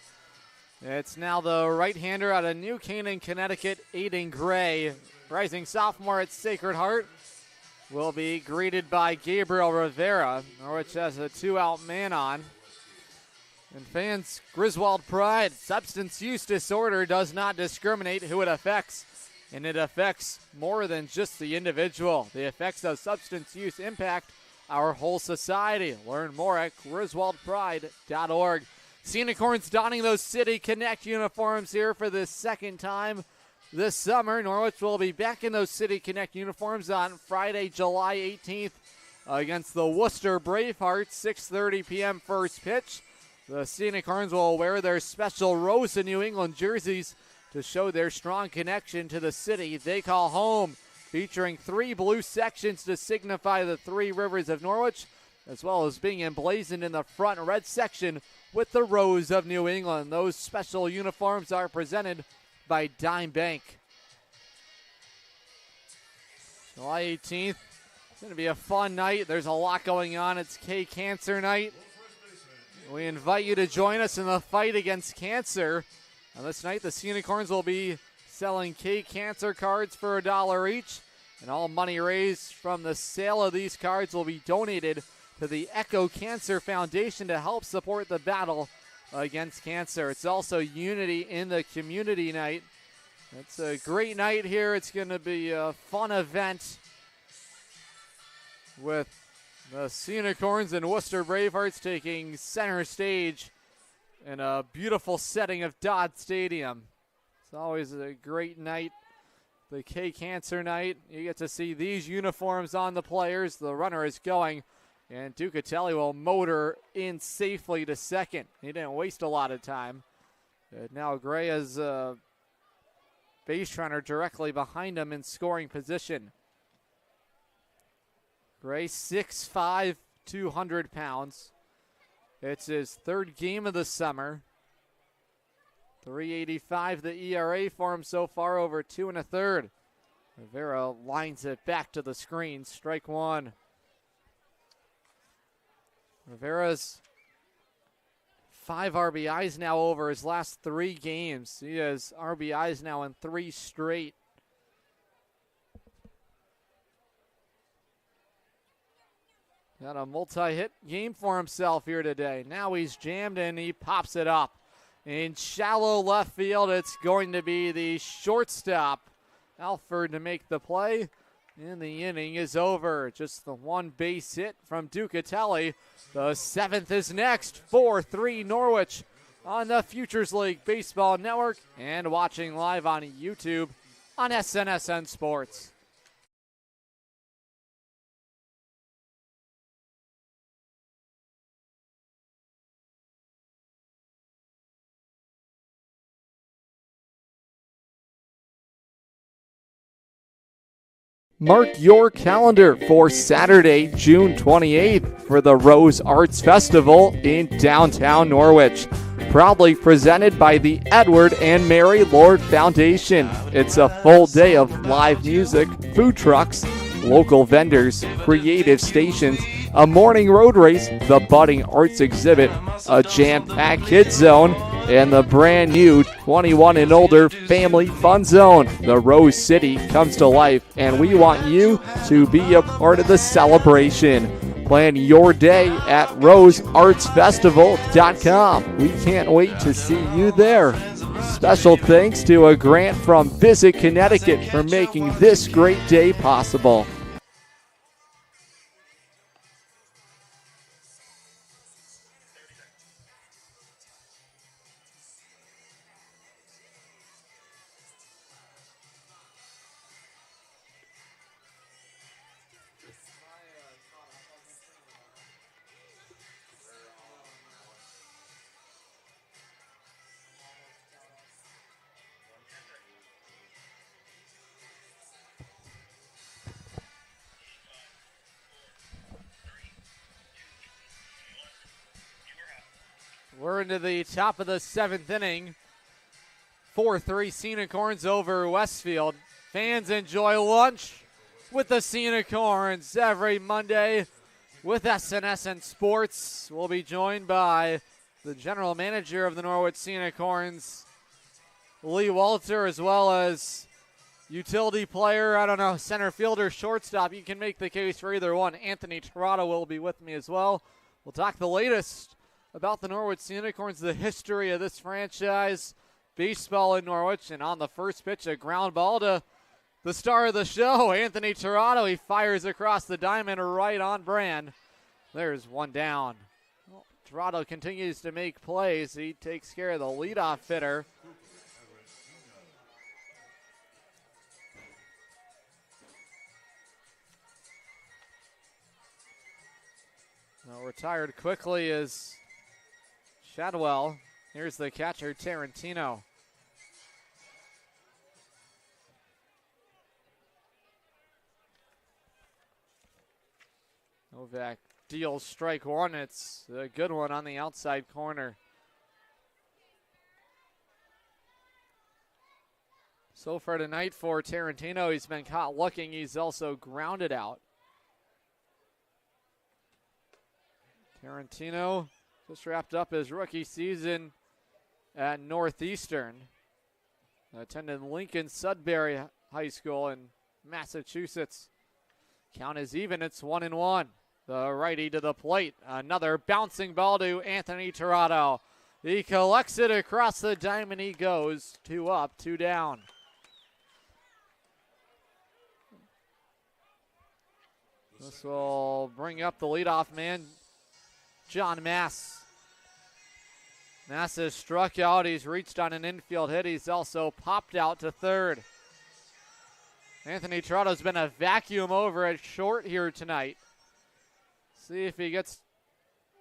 It's now the right-hander out of New Canaan, Connecticut, Aiden Gray. Rising sophomore at Sacred Heart will be greeted by Gabriel Rivera, Norwich has a two-out man on. And fans, Griswold pride, substance use disorder does not discriminate who it affects, and it affects more than just the individual. The effects of substance use impact our whole society. Learn more at griswoldpride.org. Sea Unicorns donning those City Connect uniforms here for the second time this summer. Norwich will be back in those City Connect uniforms on Friday, July 18th against the Worcester Bravehearts, 6:30 p.m. first pitch. The Sea Unicorns will wear their special Rose of New England jerseys to show their strong connection to the city they call home, featuring 3 blue sections to signify the 3 rivers of Norwich, as well as being emblazoned in the front red section with the Rose of New England. Those special uniforms are presented by Dime Bank. July 18th, it's going to be a fun night. There's a lot going on. It's K-Cancer night. We invite you to join us in the fight against cancer. On this night, the Sea Unicorns will be selling K-Cancer cards for $1 each, and all money raised from the sale of these cards will be donated to the Echo Cancer Foundation to help support the battle against cancer. It's also Unity in the Community night. It's a great night here. It's going to be a fun event with the Sea Unicorns and Worcester Bravehearts taking center stage in a beautiful setting of Dodd Stadium. It's always a great night. The K-Cancer night, you get to see these uniforms on the players. The runner is going, and Ducatelli will motor in safely to second. He didn't waste a lot of time. Now Gray is a base runner directly behind him in scoring position. Gray, 6'5", 200 pounds. It's his third game of the summer. .385 the ERA for him so far, over 2 1/3. Rivera lines it back to the screen. Strike one. Rivera's 5 RBIs now over his last 3 games. He has RBIs now in 3 straight. Got a multi-hit game for himself here today. Now he's jammed and he pops it up. In shallow left field, it's going to be the shortstop, Alford, to make the play. And the inning is over. Just the 1 base hit from Ducatelli. The 7th is next. 4-3 Norwich on the Futures League Baseball Network and watching live on YouTube on SNSN Sports. Mark your calendar for Saturday, June 28th for the Rose Arts Festival in downtown Norwich. Proudly presented by the Edward and Mary Lord Foundation. It's a full day of live music, food trucks, local vendors, creative stations, a morning road race, the budding arts exhibit, a jam-packed kids zone, and the brand new 21 and older family fun zone. The Rose City comes to life, and we want you to be a part of the celebration. Plan your day at roseartsfestival.com. We can't wait to see you there. Special thanks to a grant from Visit Connecticut for making this great day possible. We're into the top of the 7th inning. 4-3 Sea Unicorns over Westfield. Fans enjoy lunch with the Sea Unicorns every Monday with SNSN Sports. We'll be joined by the general manager of the Norwich Sea Unicorns, Lee Walter, as well as utility player, I don't know, center fielder, shortstop. You can make the case for either one. Anthony Torado will be with me as well. We'll talk the latest about the Norwich Sea Unicorns, the history of this franchise, baseball in Norwich, and on the first pitch, a ground ball to the star of the show, Anthony Torado. He fires across the diamond right on brand. There's one down. Well, Torado continues to make plays. He takes care of the leadoff hitter. Now retired quickly is Shadwell. Here's the catcher, Tarantino. Novak deals strike one. It's a good one on the outside corner. So far tonight for Tarantino, he's been caught looking. He's also grounded out. Tarantino just wrapped up his rookie season at Northeastern. Attended Lincoln Sudbury High School in Massachusetts. Count is even, it's 1-1. The righty to the plate. Another bouncing ball to Anthony Torado. He collects it across the diamond. He goes 2 up, 2 down. This will bring up the leadoff man, John Mass. Mass has struck out. He's reached on an infield hit. He's also popped out to third. Anthony Torado's been a vacuum over at short here tonight. See if he gets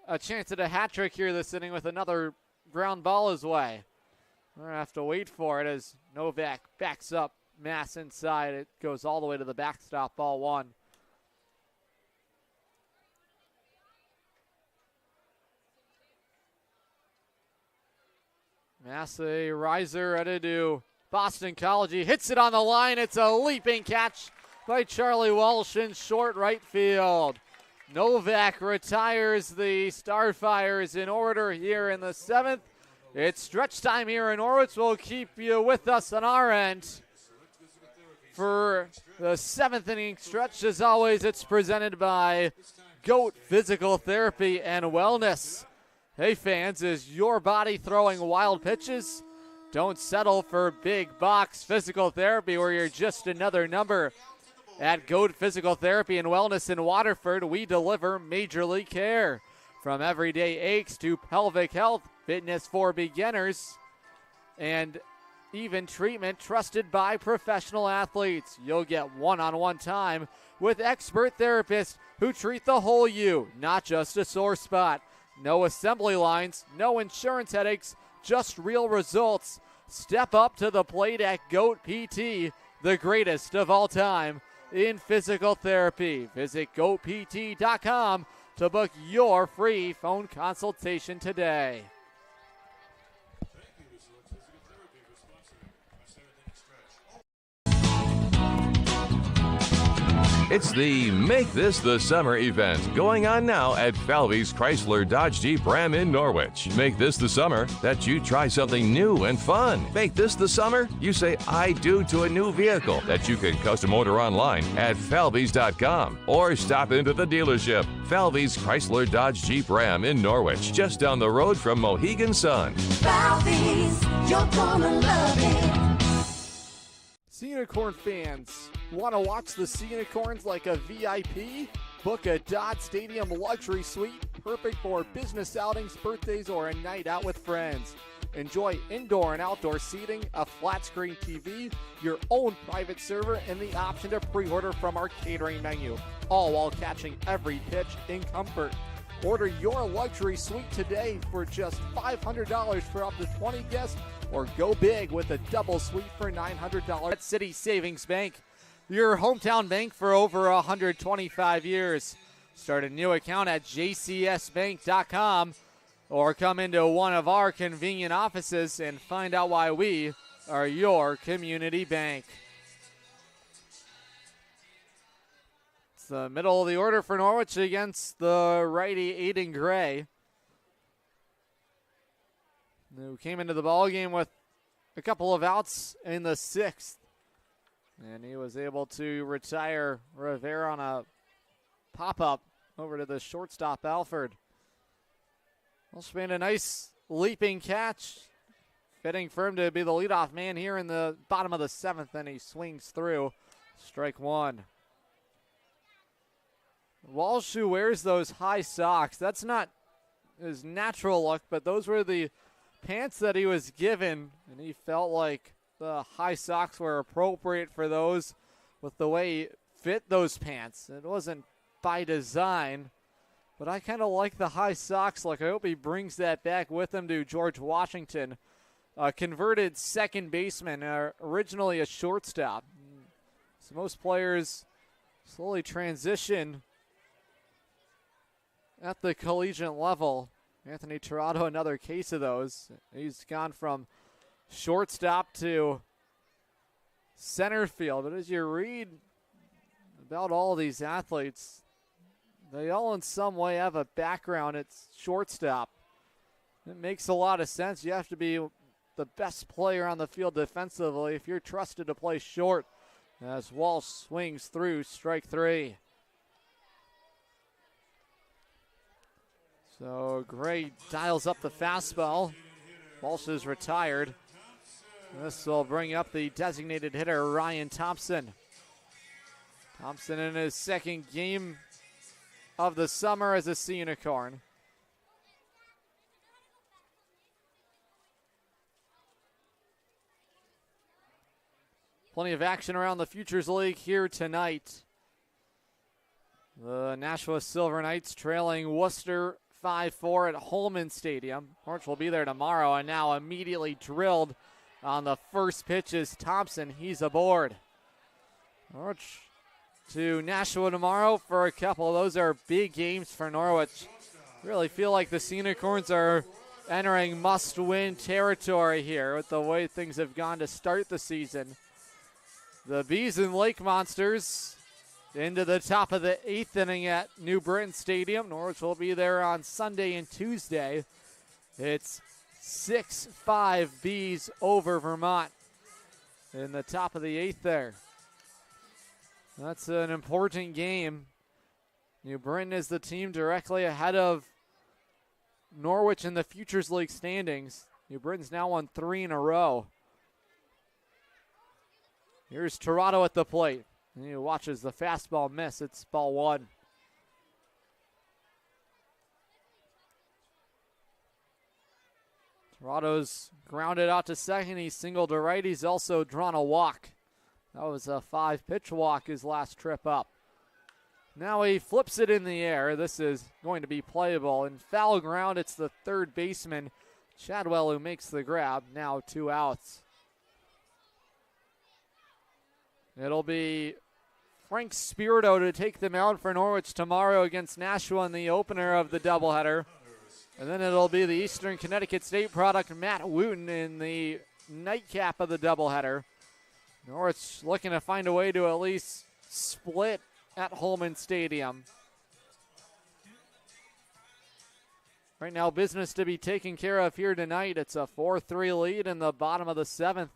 a chance at a hat trick here this inning with another ground ball his way. We're going to have to wait for it as Novak backs up Mass inside. It goes all the way to the backstop, ball 1. Mass, a riser, ready to Boston College. He hits it on the line. It's a leaping catch by Charlie Walsh in short right field. Novak retires the Starfires in order here in the 7th. It's stretch time here in Norwich. We'll keep you with us on our end for the 7th inning stretch. As always, it's presented by GOAT Physical Therapy and Wellness. Hey fans, is your body throwing wild pitches? Don't settle for big box physical therapy where you're just another number. At GOAT Physical Therapy and Wellness in Waterford, we deliver major league care. From everyday aches to pelvic health, fitness for beginners, and even treatment trusted by professional athletes. You'll get one-on-one time with expert therapists who treat the whole you, not just a sore spot. No assembly lines, no insurance headaches, just real results. Step up to the plate at GOAT PT, the greatest of all time in physical therapy. Visit goatpt.com to book your free phone consultation today. It's the Make This the Summer event going on now at Falvey's Chrysler Dodge Jeep Ram in Norwich. Make this the summer that you try something new and fun. Make this the summer you say I do to a new vehicle that you can custom order online at falveys.com or stop into the dealership. Falvey's Chrysler Dodge Jeep Ram in Norwich, just down the road from Mohegan Sun. Falvey's, you're gonna love it. Sea Unicorn fans, want to watch the Sea Unicorns like a VIP? Book a Dodd Stadium luxury suite, perfect for business outings, birthdays, or a night out with friends. Enjoy indoor and outdoor seating, a flat screen TV, your own private server, and the option to pre-order from our catering menu, all while catching every pitch in comfort. Order your luxury suite today for just $500 for up to 20 guests, or go big with a double suite for $900 at City Savings Bank, your hometown bank for over 125 years. Start a new account at jcsbank.com or come into one of our convenient offices and find out why we are your community bank. It's the middle of the order for Norwich against the righty Aiden Gray, who came into the ballgame with a couple of outs in the 6th. And he was able to retire Rivera on a pop-up over to the shortstop, Alford. Walsh made a nice leaping catch, fitting for him to be the leadoff man here in the bottom of the 7th, and he swings through. Strike one. Walsh, who wears those high socks, that's not his natural look, but those were the pants that he was given, and he felt like the high socks were appropriate for those with the way he fit those pants. It wasn't by design, but I kind of like the high socks look. I hope he brings that back with him to George Washington, a converted second baseman, originally a shortstop. So most players slowly transition at the collegiate level. Anthony Tirado, another case of those. He's gone from shortstop to center field. But as you read about all these athletes, they all in some way have a background at shortstop. It makes a lot of sense. You have to be the best player on the field defensively if you're trusted to play short. As Walsh swings through, strike three. So Gray dials up the fastball. Walsh is retired. This will bring up the designated hitter, Ryan Thompson. Thompson in his second game of the summer as a Sea Unicorn. Plenty of action around the Futures League here tonight. The Nashua Silver Knights trailing Worcester 5-4 at Holman Stadium. Norwich will be there tomorrow, and now immediately drilled on the first pitch is Thompson. He's aboard. Norwich to Nashua tomorrow for a couple. Those are big games for Norwich. Really feel like the Sea Unicorns are entering must-win territory here with the way things have gone to start the season. The Bees and Lake Monsters into the top of the 8th inning at New Britain Stadium. Norwich will be there on Sunday and Tuesday. It's 6-5 Bees over Vermont in the top of the 8th there. That's an important game. New Britain is the team directly ahead of Norwich in the Futures League standings. New Britain's now won 3 in a row. Here's Toronto at the plate. And he watches the fastball miss. It's ball 1. Toronto's grounded out to second. He's singled to right. He's also drawn a walk. That was a 5-pitch walk his last trip up. Now he flips it in the air. This is going to be playable. In foul ground, it's the third baseman, Chadwell, who makes the grab. Now 2 outs. It'll be Frank Spirito to take the mound for Norwich tomorrow against Nashua in the opener of the doubleheader. And then it'll be the Eastern Connecticut State product, Matt Wooten, in the nightcap of the doubleheader. Norwich looking to find a way to at least split at Holman Stadium. Right now, business to be taken care of here tonight. It's a 4-3 lead in the bottom of the 7th.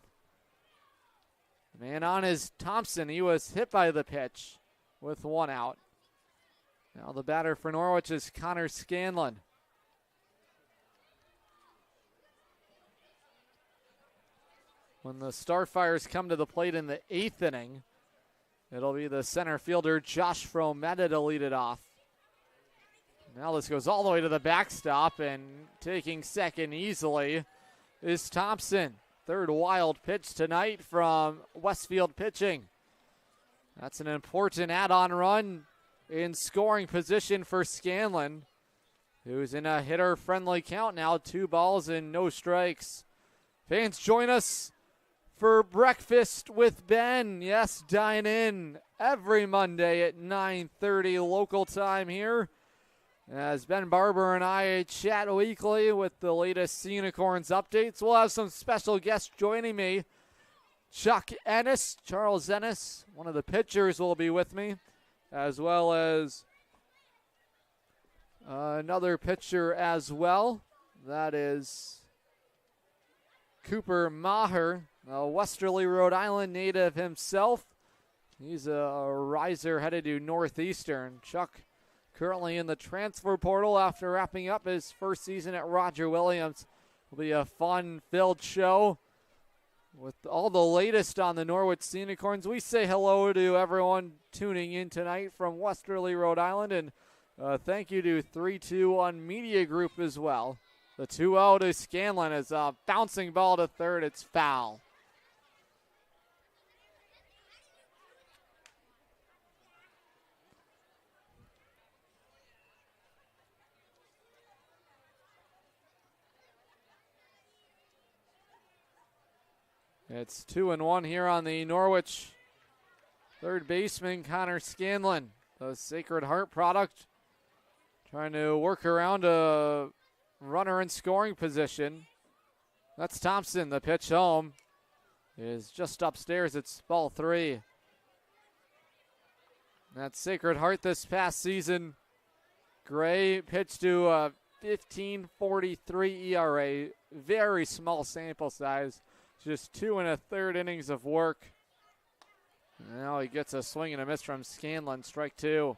The man on is Thompson. He was hit by the pitch with 1 out. Now the batter for Norwich is Connor Scanlon. When the Starfires come to the plate in the 8th inning, it'll be the center fielder Josh Frometta to lead it off. Now this goes all the way to the backstop, and taking second easily is Thompson. Third wild pitch tonight from Westfield pitching. That's an important add-on run in scoring position for Scanlon, who's in a hitter-friendly count now. 2 balls and no strikes. Fans, join us for Breakfast with Ben. Yes, dine in every Monday at 9:30 local time here, as Ben Barber and I chat weekly with the latest Sea Unicorns updates. We'll have some special guests joining me. Chuck Ennis, Charles Ennis, one of the pitchers, will be with me, as well as another pitcher as well. That is Cooper Maher, a Westerly, Rhode Island native himself. He's a riser headed to Northeastern. Chuck currently in the transfer portal after wrapping up his first season at Roger Williams. Will be a fun-filled show with all the latest on the Norwich Sea Unicorns. We say hello to everyone tuning in tonight from Westerly, Rhode Island, and thank you to 321 Media Group as well. The 2-0 to Scanlon is a bouncing ball to third. It's foul. It's 2-1 here on the Norwich third baseman, Connor Scanlon, the Sacred Heart product, trying to work around a runner in scoring position. That's Thompson. The pitch home is just upstairs. It's ball 3. That's Sacred Heart this past season. Gray pitched to a 15.43 ERA. Very small sample size. Just 2 1/3 innings of work. Now he gets a swing and a miss from Scanlon. Strike 2.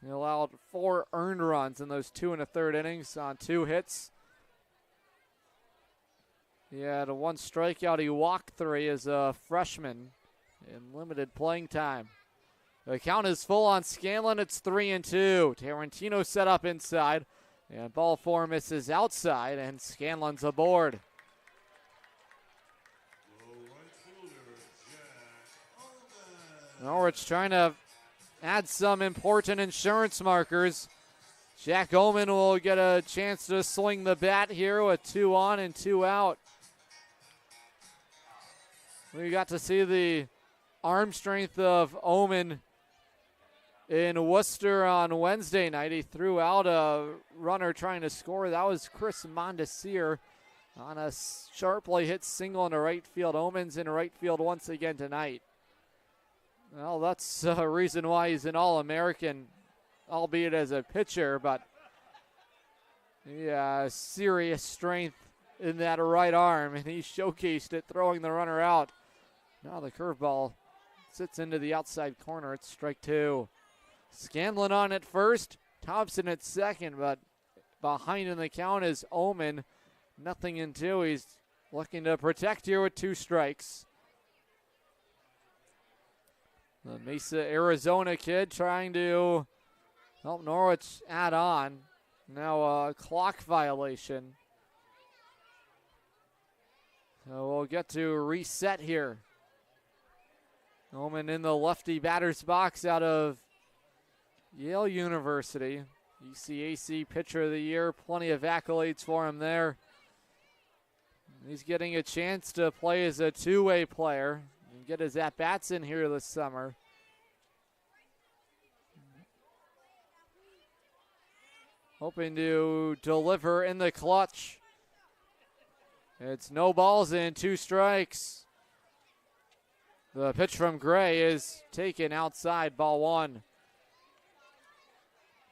He allowed 4 earned runs in those 2 1/3 innings on 2 hits. He had 1 strikeout. He walked 3 as a freshman in limited playing time. The count is full on Scanlon. It's 3-2. Tarantino set up inside. And ball 4 misses outside, and Scanlon's aboard. Norwich trying to add some important insurance markers. Jack Oman will get a chance to swing the bat here with 2 on and 2 out. We got to see the arm strength of Oman in Worcester on Wednesday night. He threw out a runner trying to score. That was Chris Mondesir. on a sharply hit single into right field. Omen's in right field once again tonight. Well, that's a reason why he's an All-American, albeit as a pitcher, but yeah, serious strength in that right arm, and he showcased it throwing the runner out. Now the curveball sits into the outside corner. It's strike two. Scanlon on at first, Thompson at second, but behind in the count is Omen. 0-2. He's looking to protect here with 2 strikes. The Mesa, Arizona kid trying to help Norwich add on. Now a clock violation. So we'll get to reset here. Omen in the lefty batter's box out of Yale University. ECAC Pitcher of the Year. Plenty of accolades for him there. He's getting a chance to play as a two-way player and get his at-bats in here this summer. Hoping to deliver in the clutch. It's no balls in, 2 strikes. The pitch from Gray is taken outside, ball 1.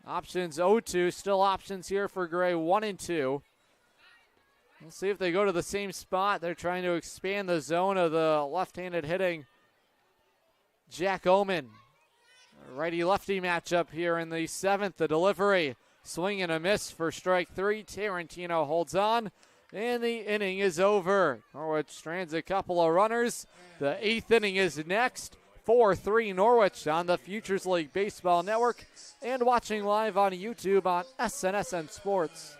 Options 0-2, still options here for Gray, 1-2. We'll see if they go to the same spot. They're trying to expand the zone of the left-handed hitting Jack Omen. Righty-lefty matchup here in the 7th. The delivery, swing and a miss for strike 3. Tarantino holds on, and the inning is over. Norwich strands a couple of runners. The 8th inning is next. 4-3 Norwich on the Futures League Baseball Network and watching live on YouTube on SNSN Sports.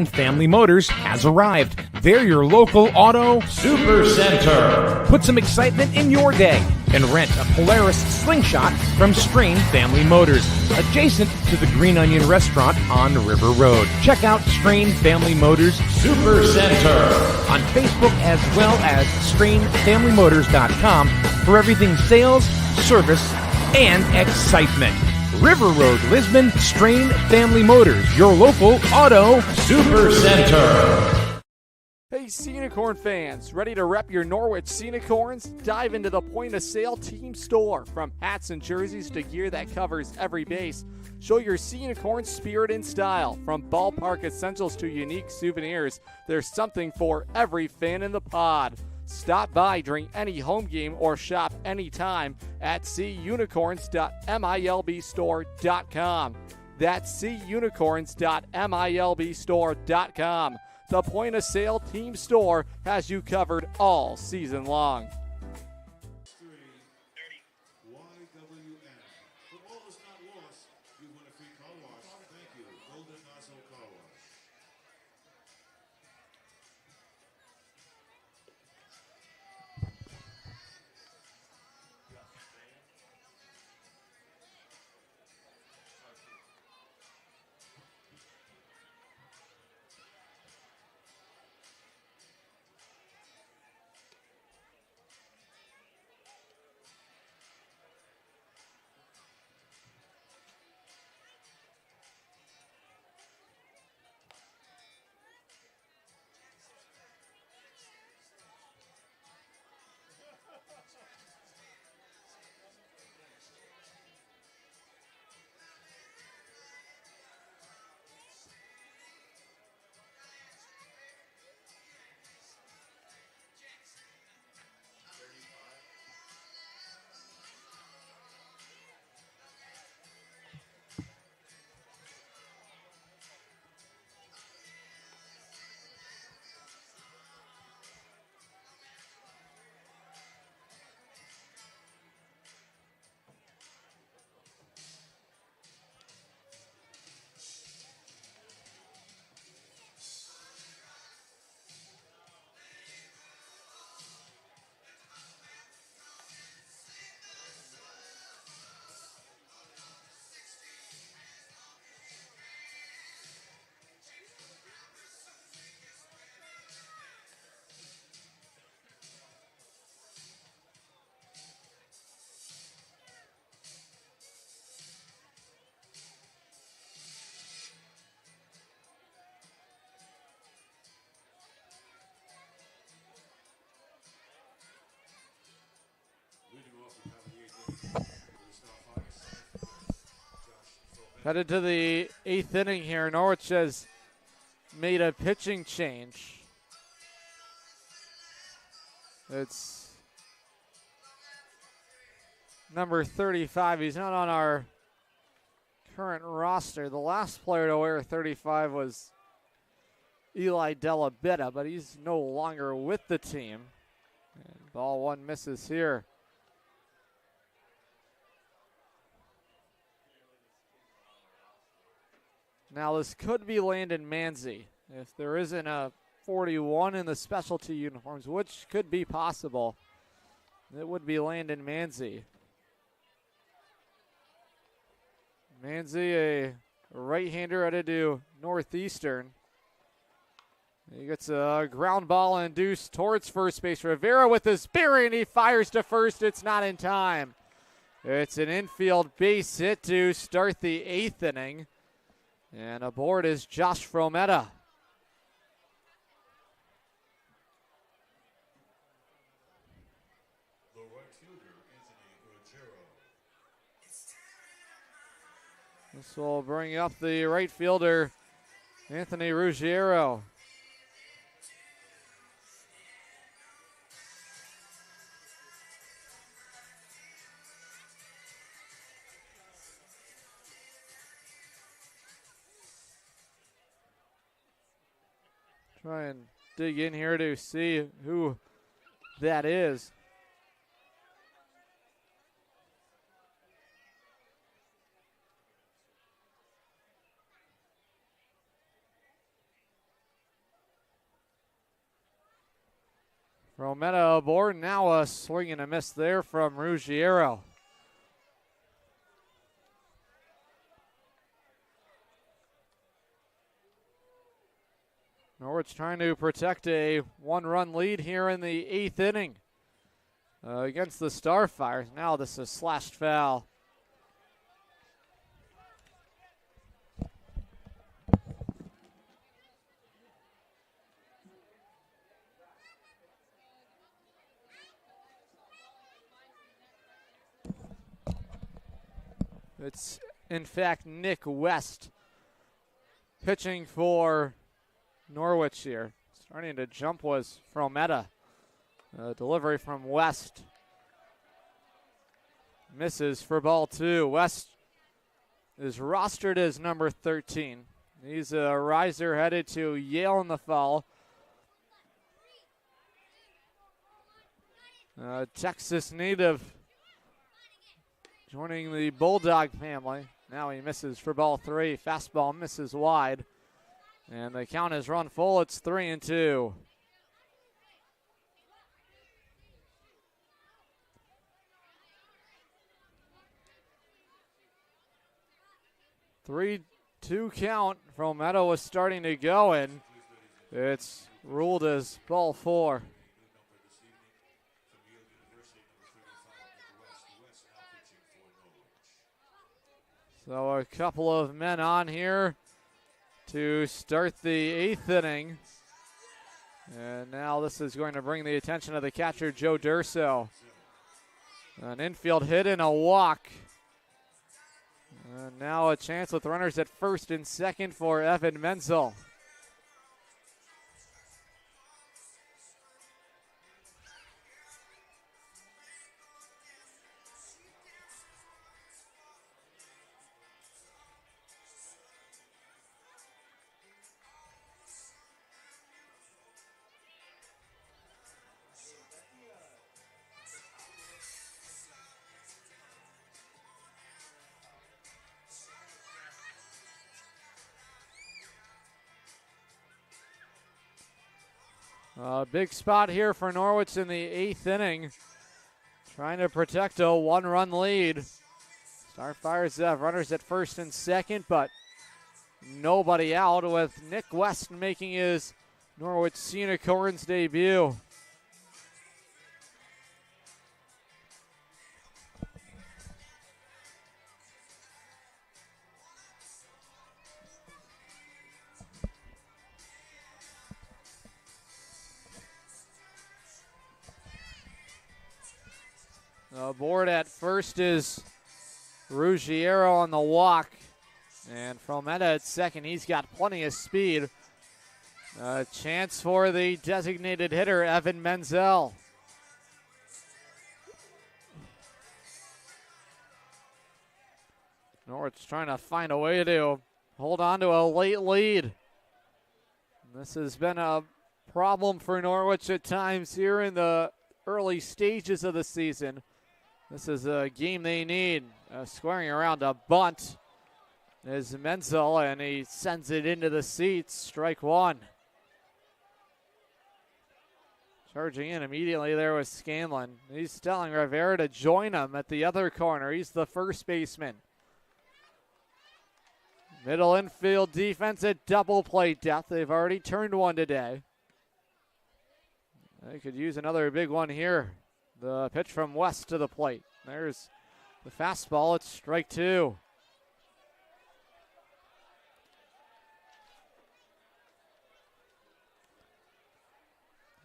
Family Motors has arrived. They're your local auto super center. Put some excitement in your day and rent a Polaris Slingshot from Strain Family Motors, adjacent to the Green Onion Restaurant on River Road. Check out Strain Family Motors Super Center on Facebook as well as strainfamilymotors.com for everything sales, service, and excitement. River Road, Lisbon, Strain Family Motors, your local auto super center. Hey, Sea Unicorn fans, ready to rep your Norwich Sea Unicorns? Dive into the point-of-sale team store. From hats and jerseys to gear that covers every base, show your Sea Unicorn spirit and style. From ballpark essentials to unique souvenirs, there's something for every fan in the pod. Stop by during any home game or shop anytime at seaunicorns.milbstore.com. That's seaunicorns.milbstore.com. The point-of-sale team store has you covered all season long. The ball is not lost. You win a free car wash. Thank you. Golden Nozzle Car Wash. Headed to the 8th inning here. Norwich has made a pitching change. It's number 35. He's not on our current roster. The last player to wear 35 was Eli Della Betta, but he's no longer with the team. And ball one misses here. Now this could be Landon Manzi if there isn't a 41 in the specialty uniforms, which could be possible. It would be Landon Manzi. Manzi, a right-hander headed to Northeastern. He gets a ground ball induced towards first base. Rivera with his berry, and he fires to first. It's not in time. It's an infield base hit to start the 8th inning. And aboard is Josh Frometta. The right fielder, Anthony Ruggiero. This will bring up the right fielder, Anthony Ruggiero. Try and dig in here to see who that is. Frometta aboard. Now a swing and a miss there from Ruggiero. Norwich trying to protect a one-run lead here in the 8th inning against the Starfires. Now this is slashed foul. It's, in fact, Nick West pitching for Norwich here. Starting to jump was Frometta. Delivery from West. Misses for ball two. West is rostered as number 13. He's a riser headed to Yale in the fall. Texas native joining the Bulldog family. Now he misses for ball three. Fastball misses wide. And the count is run full. It's 3-2. Three-two count. Frometta was starting to go, and it's ruled as ball four. So a couple of men on here to start the 8th inning. And now this is going to bring the attention of the catcher, Joe Durso. An infield hit and a walk. And now a chance with runners at first and second for Evan Menzel. Big spot here for Norwich in the 8th inning. Trying to protect a one-run lead. Starfires have runners at first and second, but nobody out, with Nick West making his Norwich Sea Unicorns debut. Aboard at first is Ruggiero on the walk. And Frometa at second. He's got plenty of speed. A chance for the designated hitter, Evan Menzel. Norwich trying to find a way to hold on to a late lead. This has been a problem for Norwich at times here in the early stages of the season. This is a game they need. Squaring around a bunt is Menzel, and he sends it into the seats. Strike one. Charging in immediately there was Scanlon. He's telling Rivera to join him at the other corner. He's the first baseman. Middle infield defense at double play depth. They've already turned one today. They could use another big one here. The pitch from West to the plate. There's the fastball. It's strike two.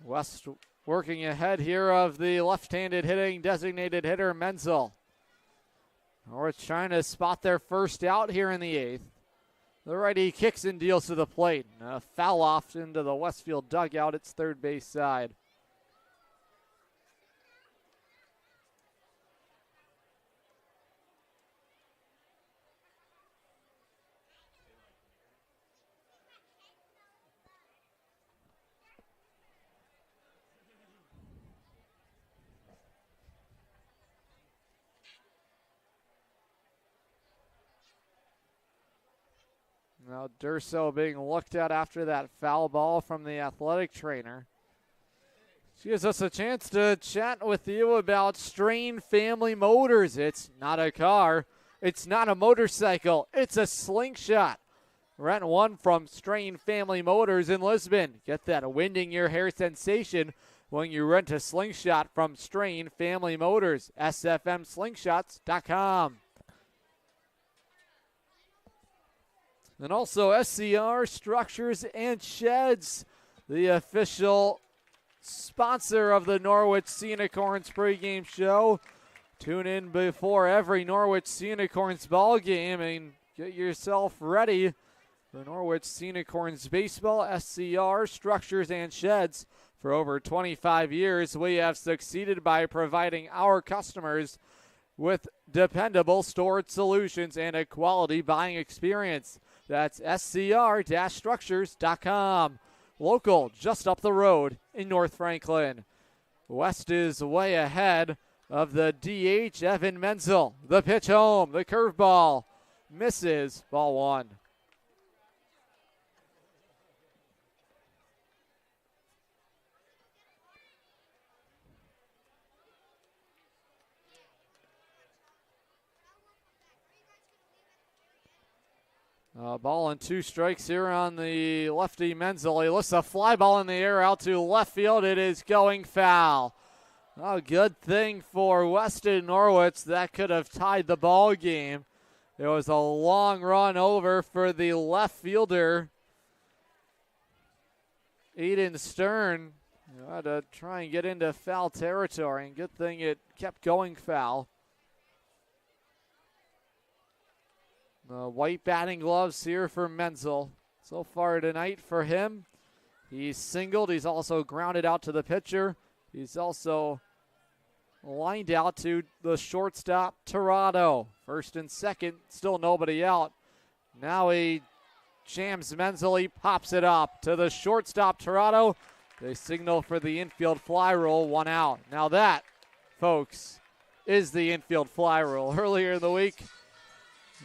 West working ahead here of the left-handed hitting designated hitter Menzel. Norwich trying to spot their first out here in the eighth. The righty kicks and deals to the plate. A foul off into the Westfield dugout. Its third base side. Now Durso being looked at after that foul ball from the athletic trainer. She gives us a chance to chat with you about Strain Family Motors. It's not a car. It's not a motorcycle. It's a slingshot. Rent one from Strain Family Motors in Lisbon. Get that winding your hair sensation when you rent a slingshot from Strain Family Motors. SFMslingshots.com. And also SCR Structures and Sheds, the official sponsor of the Norwich Sea Unicorns pregame show. Tune in before every Norwich Sea Unicorns ball game and get yourself ready for Norwich Sea Unicorns baseball. SCR Structures and Sheds. For over 25 years, we have succeeded by providing our customers with dependable storage solutions and a quality buying experience. That's scr-structures.com. Local, just up the road in North Franklin. West is way ahead of the DH, Evan Menzel. The pitch home, the curveball misses, ball one. Ball and two strikes here on the lefty Menzel. He lifts a fly ball in the air out to left field. It is going foul. A good thing for Weston Norwich. That could have tied the ball game. It was a long run over for the left fielder, Aiden Stern. Had to try and get into foul territory, and good thing it kept going foul. The white batting gloves here for Menzel. So far tonight for him, he's singled. He's also grounded out to the pitcher. He's also lined out to the shortstop, Tirado. First and second, still nobody out. Now he jams Menzel. He pops it up to the shortstop, Tirado. They signal for the infield fly rule, one out. Now that, folks, is the infield fly rule. Earlier in the week,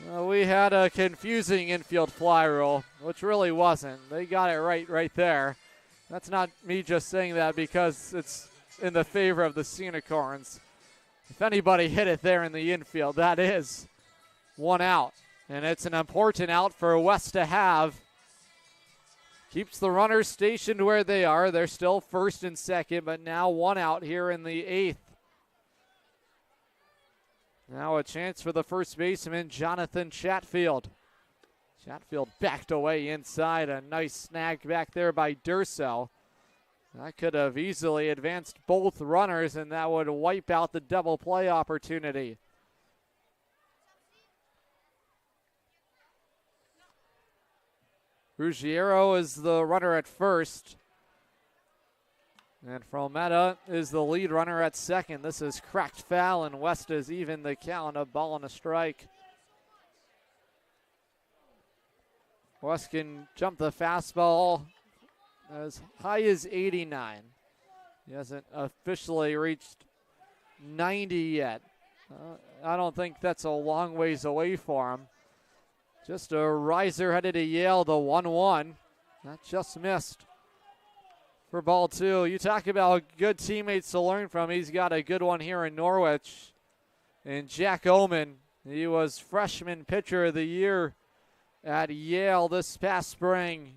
we had a confusing infield fly rule, which really wasn't. They got it right there. That's not me just saying that because it's in the favor of the Sea Unicorns. If anybody hit it there in the infield, that is one out. And it's an important out for West to have. Keeps the runners stationed where they are. They're still first and second, but now one out here in the eighth. Now a chance for the first baseman, Jonathan Chatfield. Chatfield backed away inside. A nice snag back there by Durso. That could have easily advanced both runners, and that would wipe out the double play opportunity. Ruggiero is the runner at first. And Frometta is the lead runner at second. This is cracked foul, and West is even the count, a ball and a strike. West can jump the fastball as high as 89. He hasn't officially reached 90 yet. I don't think that's a long ways away for him. Just a riser headed to Yale, the 1-1. That just missed for ball two. You talk about good teammates to learn from. He's got a good one here in Norwich. And Jack Oman, he was freshman pitcher of the year at Yale this past spring.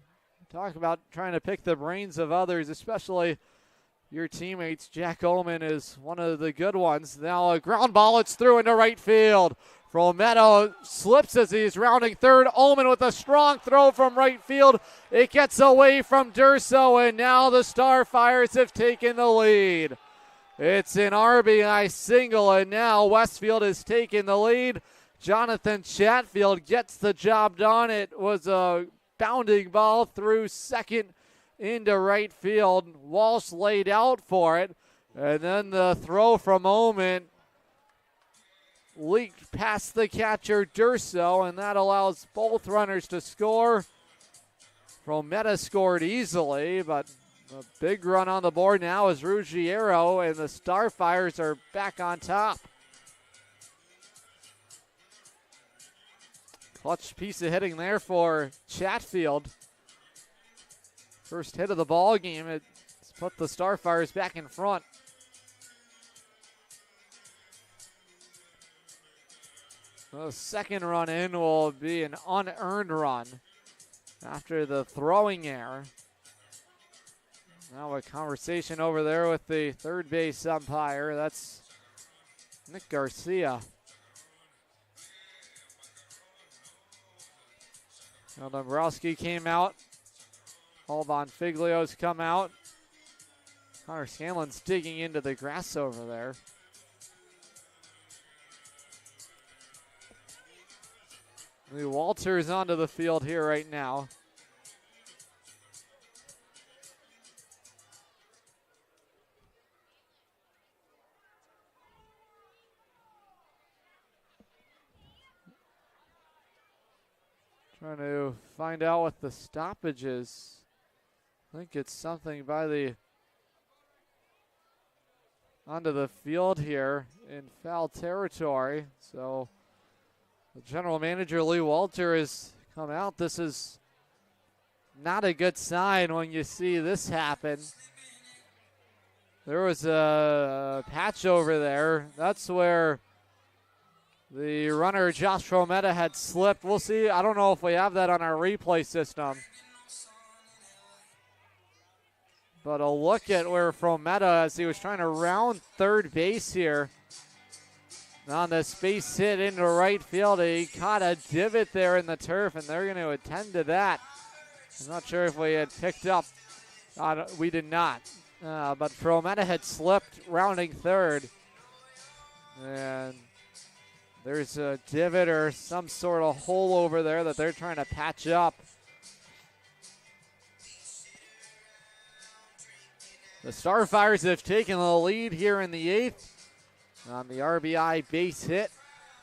Talk about trying to pick the brains of others, especially your teammates. Jack Oman is one of the good ones. Now a ground ball, it's through into right field. Frometta slips as he's rounding third. Oman with a strong throw from right field. It gets away from Durso, and now the Starfires have taken the lead. It's an RBI single, and now Westfield has taken the lead. Jonathan Chatfield gets the job done. It was a bounding ball through second into right field. Walsh laid out for it, and then the throw from Oman leaked past the catcher Durso, and that allows both runners to score. Frometta scored easily, but a big run on the board now is Ruggiero, and the Starfires are back on top. Clutch piece of hitting there for Chatfield. First hit of the ball game. It's put the Starfires back in front. The second run in will be an unearned run after the throwing error. Now a conversation over there with the third base umpire. That's Nick Garcia. Now Dombrowski came out. Alvon Figlio's come out. Connor Scanlon's digging into the grass over there. Lee Walters onto the field here right now. Trying to find out what the stoppage is. I think it's something by the onto the field here in foul territory. So the general manager, Lee Walter, has come out. This is not a good sign when you see this happen. There was a patch over there. That's where the runner, Josh Frometta, had slipped. We'll see. I don't know if we have that on our replay system. But a look at where Frometta, as he was trying to round third base here, on this base hit into right field, he caught a divot there in the turf, and they're going to attend to that. I'm not sure if we had picked up. We did not. But Frometta had slipped rounding third. And there's a divot or some sort of hole over there that they're trying to patch up. The Starfires have taken the lead here in the eighth on the RBI base hit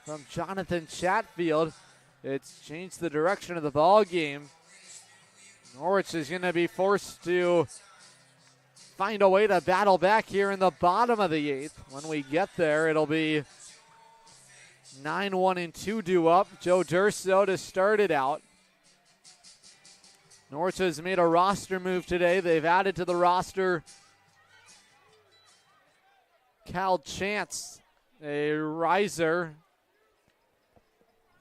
from Jonathan Chatfield. It's changed the direction of the ball game. Norwich is going to be forced to find a way to battle back here in the bottom of the eighth. When we get there, it'll be 9-1-2 due up. Joe Durso to start it out. Norwich has made a roster move today. They've added to the roster Cal Chance, a riser,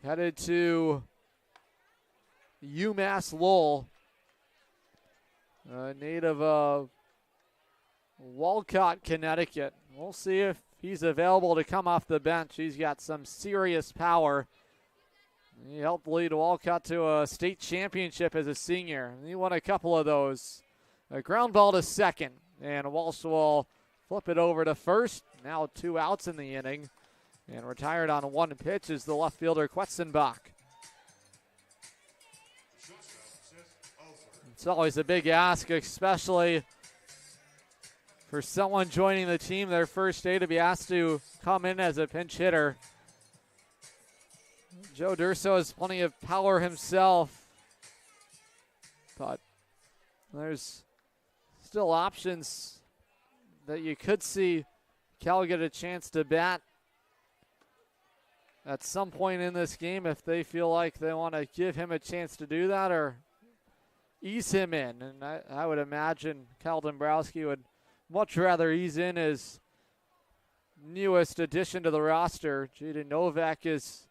headed to UMass Lowell, a native of Walcott, Connecticut. We'll see if he's available to come off the bench. He's got some serious power. He helped lead Walcott to a state championship as a senior. He won a couple of those. A ground ball to second, and Walsh will flip it over to first. Now 2 outs in the inning. And retired on one pitch is the left fielder, Quetzenbach. It's always a big ask, especially for someone joining the team their first day to be asked to come in as a pinch hitter. Joe Durso has plenty of power himself, but there's still options that you could see Cal get a chance to bat at some point in this game if they feel like they want to give him a chance to do that or ease him in. And I would imagine Cal Dombrowski would much rather ease in his newest addition to the roster. Jaden Novak is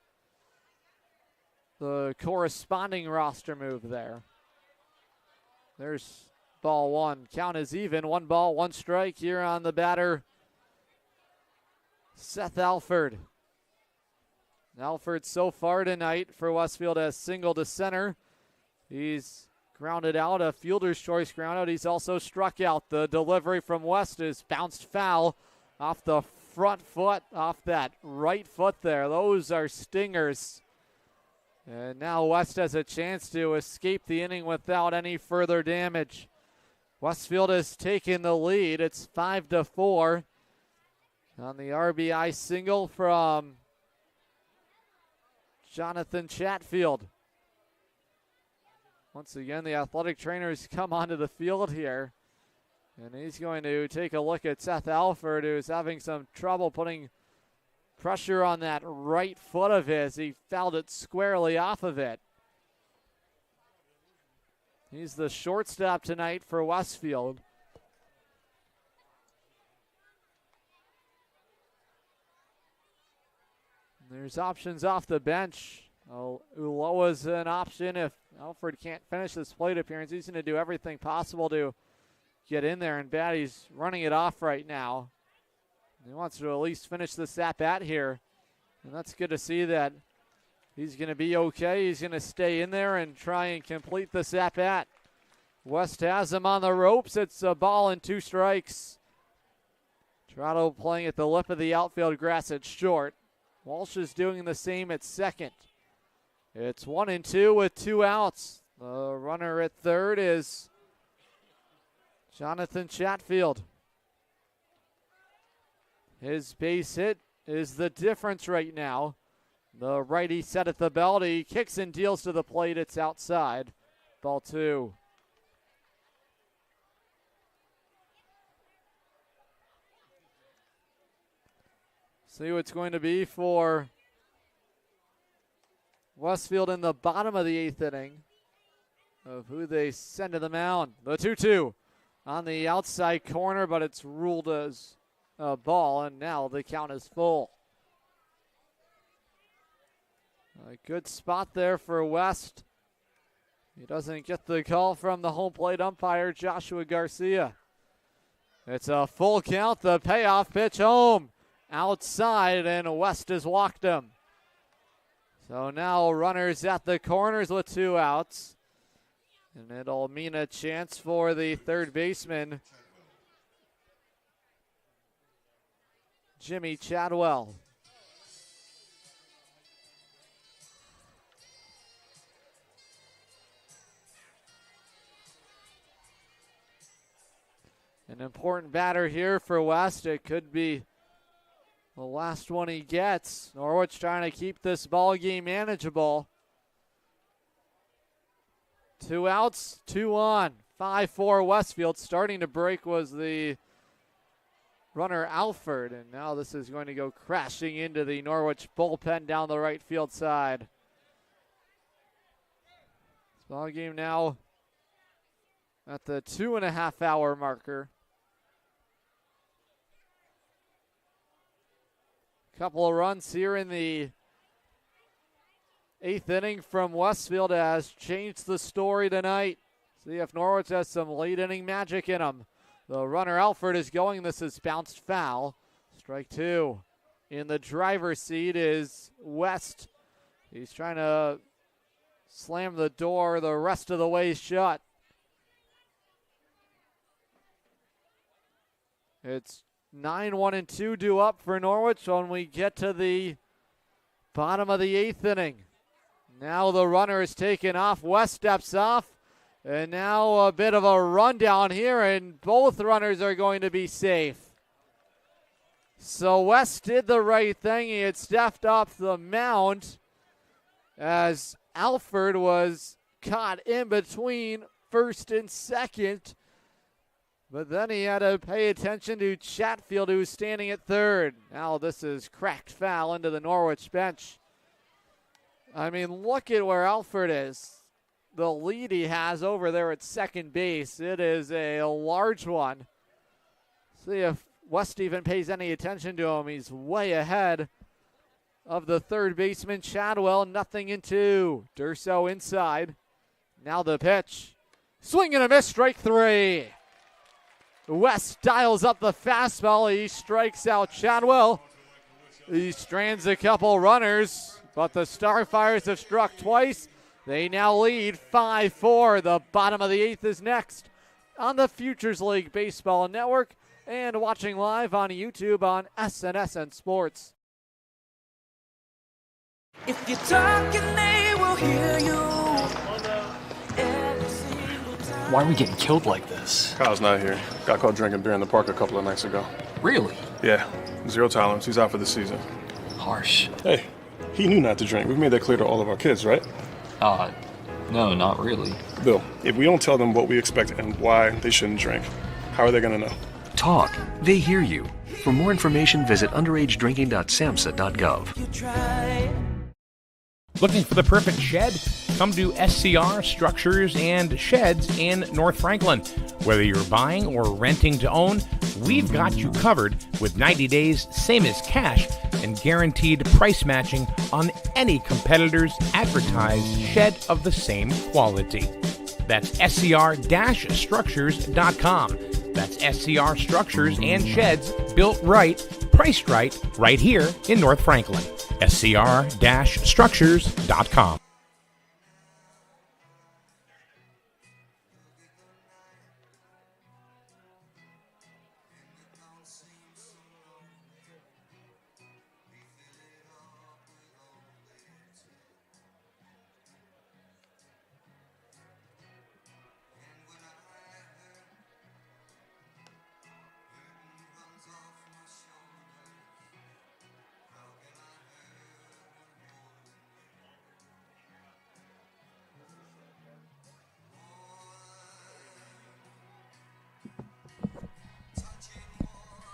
the corresponding roster move there. There's ball one. Count is even. 1 ball, 1 strike here on the batter, Seth Alford. Alford so far tonight for Westfield has single to center. He's grounded out, a fielder's choice ground out. He's also struck out. The delivery from West is bounced foul off the front foot, off that right foot there. Those are stingers. And now West has a chance to escape the inning without any further damage. Westfield has taken the lead. It's 5-4 on the RBI single from Jonathan Chatfield. Once again, the athletic trainers come onto the field here. And he's going to take a look at Seth Alford, who's having some trouble putting pressure on that right foot of his. He fouled it squarely off of it. He's the shortstop tonight for Westfield. There's options off the bench. Uloa's an option if Alford can't finish this plate appearance. He's going to do everything possible to get in there and bat. He's running it off right now. He wants to at least finish this at-bat here. And that's good to see that he's going to be okay. He's going to stay in there and try and complete this at-bat. West has him on the ropes. It's a ball and 2 strikes. Trotto playing at the lip of the outfield grass at short. Walsh is doing the same at second. It's 1-2 with 2 outs. The runner at third is Jonathan Chatfield. His base hit is the difference right now. The righty set at the belt. He kicks and deals to the plate. It's outside. Ball 2. See what it's going to be for Westfield in the bottom of the 8th inning of who they send to the mound. The 2-2 on the outside corner, but it's ruled as a ball, and now the count is full. A good spot there for West. He doesn't get the call from the home plate umpire, Joshua Garcia. It's a full count, the payoff pitch home. Outside, and West has walked him. So now runners at the corners with 2 outs. And it'll mean a chance for the third baseman, Jimmy Chadwell. An important batter here for West. It could be the last one he gets. Norwich trying to keep this ball game manageable. 2 outs, 2 on. 5-4 Westfield. Starting to break was the runner Alford, and now this is going to go crashing into the Norwich bullpen down the right field side. This ball game now at the 2.5-hour marker. Couple of runs here in the 8th inning from Westfield has changed the story tonight. See if Norwich has some late inning magic in them. The runner Alford is going. This is bounced foul. Strike 2. In the driver's seat is West. He's trying to slam the door the rest of the way shut. It's 9-1-2 due up for Norwich when we get to the bottom of the 8th inning. Now the runner is taken off. West steps off, And now a bit of a rundown here, and both runners are going to be safe. So West did the right thing. He had stepped up the mound as Alford was caught in between first and second. But then he had to pay attention to Chatfield, who's standing at third. Now this is cracked foul into the Norwich bench. I mean, look at where Alford is. The lead he has over there at second base. It is a large one. See if West even pays any attention to him. He's way ahead of the third baseman, Chadwell. Nothing in two. Durso inside. Now the pitch. Swing and a miss, strike three. West dials up the fastball. He strikes out Chadwell. He strands a couple runners, but the Starfires have struck twice. They now lead 5-4. The bottom of the eighth is next on the Futures League Baseball Network and watching live on YouTube on SNSN Sports. If you're talking, they will hear you. Why are we getting killed like this? Kyle's not here. Got caught drinking beer in the park a couple of nights ago. Really? Yeah, 0 tolerance. He's out for the season. Harsh. Hey, he knew not to drink. We've made that clear to all of our kids, right? No, not really. Bill, if we don't tell them what we expect and why they shouldn't drink, how are they going to know? Talk. They hear you. For more information, visit underagedrinking.samhsa.gov. Looking for the perfect shed? Come to SCR Structures and Sheds in North Franklin. Whether you're buying or renting to own, we've got you covered with 90 days, same as cash, and guaranteed price matching on any competitor's advertised shed of the same quality. That's scr-structures.com. That's SCR Structures and Sheds, built right, priced right here in North Franklin. scr-structures.com.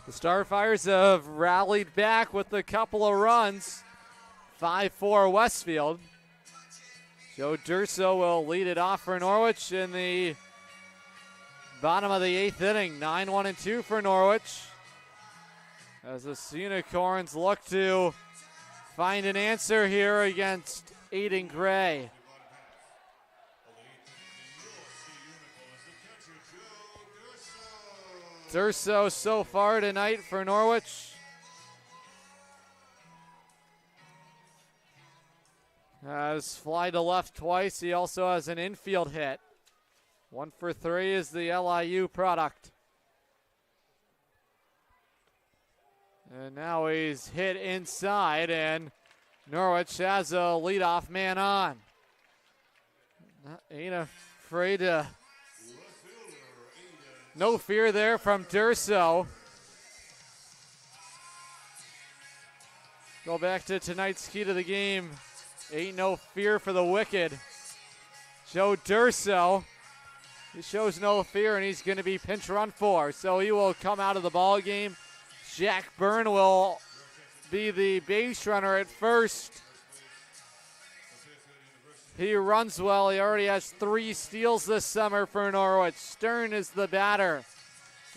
The Starfires have rallied back with a couple of runs. 5-4 Westfield. Joe Durso will lead it off for Norwich in the bottom of the eighth inning. 9-1-2 for Norwich, as the Unicorns look to find an answer here against Aiden Gray. Durso so far tonight for Norwich has fly to left twice. He also has an infield hit. 1 for 3 is the LIU product. And now he's hit inside, and Norwich has a leadoff man on. Ain't afraid to. No fear there from Durso. Go back to tonight's key to the game. Ain't no fear for the wicked. Joe Durso, he shows no fear, and he's going to be pinch run for. So he will come out of the ball game. Jack Byrne will be the base runner at first. He runs well. He already has 3 steals this summer for Norwich. Stern is the batter.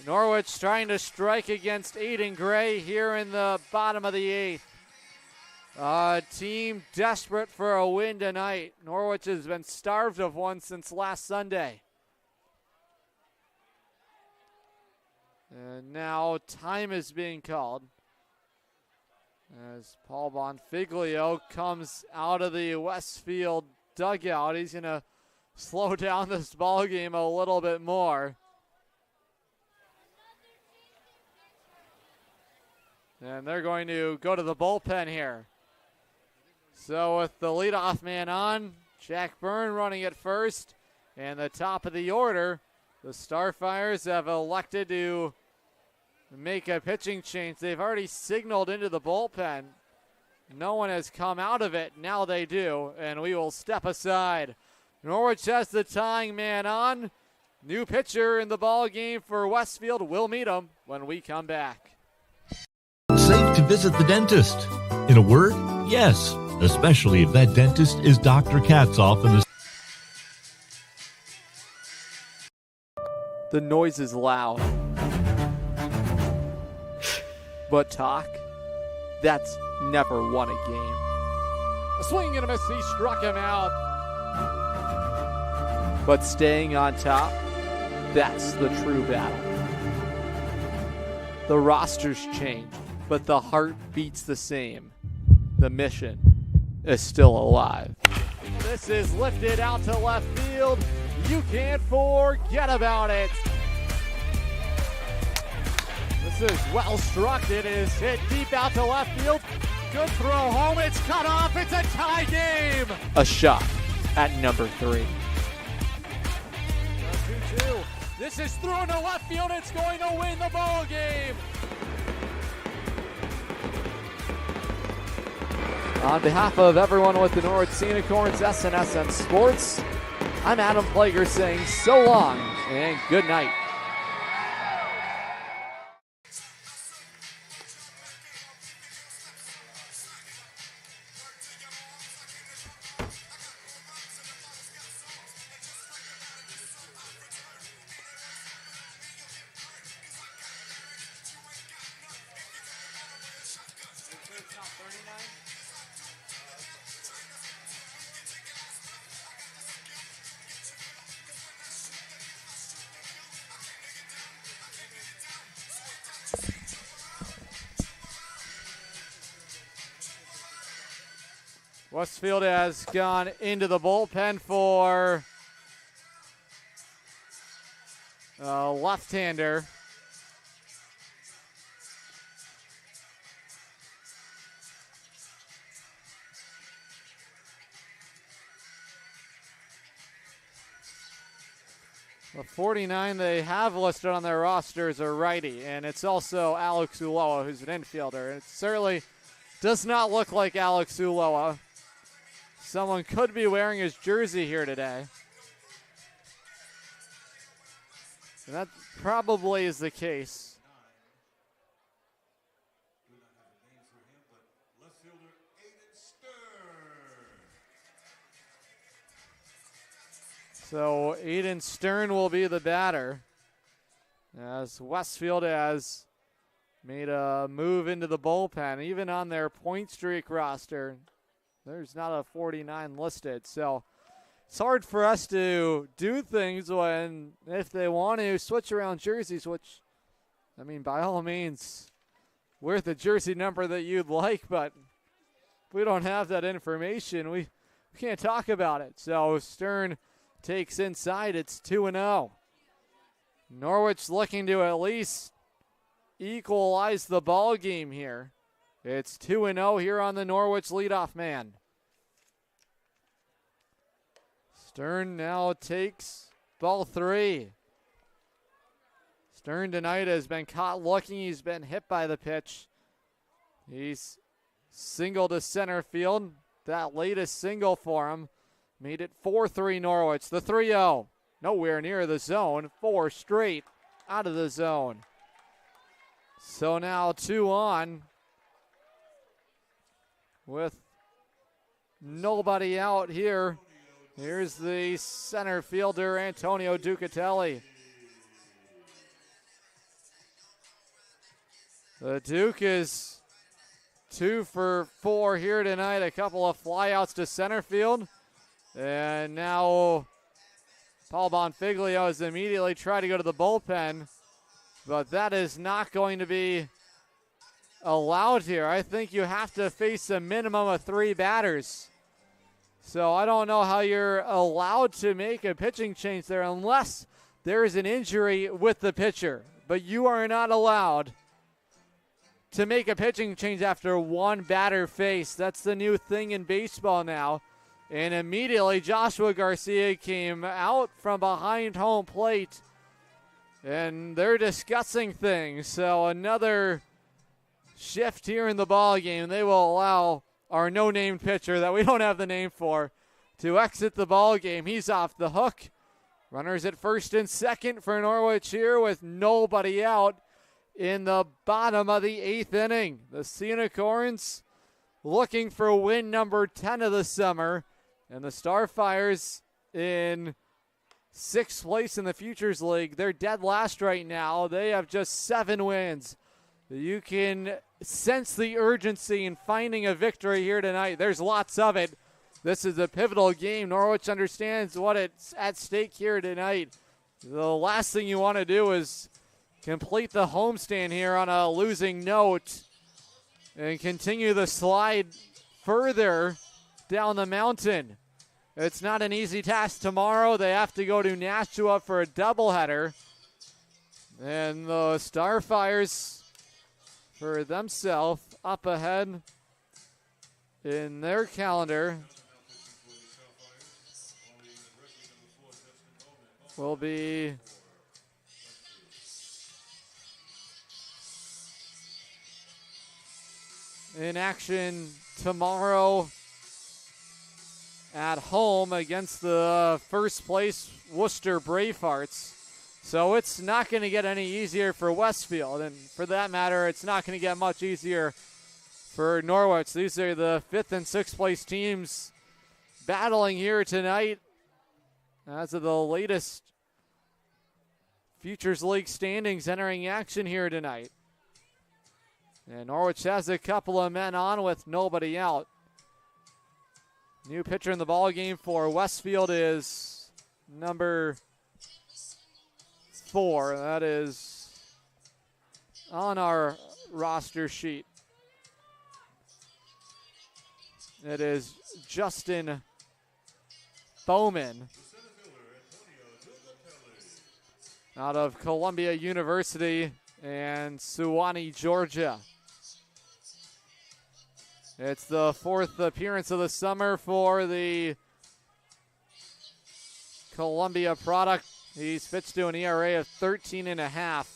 Norwich trying to strike against Aiden Gray here in the bottom of the eighth. Team desperate for a win tonight. Norwich has been starved of one since last Sunday. And now time is being called as Paul Bonfiglio comes out of the Westfield dugout. He's going to slow down this ball game a little bit more. And they're going to go to the bullpen here. So with the leadoff man on, Jack Byrne running at first, And the top of the order, the Starfires have elected to make a pitching change. They've already signaled into the bullpen. No one has come out of it. Now they do, and we will step aside. Norwich has the tying man on. New pitcher in the ball game for Westfield. We'll meet him when we come back. Safe to visit the dentist. In a word, yes, especially if that dentist is Dr. Katzoff and The noise is loud. But talk, that's never won a game. A swing and a miss, he struck him out. But staying on top, that's the true battle. The rosters change, but the heart beats the same. The mission is still alive. This is lifted out to left field. You can't forget about it. This is well struck. It is hit deep out to left field. Good throw home. It's cut off. It's a tie game. A shot at number 3. 2-2. This is thrown to left field. It's going to win the ball game. On behalf of everyone with the Norwich Sea Unicorns, SNSN Sports, I'm Adam Plager saying so long and good night. Westfield has gone into the bullpen for a left-hander. The 49 they have listed on their roster is a righty, and it's also Alex Ulloa, who's an infielder. It certainly does not look like Alex Ulloa. Someone could be wearing his jersey here today. And that probably is the case. So Aiden Stern will be the batter, as Westfield has made a move into the bullpen. Even on their point streak roster, there's not a 49 listed. So it's hard for us to do things when, if they want to switch around jerseys, which, I mean, by all means, wear the jersey number that you'd like, but if we don't have that information, we can't talk about it. So Stern takes inside. It's 2-0. Norwich looking to at least equalize the ball game here. It's 2-0 here on the Norwich leadoff man. Stern now takes ball 3. Stern tonight has been caught looking. He's been hit by the pitch. He's singled to center field. That latest single for him made it 4-3 Norwich. The 3-0. Nowhere near the zone. 4 straight out of the zone. So now 2 on with nobody out here. Here's the center fielder, Antonio Ducatelli. The Duke is 2 for 4 here tonight. A couple of flyouts to center field. And now Paul Bonfiglio has immediately tried to go to the bullpen. But that is not going to be allowed here. I think you have to face a minimum of 3 batters. So I don't know how you're allowed to make a pitching change there unless there is an injury with the pitcher. But you are not allowed to make a pitching change after 1 batter face. That's the new thing in baseball now. And immediately Joshua Garcia came out from behind home plate. And they're discussing things. So another shift here in the ball game. They will allow our no-name pitcher that we don't have the name for to exit the ball game. He's off the hook. Runners at first and second for Norwich here with nobody out in the bottom of the 8th inning. The Sea Unicorns looking for win number 10 of the summer. And the Starfires in 6th place in the Futures League. They're dead last right now. They have just 7 wins. You can sense the urgency in finding a victory here tonight. There's lots of it. This is a pivotal game. Norwich understands what it's at stake here tonight. The last thing you want to do is complete the homestand here on a losing note and continue the slide further down the mountain. It's not an easy task tomorrow. They have to go to Nashua for a doubleheader. And the Starfires, for themselves, up ahead in their calendar, will be in action tomorrow at home against the first place Worcester Bravehearts. So it's not going to get any easier for Westfield. And for that matter, it's not going to get much easier for Norwich. These are the 5th and 6th place teams battling here tonight as of the latest Futures League standings entering action here tonight. And Norwich has a couple of men on with nobody out. New pitcher in the ball game for Westfield is number 4. That is on our roster sheet. It is Justin Bowman out of Columbia University and Suwanee, Georgia. It's the 4th appearance of the summer for the Columbia product. He's pitched to an ERA of 13.5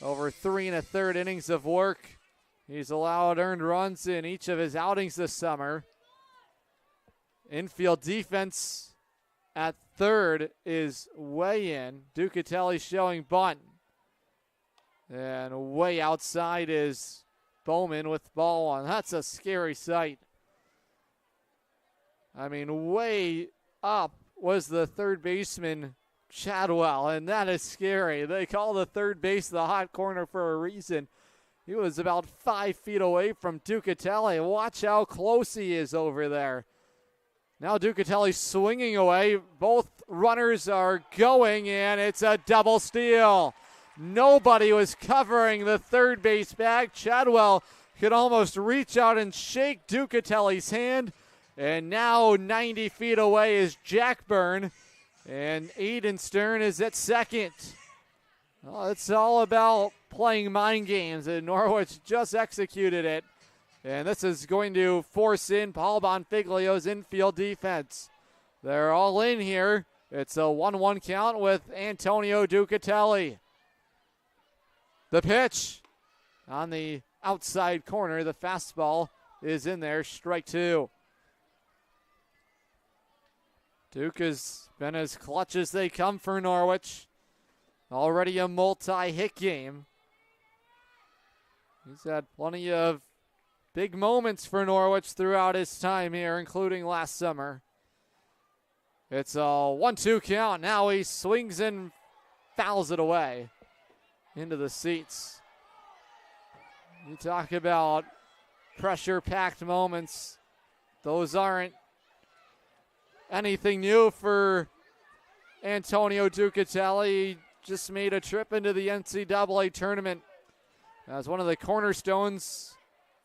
over 3 1/3 innings of work. He's allowed earned runs in each of his outings this summer. Infield defense at third is way in. Ducatelli showing bunt. And way outside is Bowman with ball one. That's a scary sight. I mean, way up was the third baseman, Chadwell, and that is scary. They call the third base the hot corner for a reason. He was about 5 feet away from Ducatelli. Watch how close he is over there. Now Ducatelli swinging away. Both runners are going, and it's a double steal. Nobody was covering the third base bag. Chadwell could almost reach out and shake Ducatelli's hand. And now 90 feet away is Jack Byrne. And Aiden Stern is at second. Well, it's all about playing mind games, and Norwich just executed it. And this is going to force in Paul Bonfiglio's infield defense. They're all in here. It's a 1-1 count with Antonio Ducatelli. The pitch on the outside corner. The fastball is in there. Strike 2. Duke has been as clutch as they come for Norwich. Already a multi-hit game. He's had plenty of big moments for Norwich throughout his time here, including last summer. It's a 1-2 count. Now he swings and fouls it away into the seats. You talk about pressure-packed moments. Those aren't anything new for Antonio Ducatelli. He just made a trip into the NCAA tournament as one of the cornerstones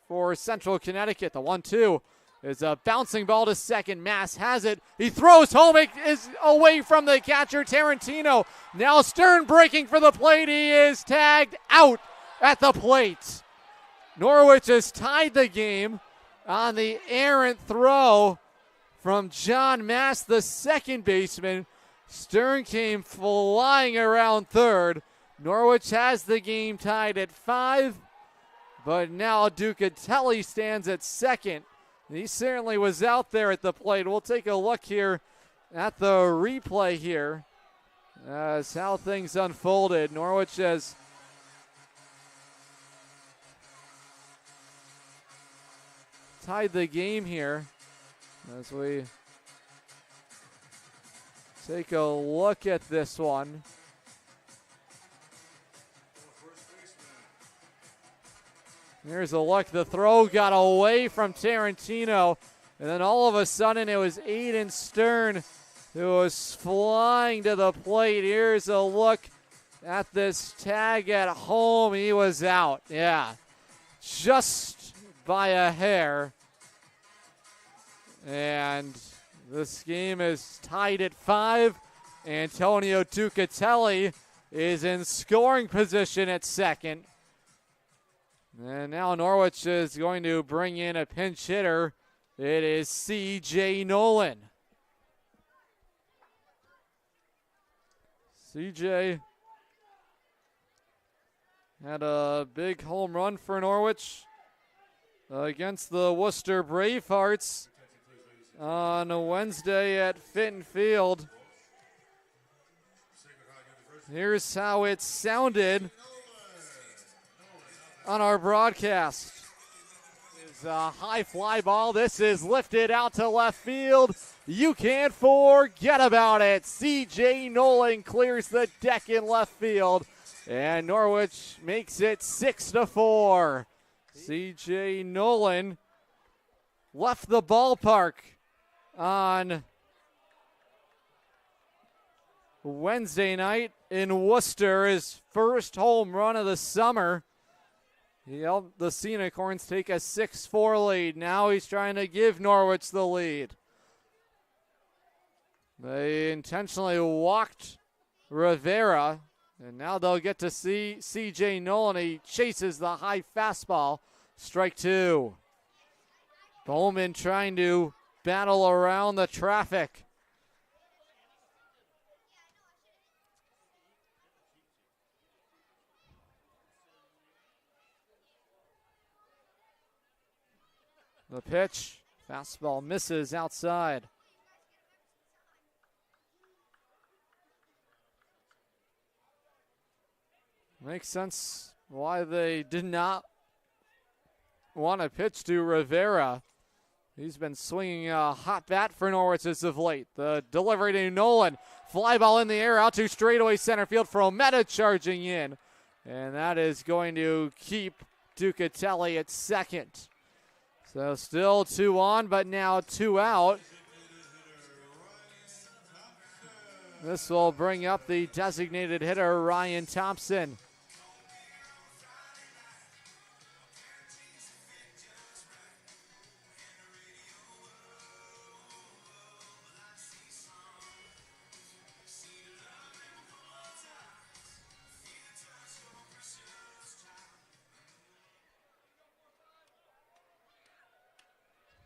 for Central Connecticut. The 1-2 is a bouncing ball to second. Mass has it. He throws home. It is away from the catcher, Tarantino. Now Stern breaking for the plate. He is tagged out at the plate. Norwich has tied the game on the errant throw from John Mass, the second baseman. Stern came flying around third. Norwich has the game tied at 5, but now Ducatelli stands at second. He certainly was out there at the plate. We'll take a look here at the replay here as how things unfolded. Norwich has tied the game here as we take a look at this one. Here's a look. The throw got away from Tarantino, and then all of a sudden it was Aiden Stern who was flying to the plate. Here's a look at this tag at home. He was out. Yeah, just by a hair. And this game is tied at 5. Antonio Ducatelli is in scoring position at second. And now Norwich is going to bring in a pinch hitter. It is C.J. Nolan. C.J. had a big home run for Norwich against the Worcester Bravehearts on a Wednesday at Fitton Field. Here's how it sounded on our broadcast. It's a high fly ball. This is lifted out to left field. You can't forget about it. C.J. Nolan clears the deck in left field, and Norwich makes it 6-4. C.J. Nolan left the ballpark on Wednesday night in Worcester, his first home run of the summer. He helped the Sea Unicorns take a 6-4 lead. Now he's trying to give Norwich the lead. They intentionally walked Rivera, and now they'll get to see C.J. Nolan. He chases the high fastball. Strike 2. Bowman trying to battle around the traffic. The pitch, fastball misses outside. Makes sense why they did not want to pitch to Rivera. He's been swinging a hot bat for Norwich as of late. The delivery to Nolan. Fly ball in the air out to straightaway center field. Frometa charging in. And that is going to keep Ducatelli at second. So still 2 on, but now 2 out. This will bring up the designated hitter, Ryan Thompson.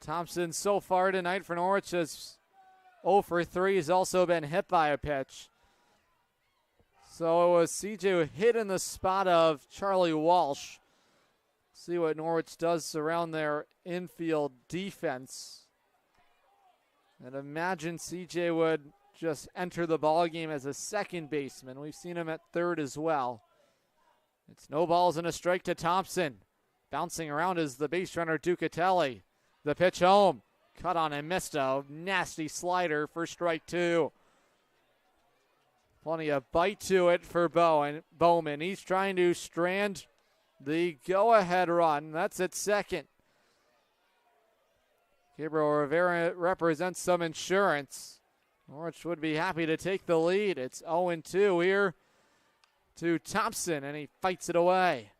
Thompson so far tonight for Norwich has 0 for 3. He's also been hit by a pitch. So it was CJ who hit in the spot of Charlie Walsh. See what Norwich does around their infield defense. And imagine CJ would just enter the ball game as a second baseman. We've seen him at third as well. It's no balls and a strike to Thompson. Bouncing around is the base runner Ducatelli. The pitch home. Cut on and missed a nasty slider for strike 2. Plenty of bite to it for Bowman. He's trying to strand the go-ahead run. That's at second. Gabriel Rivera represents some insurance. Norwich would be happy to take the lead. It's 0-2 here to Thompson, and he fights it away.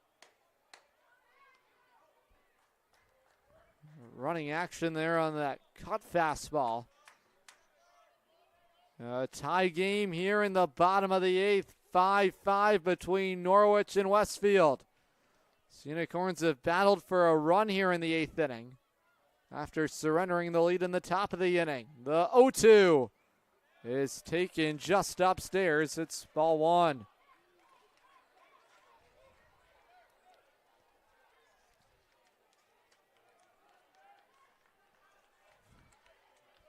Running action there on that cut fastball. A tie game here in the bottom of the 8th. 5-5 between Norwich and Westfield. The Unicorns have battled for a run here in the 8th inning. after surrendering the lead in the top of the inning. The 0-2 is taken just upstairs. It's ball one.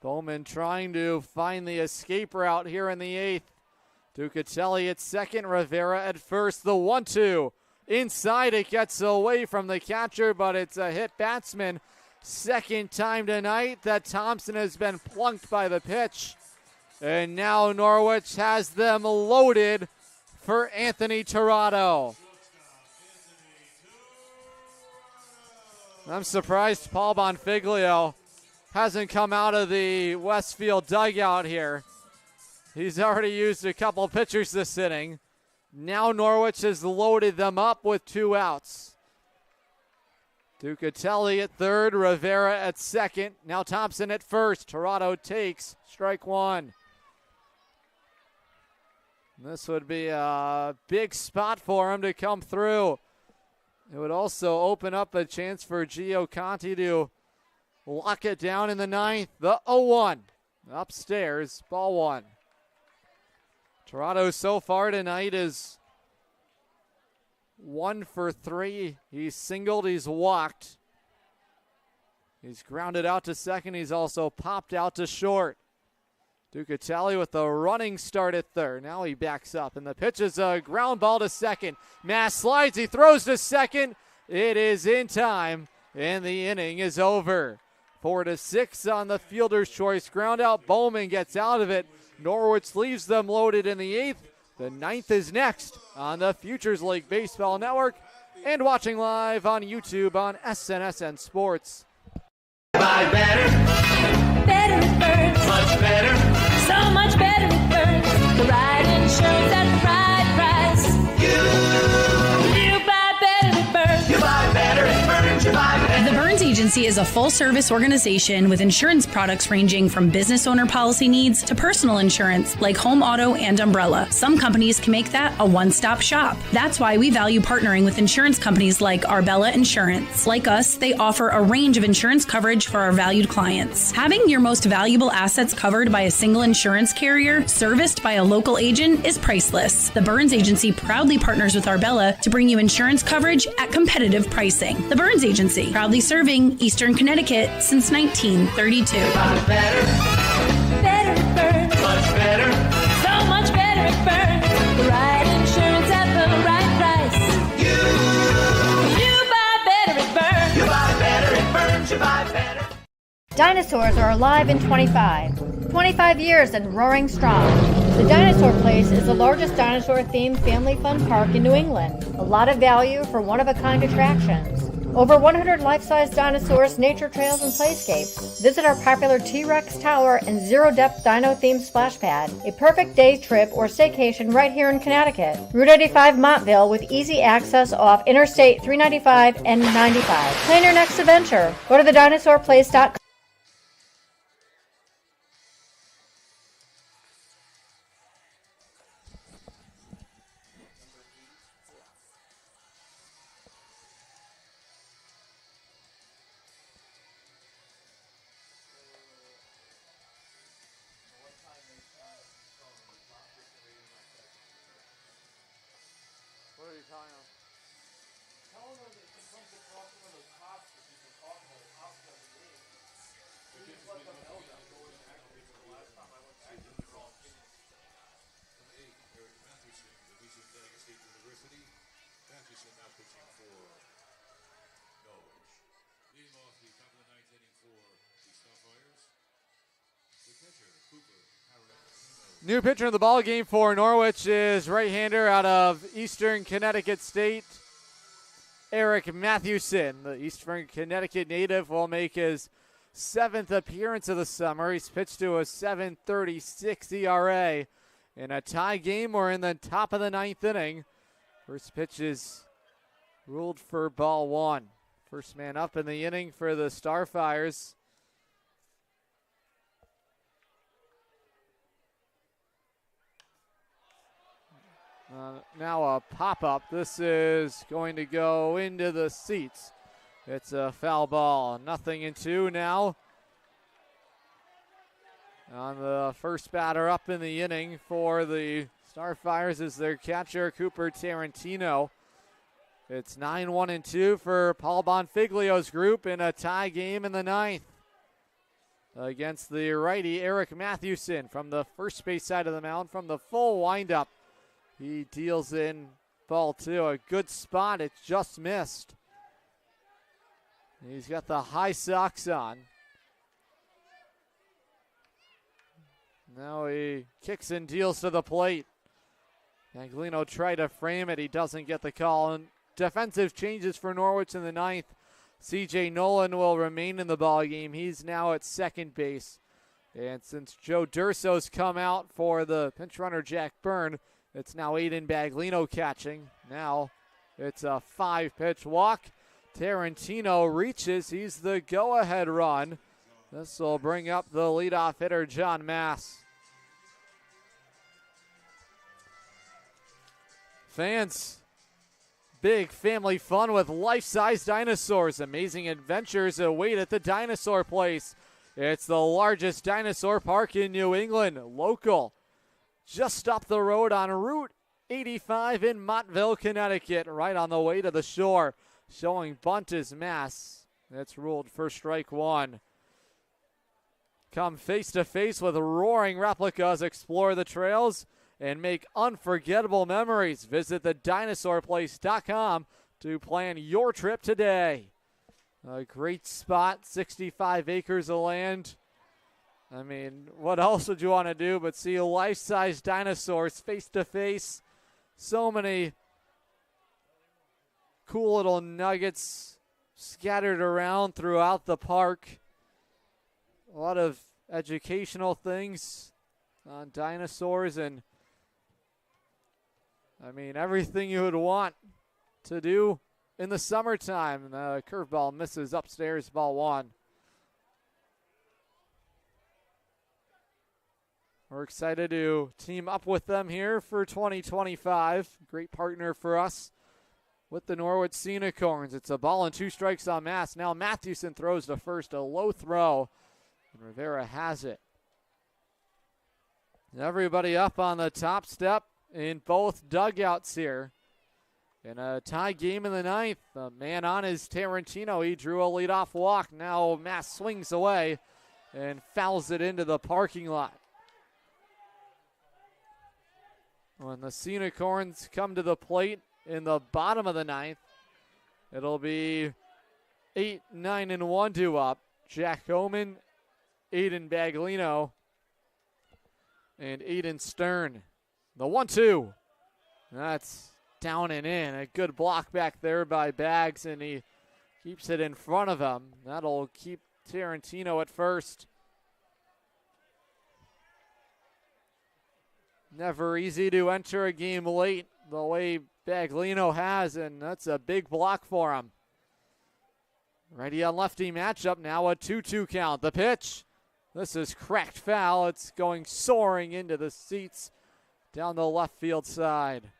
Bowman trying to find the escape route here in the eighth. Ducatelli at second, Rivera at first. The 1-2 inside, it gets away from the catcher, but it's a hit batsman. Second time tonight that Thompson has been plunked by the pitch. And now Norwich has them loaded for Anthony Tirado. I'm surprised Paul Bonfiglio hasn't come out of the Westfield dugout here. He's already used a couple pitchers this inning. Now Norwich has loaded them up with 2 outs. Ducatelli at third, Rivera at second. Now Thompson at first. Tirado takes strike one. This would be a big spot for him to come through. It would also open up a chance for Gio Conti to lock it down in the ninth. The 0-1 upstairs, ball one. Tirado so far tonight is 1 for 3. He's singled, he's walked. He's grounded out to second. He's also popped out to short. Ducatelli with a running start at third. Now he backs up, and the pitch is a ground ball to second. Mass slides, he throws to second. It is in time, and the inning is over. 4-6 on the fielder's choice. Ground out, Bowman gets out of it. Norwich leaves them loaded in the eighth. The ninth is next on the Futures League Baseball Network and watching live on YouTube on SNSN Sports. Buy better. Better it burns. Much better. So much better it burns. The right insurance at the right price. You buy better it burns. You buy better it burns. You buy better. The Burns Agency is a full-service organization with insurance products ranging from business owner policy needs to personal insurance like home, auto, and umbrella. Some companies can make that a one-stop shop. That's why we value partnering with insurance companies like Arbella Insurance. Like us, they offer a range of insurance coverage for our valued clients. Having your most valuable assets covered by a single insurance carrier, serviced by a local agent, is priceless. The Burns Agency proudly partners with Arbella to bring you insurance coverage at competitive pricing. The Burns Agency, proudly serving Eastern Connecticut since 1932. Better. Better it burns. Much better. So much better it burns. The right insurance at the right price. You buy better it burns. You buy better it burns. You buy better. Dinosaurs are alive in 25 years and roaring strong. The Dinosaur Place is the largest dinosaur-themed family fun park in New England. A lot of value for one-of-a-kind attractions. Over 100 life-size dinosaurs, nature trails, and playscapes. Visit our popular T-Rex Tower and zero-depth dino-themed splash pad. A perfect day trip or staycation right here in Connecticut. Route 85 Montville with easy access off Interstate 395 and 95. Plan your next adventure. Go to thedinosaurplace.com. New pitcher in the ball game for Norwich is right-hander out of Eastern Connecticut State, Eric Mathewson. The Eastern Connecticut native will make his 7th appearance of the summer. He's pitched to a 7.36 ERA. In a tie game, we're in the top of the 9th inning. First pitch is ruled for ball one. First man up in the inning for the Starfires. Now a pop-up. This is going to go into the seats. It's a foul ball. 0-2 now. On the first batter up in the inning for the Starfires is their catcher, Cooper Tarantino. It's 9-1-2 for Paul Bonfiglio's group in a tie game in the 9th. Against the righty, Eric Mathewson from the first base side of the mound from the full windup. He deals in ball 2. A good spot. It's just missed. He's got the high socks on. Now he kicks and deals to the plate. Baglino tried to frame it. He doesn't get the call. And defensive changes for Norwich in the 9th. C.J. Nolan will remain in the ball game. He's now at second base. And since Joe Durso's come out for the pinch runner Jack Byrne, it's now Aiden Baglino catching. Now it's a 5-pitch walk. Tarantino reaches. He's the go-ahead run. This will bring up the leadoff hitter, John Mass. Fans, big family fun with life-size dinosaurs. Amazing adventures await at the Dinosaur Place. It's the largest dinosaur park in New England, local. Just up the road on Route 85 in Montville, Connecticut, right on the way to the shore. Showing bunt is Mass. That's ruled for strike 1. Come face to face with roaring replicas, explore the trails, and make unforgettable memories. Visit thedinosaurplace.com to plan your trip today. A great spot, 65 acres of land. I mean, what else would you want to do but see life-size dinosaurs face to face? So many cool little nuggets scattered around throughout the park. A lot of educational things on dinosaurs, and I mean, everything you would want to do in the summertime. The curveball misses upstairs, ball 1. We're excited to team up with them here for 2025. Great partner for us with the Norwich Sea Unicorns. It's a ball and 2 strikes on Mass. Now Mathewson throws to first, a low throw, and Rivera has it. Everybody up on the top step in both dugouts here. In a tie game in the 9th, the man on is Tarantino. He drew a leadoff walk. Now Mass swings away and fouls it into the parking lot. When the Sea Unicorns come to the plate in the bottom of the 9th, it'll be 8-9-1 due up. Jack Oman, Aiden Baglino, and Aiden Stern. The 1-2. That's down and in. A good block back there by Bags, and he keeps it in front of him. That'll keep Tarantino at first. Never easy to enter a game late the way Baglino has, and that's a big block for him. Righty on lefty matchup, now a 2-2 count. The pitch. This is cracked foul. It's going soaring into the seats down the left field side.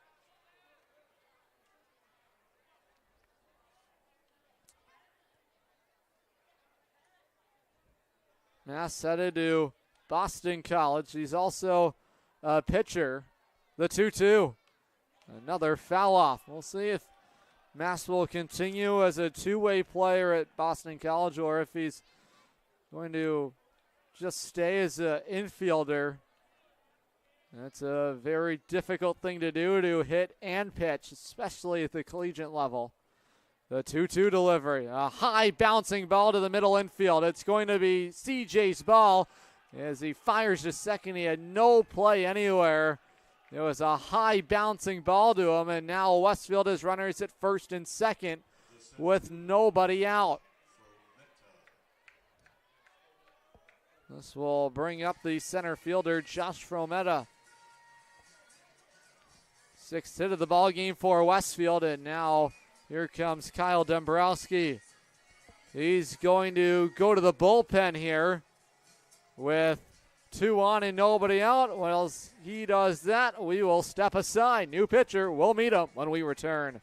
Mass headed to Boston College. He's also a pitcher. The 2-2. Another foul off. We'll see if Mass will continue as a two-way player at Boston College or if he's going to just stay as an infielder. That's a very difficult thing to do, to hit and pitch, especially at the collegiate level. The 2-2 delivery. A high bouncing ball to the middle infield. It's going to be CJ's ball. As he fires to second, he had no play anywhere. It was a high bouncing ball to him, and now Westfield has runners at first and second with nobody out. This will bring up the center fielder, Josh Frometta. 6th hit of the ball game for Westfield, and now here comes Kyle Dombrowski. He's going to go to the bullpen here with 2 on and nobody out. Well, he does that, we will step aside. New pitcher, we'll meet him when we return.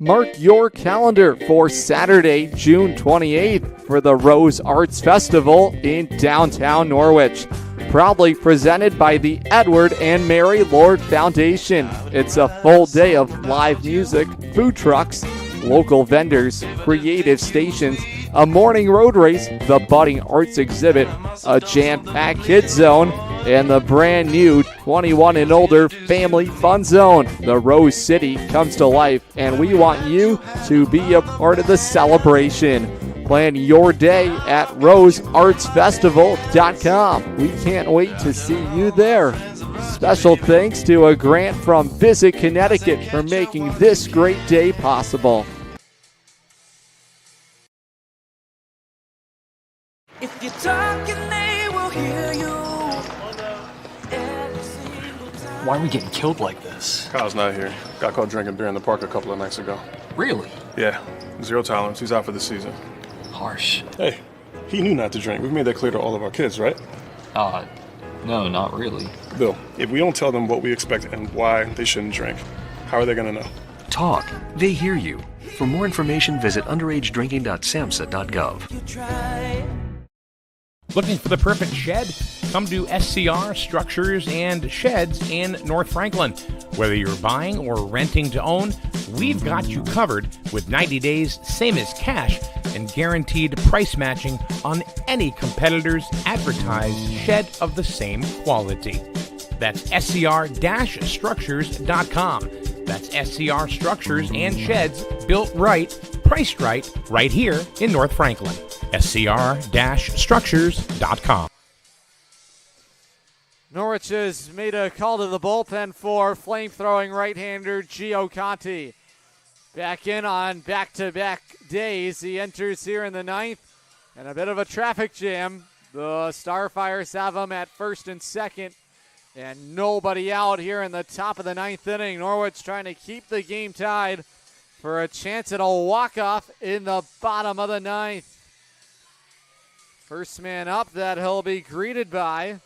Mark your calendar for Saturday, June 28th for the Rose Arts Festival in downtown Norwich. Proudly presented by the Edward and Mary Lord Foundation. It's a full day of live music, food trucks, local vendors, creative stations, a morning road race, the budding arts exhibit, a jam-packed kids zone, and the brand new 21 and older family fun zone. The Rose City comes to life, and we want you to be a part of the celebration. Plan your day at roseartsfestival.com. We can't wait to see you there. Special thanks to a grant from Visit Connecticut for making this great day possible. If you're talking, they will hear you. Why are we getting killed like this? Kyle's not here. Got caught drinking beer in the park a couple of nights ago. Really? Yeah, 0 tolerance. He's out for the season. Harsh. Hey, he knew not to drink. We've made that clear to all of our kids, right? No, not really. Bill, if we don't tell them what we expect and why they shouldn't drink, how are they going to know? Talk. They hear you. For more information, visit underagedrinking.samhsa.gov. Looking for the perfect shed? Come to SCR Structures and Sheds in North Franklin. Whether you're buying or renting to own, we've got you covered with 90 days, same as cash, and guaranteed price matching on any competitor's advertised shed of the same quality. That's scr-structures.com. That's SCR Structures and Sheds, built right, priced right here in North Franklin. scr-structures.com. Norwich has made a call to the bullpen for flame-throwing right-hander Gio Conti. Back in on back-to-back days. He enters here in the ninth, and a bit of a traffic jam. The Starfires have him at first and second, and nobody out here in the top of the ninth inning. Norwich trying to keep the game tied for a chance at a walk-off in the bottom of the ninth. First man up that he'll be greeted by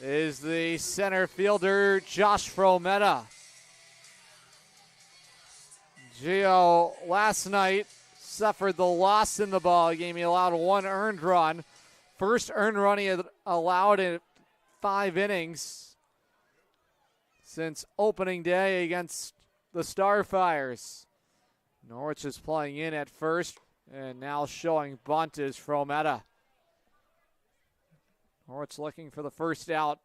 is the center fielder, Josh Frometta. Gio last night suffered the loss in the ball game. He allowed one earned run. First earned run he had allowed in 5 innings since opening day against the Starfires. Norwich is playing in at first, and now showing bunt is Frometta. Norwich looking for the first out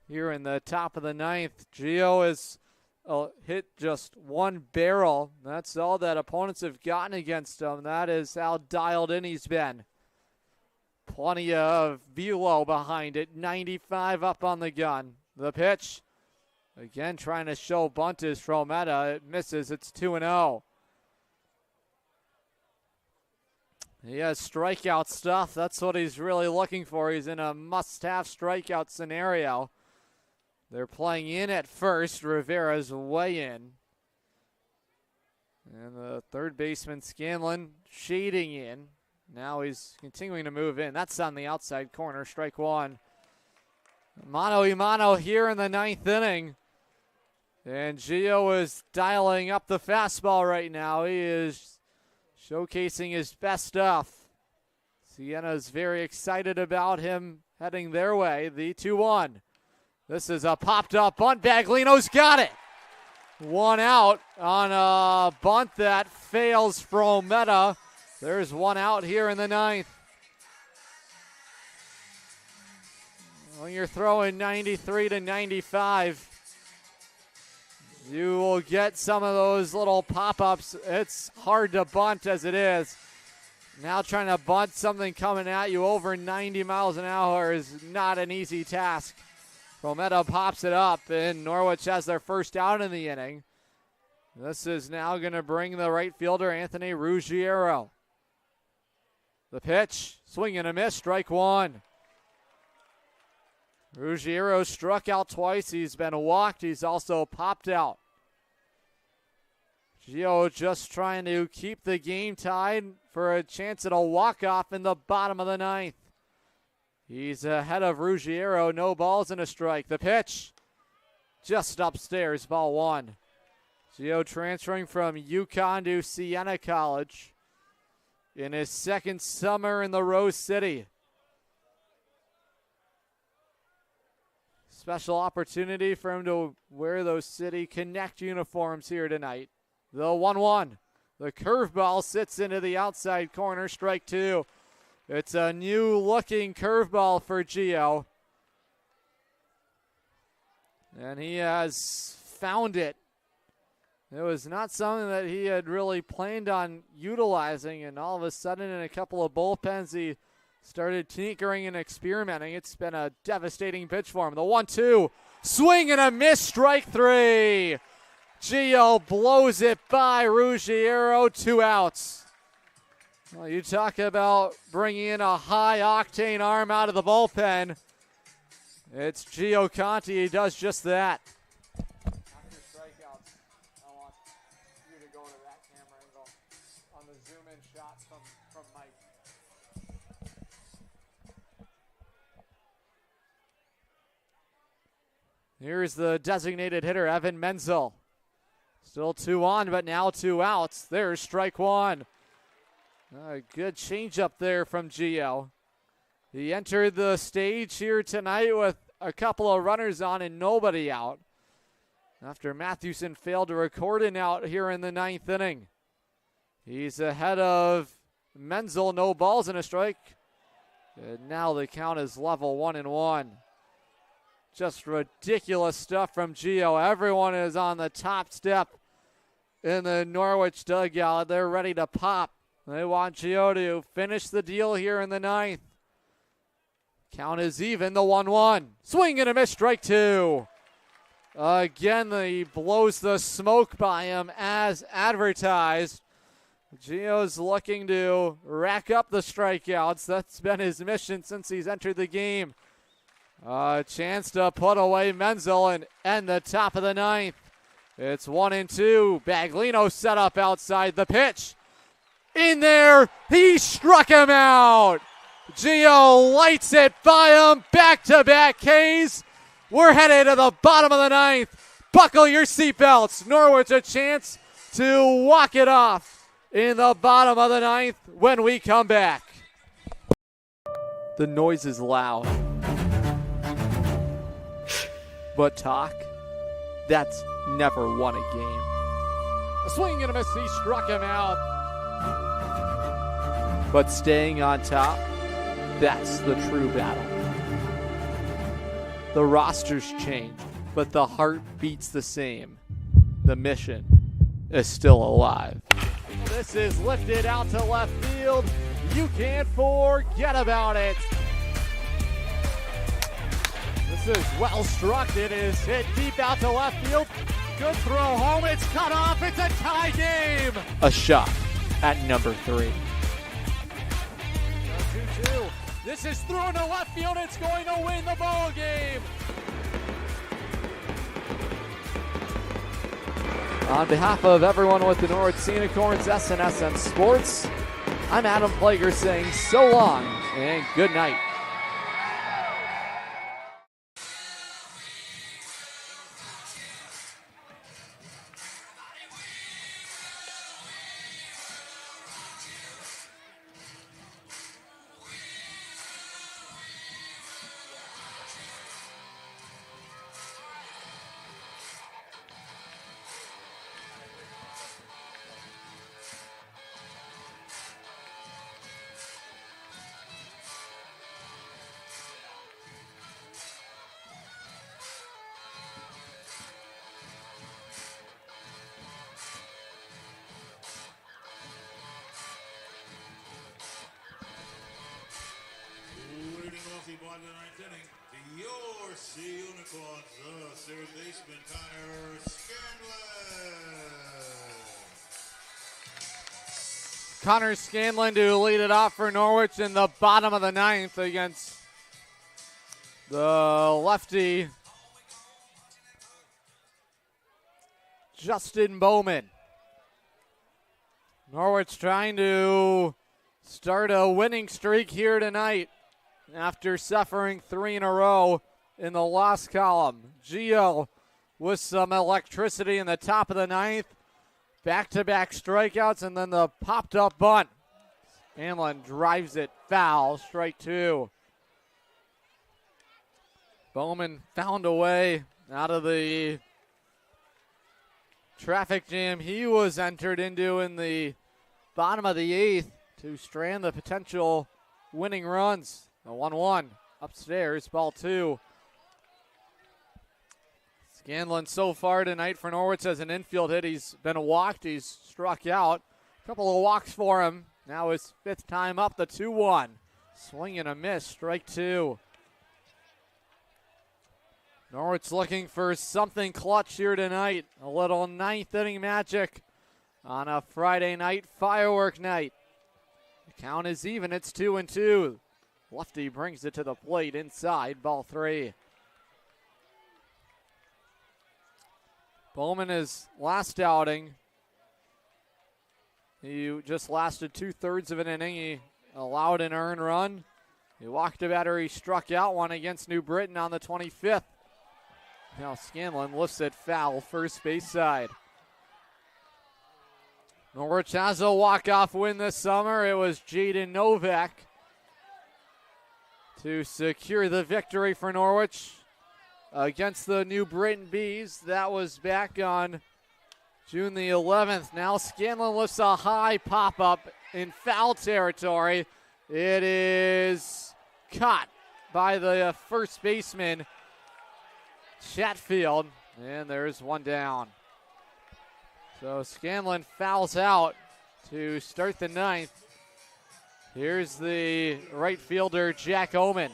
here in the top of the ninth. Gio has hit just one barrel. That's all that opponents have gotten against him. That is how dialed in he's been. Plenty of velo behind it. 95 up on the gun. The pitch. Again, trying to show bunt is Frometta. It misses. It's 2-0. He has strikeout stuff. That's what he's really looking for. He's in a must-have strikeout scenario. They're playing in at first. Rivera's way in. And the third baseman, Scanlon, shading in. Now he's continuing to move in. That's on the outside corner. Strike one. Mano-a-mano here in the ninth inning. And Gio is dialing up the fastball right now. He is showcasing his best stuff. Siena's very excited about him heading their way. The 2-1. This is a popped-up bunt. Baglino's got it. One out on a bunt that fails Frometta. There's one out here in the ninth. When you're throwing 93 to 95, you will get some of those little pop-ups. It's hard to bunt as it is. Now trying to bunt something coming at you over 90 miles an hour is not an easy task. Frometta pops it up, and Norwich has their first out in the inning. This is now going to bring the right fielder, Anthony Ruggiero. The pitch, swing and a miss, strike one. Ruggiero struck out twice. He's been walked. He's also popped out. Gio just trying to keep the game tied for a chance at a walk-off in the bottom of the ninth. He's ahead of Ruggiero. No balls and a strike. The pitch just upstairs, ball one. Gio transferring from UConn to Siena College in his second summer in the Rose City. Special opportunity for him to wear those City Connect uniforms here tonight. The 1-1. The curveball sits into the outside corner, strike two. It's a new looking curveball for Gio. And he has found it. It was not something that he had really planned on utilizing, and all of a sudden in a couple of bullpens he started tinkering and experimenting. It's been a devastating pitch for him. The 1-2, swing and a miss, strike three. Gio blows it by Ruggiero, 2 outs. Well, you talk about bringing in a high-octane arm out of the bullpen. It's Gio Conti. He does just that. After strikeouts, I want you to go to that camera angle on the zoom-in shot from Mike. Here's the designated hitter, Evan Menzel. Still 2 on, but now 2 outs. There's strike one. A good changeup there from Gio. He entered the stage here tonight with a couple of runners on and nobody out, after Mathewson failed to record an out here in the 9th inning. He's ahead of Menzel, no balls and a strike. And now the count is level 1-1. Just ridiculous stuff from Gio. Everyone is on the top step in the Norwich dugout. They're ready to pop. They want Gio to finish the deal here in the 9th. Count is even, the 1-1. Swing and a miss, strike two. Again, he blows the smoke by him as advertised. Gio's looking to rack up the strikeouts. That's been his mission since he's entered the game. A chance to put away Menzel and end the top of the 9th. It's 1-2. Baglino set up outside. The pitch. In there. He struck him out. Gio lights it by him. Back-to-back Ks. We're headed to the bottom of the 9th. Buckle your seatbelts. Norwich a chance to walk it off in the bottom of the 9th when we come back. The noise is loud. But talk, that's never won a game. A swing and a miss, he struck him out. But staying on top, that's the true battle. The roster's changed, but the heart beats the same. The mission is still alive. This is lifted out to left field. You can't forget about it. This is well struck. It is hit deep out to left field. Good throw home. It's cut off. It's a tie game. A shot at number 3. 2-2. This is thrown to left field. It's going to win the ball game. On behalf of everyone with the Norwich Sea Unicorns, SNSN Sports, I'm Adam Plager saying so long and good night. Bottom of the 9th inning, your Sea Unicorns, third baseman Connor Scanlon. Connor Scanlon to lead it off for Norwich in the bottom of the 9th against the lefty Justin Bowman. Norwich trying to start a winning streak here tonight after suffering 3 in a row in the loss column. Gio with some electricity in the top of the ninth. Back-to-back strikeouts, and then the popped-up bunt. Scanlon drives it foul, strike two. Bowman found a way out of the traffic jam he was entered into in the bottom of the eighth to strand the potential winning runs. The 1-1 upstairs, ball two. Scanlon so far tonight for Norwich has an infield hit. He's been walked. He's struck out. A couple of walks for him. Now his fifth time up, the 2-1. Swing and a miss, strike two. Norwich looking for something clutch here tonight. A little ninth inning magic on a Friday night firework night. The count is even. It's 2-2. Lefty brings it to the plate inside, ball three. Bowman, his last outing, he just lasted 2/3 of an inning. He allowed an earned run. He walked a batter. He struck out one against New Britain on the 25th. Now Scanlon lifts it foul, first base side. Norwich has a walk-off win this summer. It was Jaden Novak to secure the victory for Norwich against the New Britain Bees. That was back on June the 11th. Now Scanlon lifts a high pop-up in foul territory. It is caught by the first baseman, Chatfield, and there's one down. So Scanlon fouls out to start the ninth. Here's the right fielder, Jack Oman.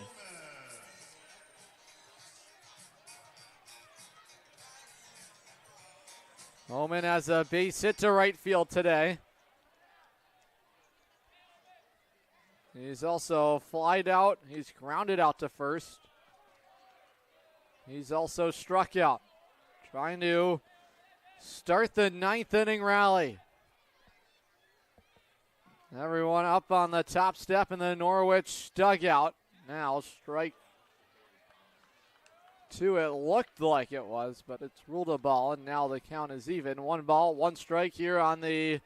Oman has a base hit to right field today. He's also flied out. He's grounded out to first. He's also struck out. Trying to start the ninth inning rally. Everyone up on the top step in the Norwich dugout. Now strike two, it looked like it was, but it's ruled a ball, and now the count is even. 1 ball, 1 strike here on the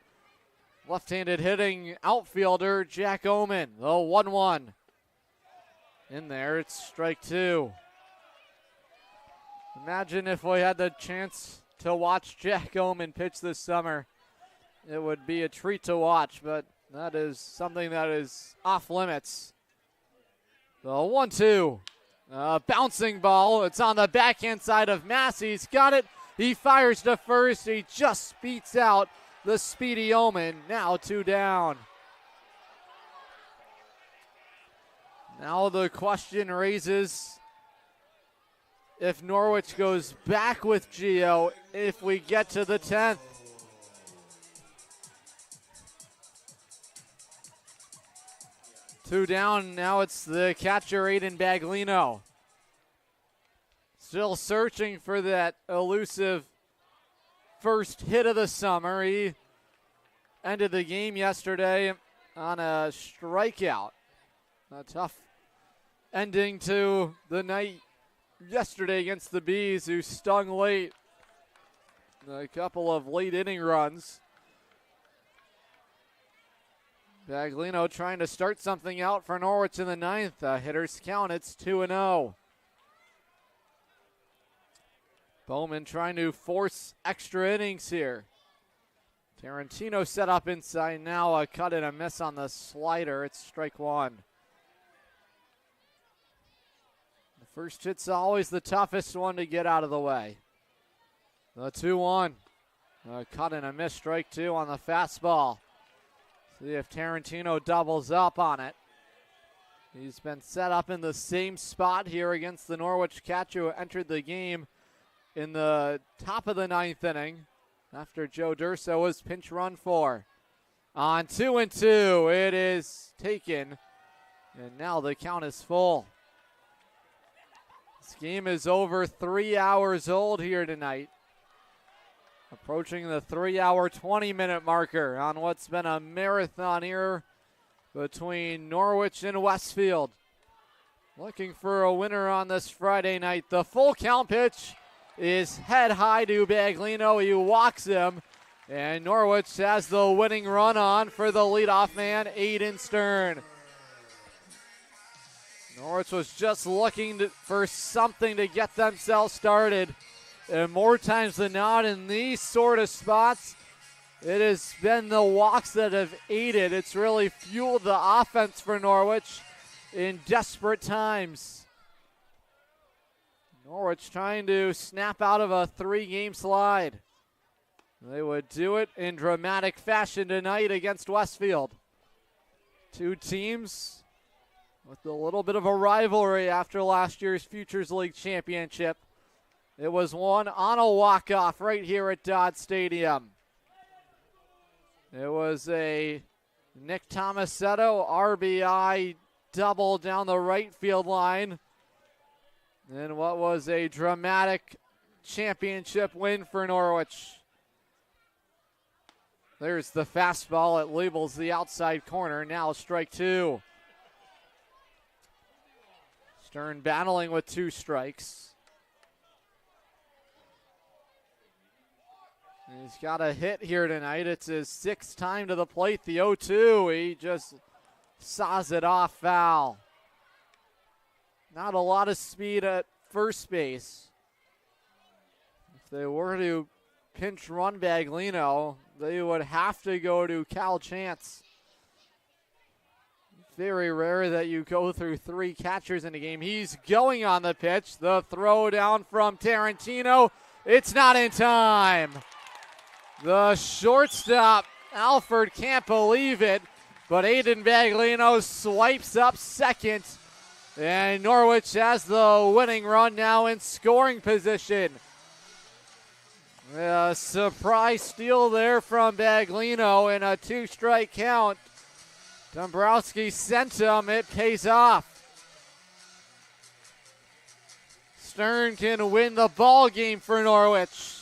left-handed hitting outfielder, Jack Oman. The 1-1. In there, it's strike two. Imagine if we had the chance to watch Jack Oman pitch this summer. It would be a treat to watch, but that is something that is off limits. The 1-2. Bouncing ball. It's on the backhand side of Massey. He's got it. He fires to first. He just beats out the speedy Oman. Now 2 down. Now the question raises if Norwich goes back with Gio if we get to the 10th. Two down, now it's the catcher, Aiden Baglino. Still searching for that elusive first hit of the summer. He ended the game yesterday on a strikeout. A tough ending to the night yesterday against the Bees, who stung late. A couple of late inning runs. Baglino trying to start something out for Norwich in the ninth. Hitters count, it's 2-0. Bowman trying to force extra innings here. Tarantino set up inside now. A cut and a miss on the slider. It's strike one. The first hit's always the toughest one to get out of the way. The 2-1. A cut and a miss, strike two on the fastball. See if Tarantino doubles up on it. He's been set up in the same spot here against the Norwich catcher who entered the game in the top of the ninth inning after Joe Durso was pinch run for. On 2-2, it is taken, and now the count is full. This game is over 3 hours old here tonight. Approaching the 3-hour, 20-minute marker on what's been a marathon here between Norwich and Westfield. Looking for a winner on this Friday night. The full count pitch is head high to Baglino. He walks him, and Norwich has the winning run on for the leadoff man, Aiden Stern. Norwich was just looking for something to get themselves started. And more times than not in these sort of spots, it has been the walks that have aided. It's really fueled the offense for Norwich in desperate times. Norwich trying to snap out of a 3-game slide. They would do it in dramatic fashion tonight against Westfield. Two teams with a little bit of a rivalry after last year's Futures League championship. It was won on a walk-off right here at Dodd Stadium. It was a Nick Tomasetto RBI double down the right field line. And what was a dramatic championship win for Norwich. There's the fastball. It labels the outside corner. Now strike two. Stern battling with 2 strikes. He's got a hit here tonight. It's his 6th time to the plate. The 0-2. He just saws it off foul. Not a lot of speed at first base. If they were to pinch run Baglino, they would have to go to Cal Chance. Very rare that you go through 3 catchers in a game. He's going on the pitch. The throw down from Tarantino. It's not in time. The shortstop, Alford, can't believe it, but Aiden Baglino swipes up second, and Norwich has the winning run now in scoring position. A surprise steal there from Baglino in a 2-strike count. Dombrowski sent him. It pays off. Stern can win the ball game for Norwich.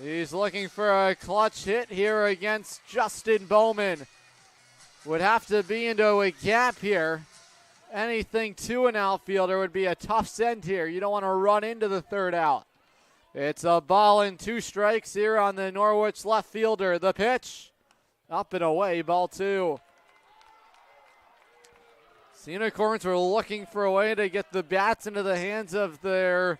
He's looking for a clutch hit here against Justin Bowman. Would have to be into a gap here. Anything to an outfielder would be a tough send here. You don't want to run into the 3rd out. It's a ball and 2 strikes here on the Norwich left fielder. The pitch, up and away, ball 2. Sea Unicorns were looking for a way to get the bats into the hands of their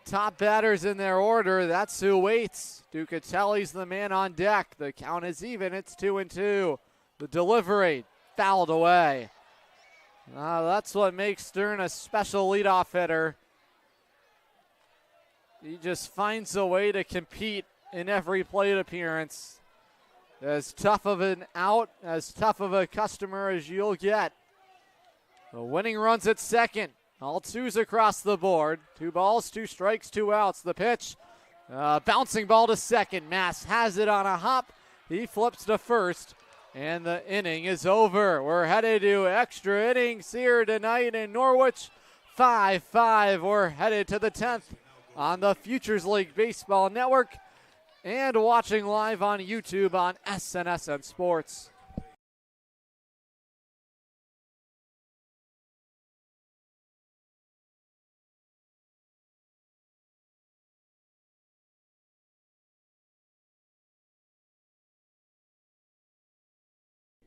top batters in their order. That's who waits. Ducatelli's the man on deck. The count is even. It's 2-2. The delivery fouled away. That's what makes Stern a special leadoff hitter. He just finds a way to compete in every plate appearance. As tough of an out, as tough of a customer as you'll get. The winning run's at second. All 2s across the board. 2 balls, 2 strikes, 2 outs. The pitch, bouncing ball to second. Mass has it on a hop. He flips to first, and the inning is over. We're headed to extra innings here tonight in Norwich. 5-5. We're headed to the 10th on the Futures League Baseball Network and watching live on YouTube on SNSN Sports.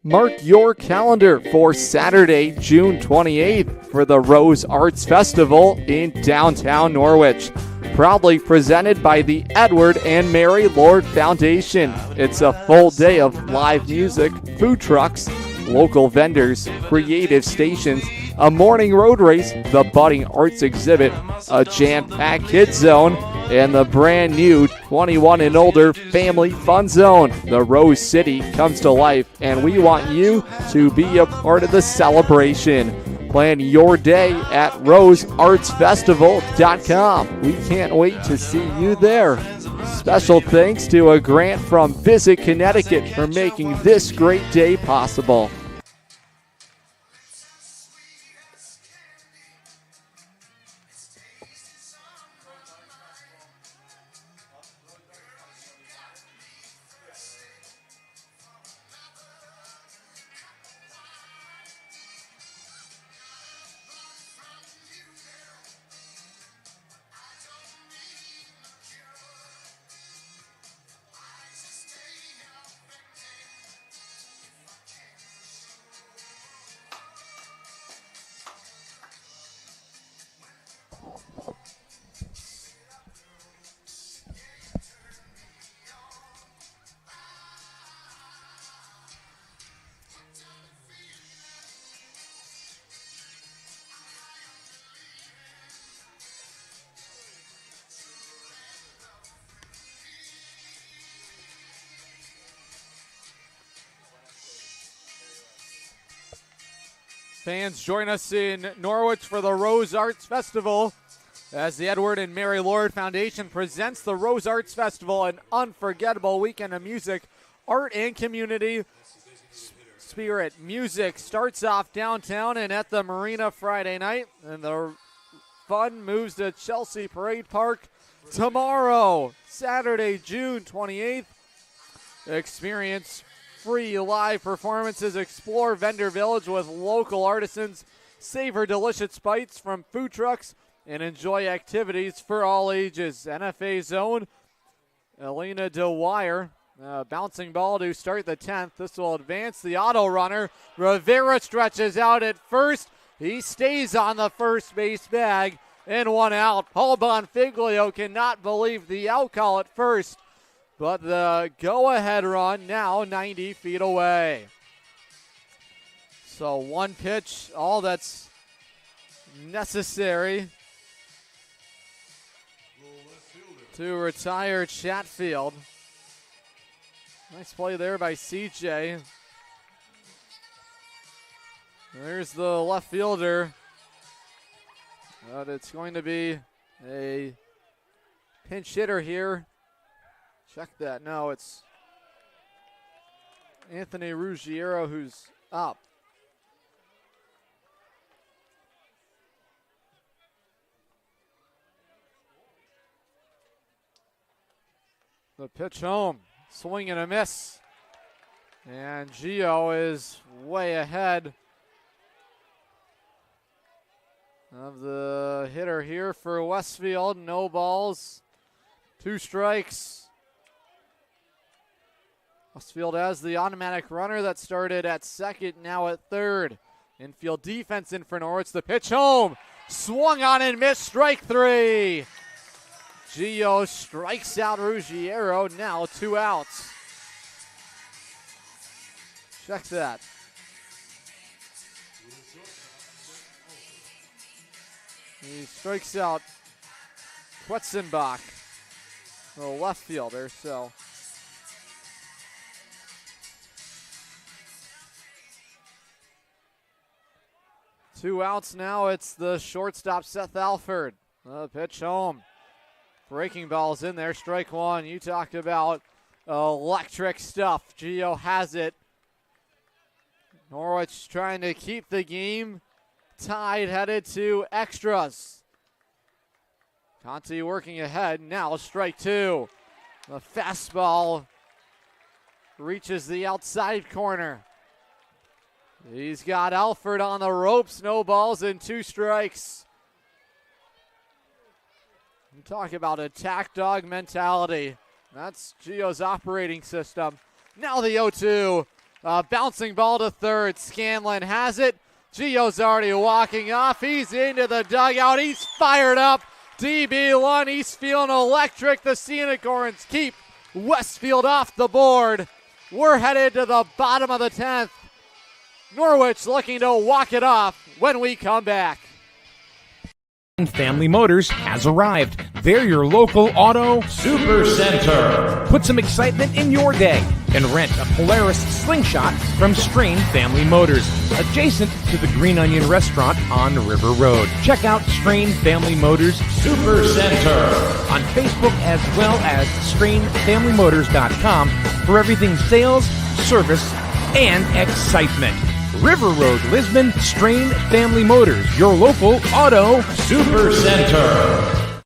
Mark your calendar for Saturday, June 28th for the Rose Arts Festival in downtown Norwich. Proudly presented by the Edward and Mary Lord Foundation. It's a full day of live music, food trucks, local vendors, creative stations, a morning road race, the budding arts exhibit, a jam-packed kids zone, and the brand new 21 and older family fun zone. The Rose City comes to life, and we want you to be a part of the celebration. Plan your day at roseartsfestival.com. We can't wait to see you there. Special thanks to a grant from Visit Connecticut for making this great day possible. Fans, join us in Norwich for the Rose Arts Festival as the Edward and Mary Lord Foundation presents the Rose Arts Festival, an unforgettable weekend of music, art, and community spirit. Music starts off downtown and at the Marina Friday night, and the fun moves to Chelsea Parade Park tomorrow, Saturday, June 28th. Experience free live performances, explore Vendor Village with local artisans, savor delicious bites from food trucks, and enjoy activities for all ages. NFA zone, Elena Dwyer, bouncing ball to start the 10th. This will advance the auto runner. Rivera stretches out at first. He stays on the first base bag, and one out. Paul Bonfiglio cannot believe the out call at first, but the go-ahead run now 90 feet away. So one pitch, all that's necessary to retire Chatfield. Nice play there by CJ. There's the left fielder. But it's going to be a pinch hitter here. Check that. No, it's Anthony Ruggiero who's up. The pitch home. Swing and a miss. And Gio is way ahead of the hitter here for Westfield. No balls. 2 strikes. Westfield has the automatic runner that started at second, now at third. Infield defense in for Norwich. The pitch home. Swung on and missed. Strike 3. Gio strikes out Ruggiero. Now 2 outs. Check that. He strikes out Quetzenbach, the left fielder. So two outs now. It's the shortstop, Seth Alford. The pitch home. Breaking balls in there. Strike 1. You talk about electric stuff. Gio has it. Norwich trying to keep the game tied, headed to extras. Conti working ahead. Now strike 2. The fastball reaches the outside corner. He's got Alford on the ropes. No balls and 2 strikes. You talk about attack dog mentality. That's Gio's operating system. Now the 0-2. Bouncing ball to third. Scanlon has it. Gio's already walking off. He's into the dugout. He's fired up. DB1, he's feeling electric. The Sea Unicorns keep Westfield off the board. We're headed to the bottom of the 10th. Norwich looking to walk it off when we come back. Family Motors has arrived. They're your local auto super center. Put some excitement in your day and rent a Polaris Slingshot from Strain Family Motors, adjacent to the Green Onion Restaurant on River Road. Check out Strain Family Motors Super Center on Facebook as well as strainfamilymotors.com for everything sales, service, and excitement. River Road, Lisbon, Strain Family Motors, your local auto super center.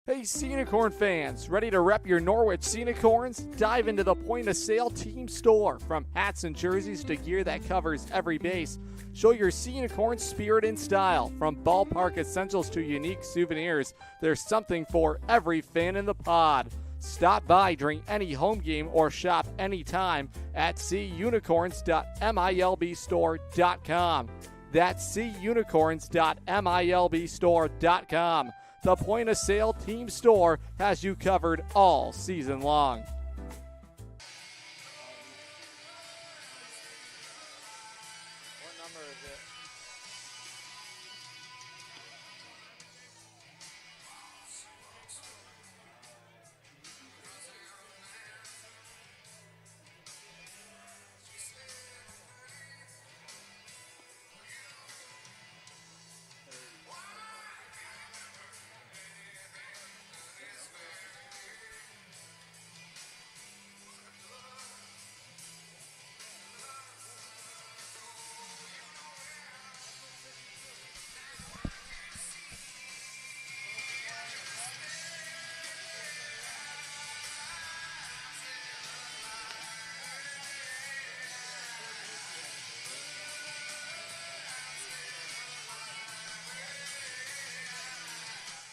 Hey, Sea Unicorn fans, ready to rep your Norwich Sea Unicorns? Dive into the point-of-sale team store. From hats and jerseys to gear that covers every base, show your Sea Unicorn spirit and style. From ballpark essentials to unique souvenirs, there's something for every fan in the pod. Stop by during any home game or shop anytime at seaunicorns.milbstore.com. That's seaunicorns.milbstore.com. The point-of-sale team store has you covered all season long.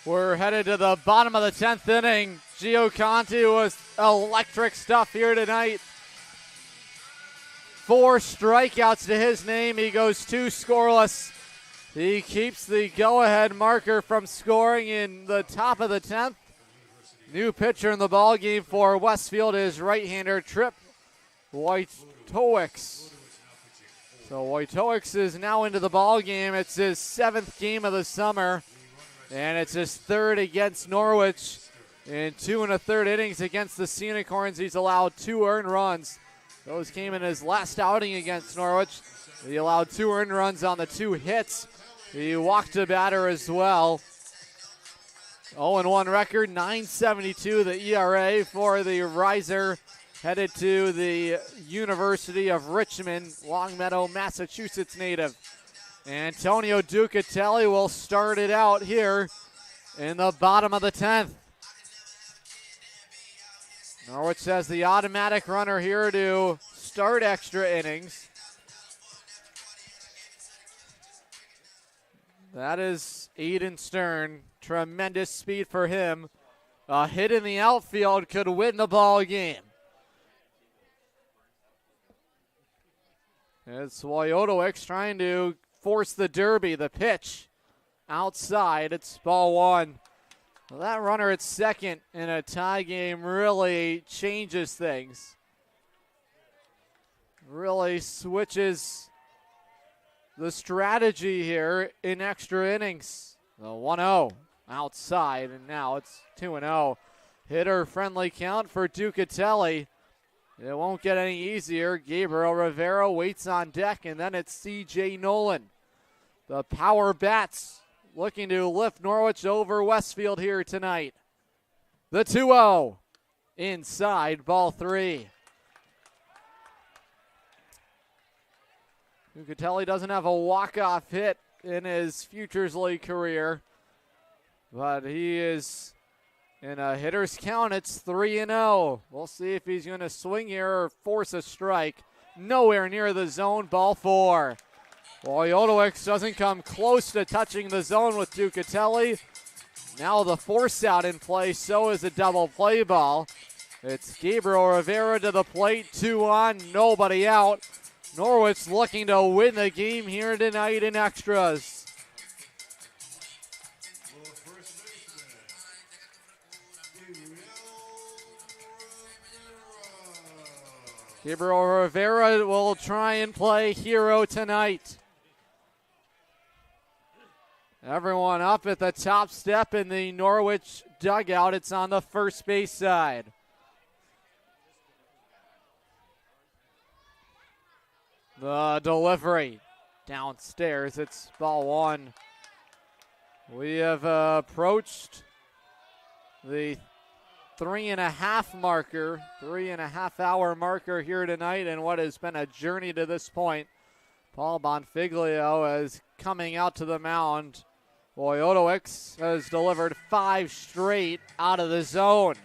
We're headed to the bottom of the 10th inning. Gio Conti was electric stuff here tonight. 4 strikeouts to his name. He goes 2 scoreless. He keeps the go-ahead marker from scoring in the top of the 10th. New pitcher in the ballgame for Westfield is right-hander Trip Wojtowicz. So Wojtowicz is now into the ballgame. It's his 7th game of the summer, and it's his 3rd against Norwich. In 2 1/3 innings against the Sea Unicorns, he's allowed 2 earned runs. Those came in his last outing against Norwich. He allowed 2 earned runs on the 2 hits. He walked a batter as well. 0-1 record, 9.72 the ERA for the riser, headed to the University of Richmond, Longmeadow, Massachusetts native. Antonio Ducatelli will start it out here in the bottom of the 10th. Norwich has the automatic runner here to start extra innings. That is Aiden Stern. Tremendous speed for him. A hit in the outfield could win the ball game. It's Wojtowicz trying to force the derby. The pitch outside. It's ball 1. Well, that runner at second in a tie game really changes things. Really switches the strategy here in extra innings. The 1-0 outside, and now it's 2-0. Hitter friendly count for Ducatelli. It won't get any easier. Gabriel Rivera waits on deck, and then it's C.J. Nolan. The power bats looking to lift Norwich over Westfield here tonight. The 2-0 inside, ball 3. Ducatelli doesn't have a walk-off hit in his Futures League career, but he is in a hitter's count. It's 3-0. We'll see if he's going to swing here or force a strike. Nowhere near the zone, ball 4. Wojtowicz doesn't come close to touching the zone with Ducatelli. Now the force out in play, so is a double play ball. It's Gabriel Rivera to the plate, 2 on, nobody out. Norwich looking to win the game here tonight in extras. Gabriel Rivera will try and play hero tonight. Everyone up at the top step in the Norwich dugout. It's on the first base side. The delivery downstairs. It's ball 1. We have approached the 3.5 marker, 3.5 hour marker here tonight, and what has been a journey to this point. Paul Bonfiglio is coming out to the mound. Wojtowicz has delivered 5 straight out of the zone.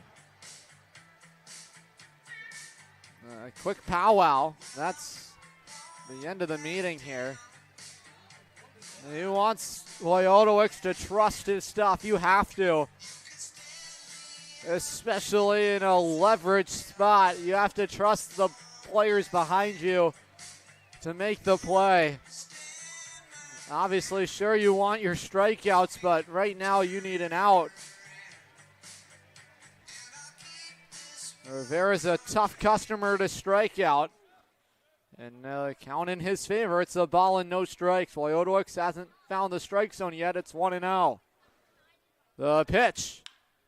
A quick powwow. That's the end of the meeting here. He wants Wojtowicz to trust his stuff. You have to. Especially in a leverage spot. You have to trust the players behind you to make the play. Obviously, sure, you want your strikeouts, but right now you need an out. Rivera's a tough customer to strike out. And count in his favor. It's a ball and no strikes. Wojtowicz hasn't found the strike zone yet. It's 1-0. The pitch.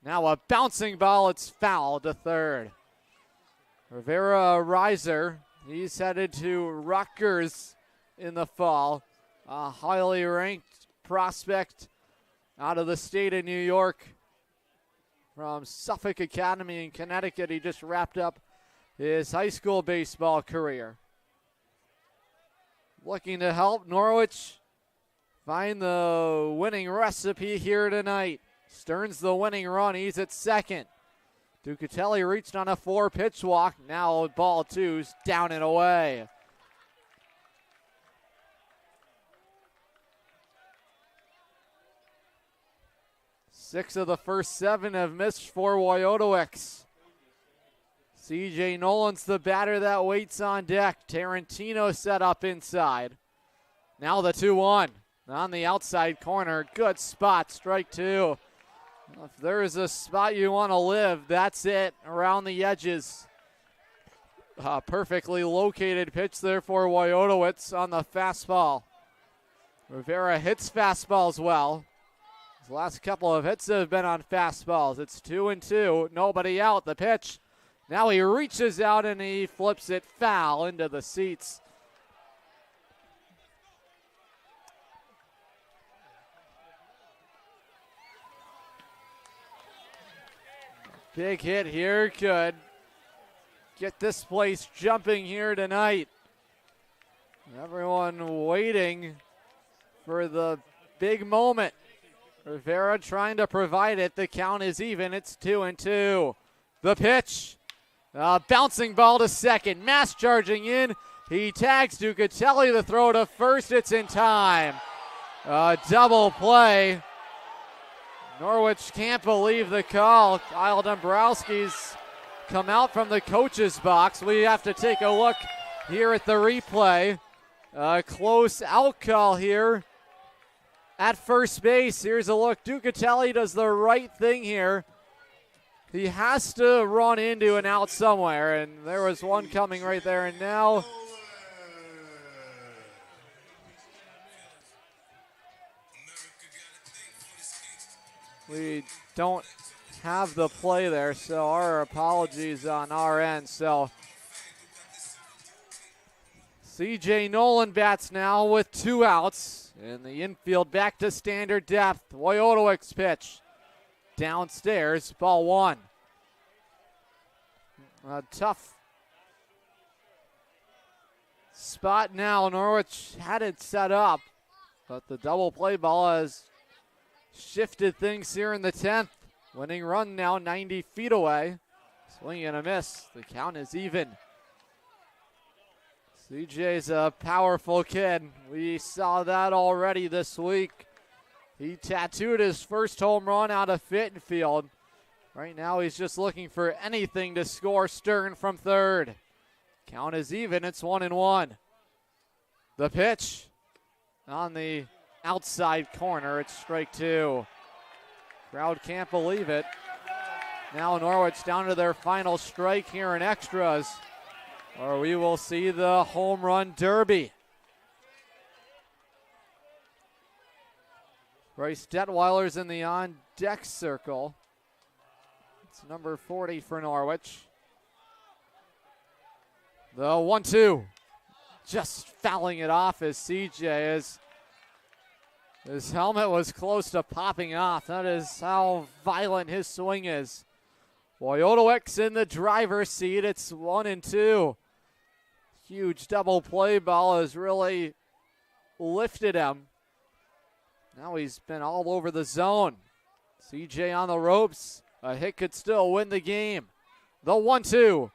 Now a bouncing ball. It's foul to third. Rivera, a riser. He's headed to Rutgers in the fall. A highly ranked prospect out of the state of New York from Suffolk Academy in Connecticut. He just wrapped up his high school baseball career. Looking to help Norwich find the winning recipe here tonight. Stern's the winning run. He's at second. Ducatelli reached on a 4-pitch walk. Now ball 2's down and away. 6 of the first 7 have missed for Wojtowicz. CJ Nolan's the batter that waits on deck. Tarantino set up inside. Now the 2-1 on the outside corner. Good spot, strike 2. If there's a spot you want to live, that's it, around the edges. Perfectly located pitch there for Wojtowicz on the fastball. Rivera hits fastballs well. His last couple of hits have been on fastballs. It's 2-2, nobody out. The pitch. Now he reaches out and he flips it foul into the seats. Big hit here could get this place jumping here tonight. Everyone waiting for the big moment. Rivera trying to provide it. The count is even. It's 2-2. The pitch. Bouncing ball to second. Mass charging in. He tags Ducatelli. The throw to first. It's in time. Double play. Norwich can't believe the call. Kyle Dombrowski's come out from the coach's box. We have to take a look here at the replay. Close out call here at first base. Here's a look. Ducatelli does the right thing here. He has to run into an out somewhere, and there was one coming right there, and now we don't have the play there, so our apologies on our end. So CJ Nolan bats now with 2 outs, and the infield back to standard depth. Wojtowicz pitch. Downstairs, ball 1. A tough spot now. Norwich had it set up, but the double play ball has shifted things here in the 10th. Winning run now 90 feet away. Swing and a miss. The count is even. CJ's a powerful kid. We saw that already this week. He tattooed his first home run out of Fittenfield. Right now he's just looking for anything to score Stern from third. Count is even. It's 1-1. The pitch on the outside corner. It's strike 2. Crowd can't believe it. Now Norwich down to their final strike here in extras, or we will see the home run derby. Bryce Detweiler's in the on-deck circle. It's number 40 for Norwich. The 1-2. Just fouling it off as CJ is. His helmet was close to popping off. That is how violent his swing is. Wojtowicz in the driver's seat. It's 1-2. Huge double play ball has really lifted him. Now he's been all over the zone. CJ on the ropes. A hit could still win the game. The 1-2.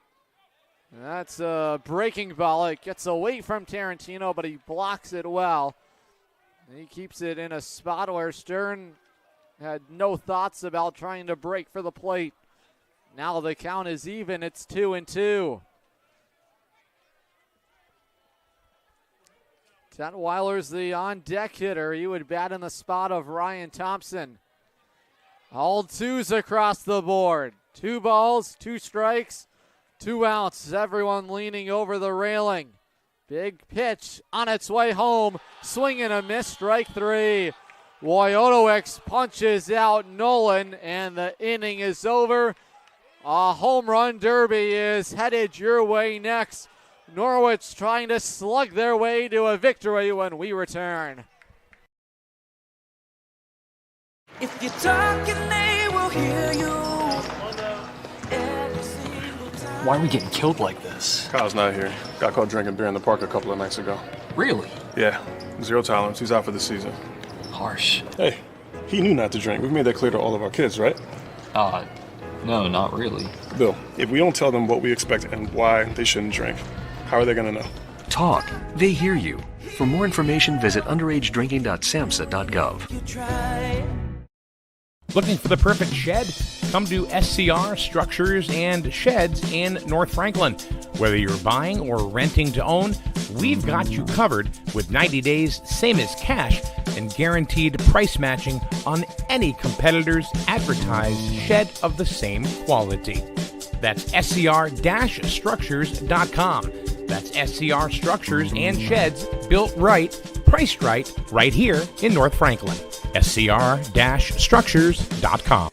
That's a breaking ball. It gets away from Tarantino, but he blocks it well. He keeps it in a spot where Stern had no thoughts about trying to break for the plate. Now the count is even. It's 2-2. Detweiler's the on-deck hitter. He would bat in the spot of Ryan Thompson. All 2s across the board. 2 balls, 2 strikes, 2 outs. Everyone leaning over the railing. Big pitch on its way home. Swing and a miss, strike 3. Wojtowicz punches out Nolan, and the inning is over. A home run derby is headed your way next. Norwich trying to slug their way to a victory when we return. If you're talking, they will hear you. Why are we getting killed like this? Kyle's not here. Got caught drinking beer in the park a couple of nights ago. Really? Yeah. 0 tolerance. He's out for the season. Harsh. Hey, he knew not to drink. We've made that clear to all of our kids, right? No, not really. Bill, if we don't tell them what we expect and why they shouldn't drink, how are they going to know? Talk. They hear you. For more information, visit underagedrinking.samhsa.gov. Looking for the perfect shed? Come to SCR Structures and Sheds in North Franklin. Whether you're buying or renting to own, we've got you covered with 90 days, same as cash, and guaranteed price matching on any competitor's advertised shed of the same quality. That's scr-structures.com. That's SCR Structures and Sheds, built right, priced right here in North Franklin. scr-structures.com.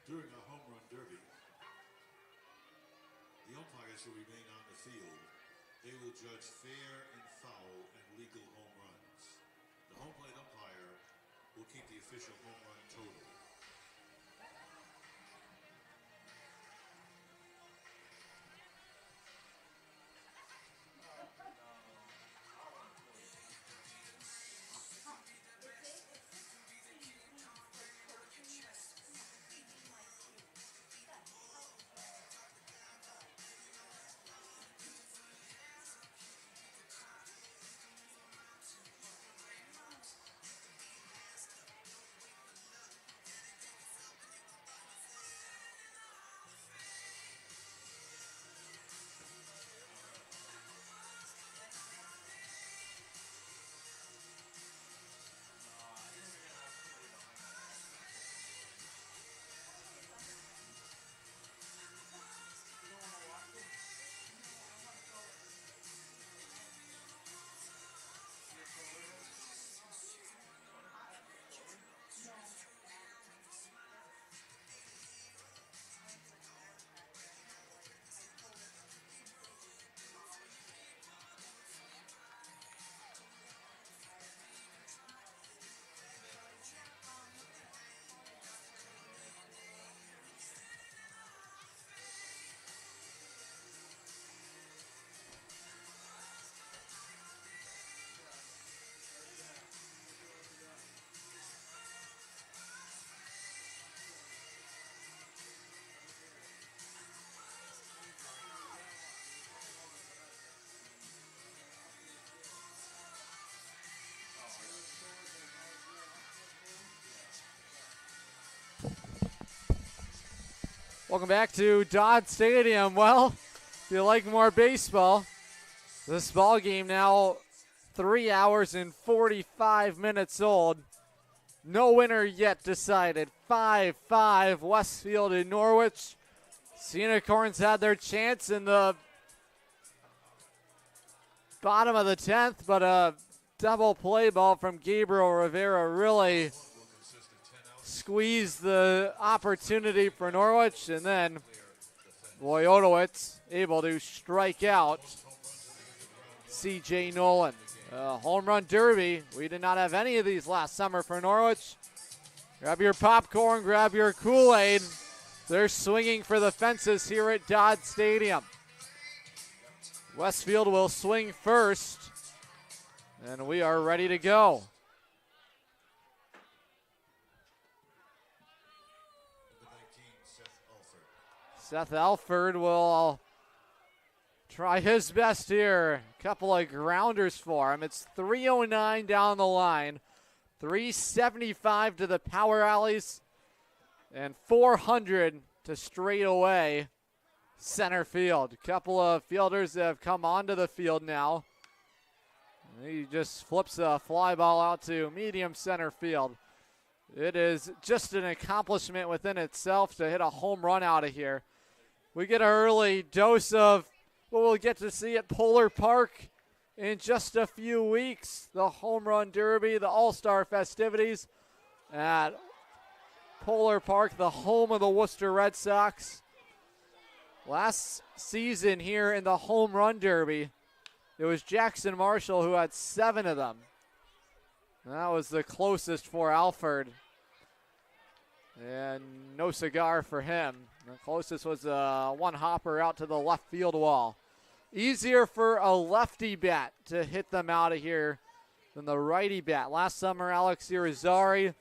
During a home run derby, the umpires will remain on the field. They will judge fair and foul and legal home runs. The home plate umpire will keep the official home run total. Welcome back to Dodd Stadium. Well, if you like more baseball, this ball game now 3 hours and 45 minutes old. No winner yet decided. 5-5 Westfield and Norwich. Sea Unicorns had their chance in the bottom of the 10th, but a double play ball from Gabriel Rivera really squeezed the opportunity for Norwich, and then Wojtowicz able to strike out C.J. Nolan. Home run derby. We did not have any of these last summer for Norwich. Grab your popcorn, grab your Kool-Aid. They're swinging for the fences here at Dodd Stadium. Westfield will swing first, and we are ready to go. Seth Alford will try his best here. A couple of grounders for him. It's 309 down the line. 375 to the power alleys. And 400 to straight away center field. A couple of fielders that have come onto the field now. He just flips a fly ball out to medium center field. It is just an accomplishment within itself to hit a home run out of here. We get an early dose of what we'll get to see at Polar Park in just a few weeks. The Home Run Derby, the All-Star festivities at Polar Park, the home of the Worcester Red Sox. Last season here in the Home Run Derby, it was Jackson Marshall who had 7 of them. That was the closest for Alford. And no cigar for him. The closest was one hopper out to the left field wall. Easier for a lefty bat to hit them out of here than the righty bat. Last summer, Alex Irizarry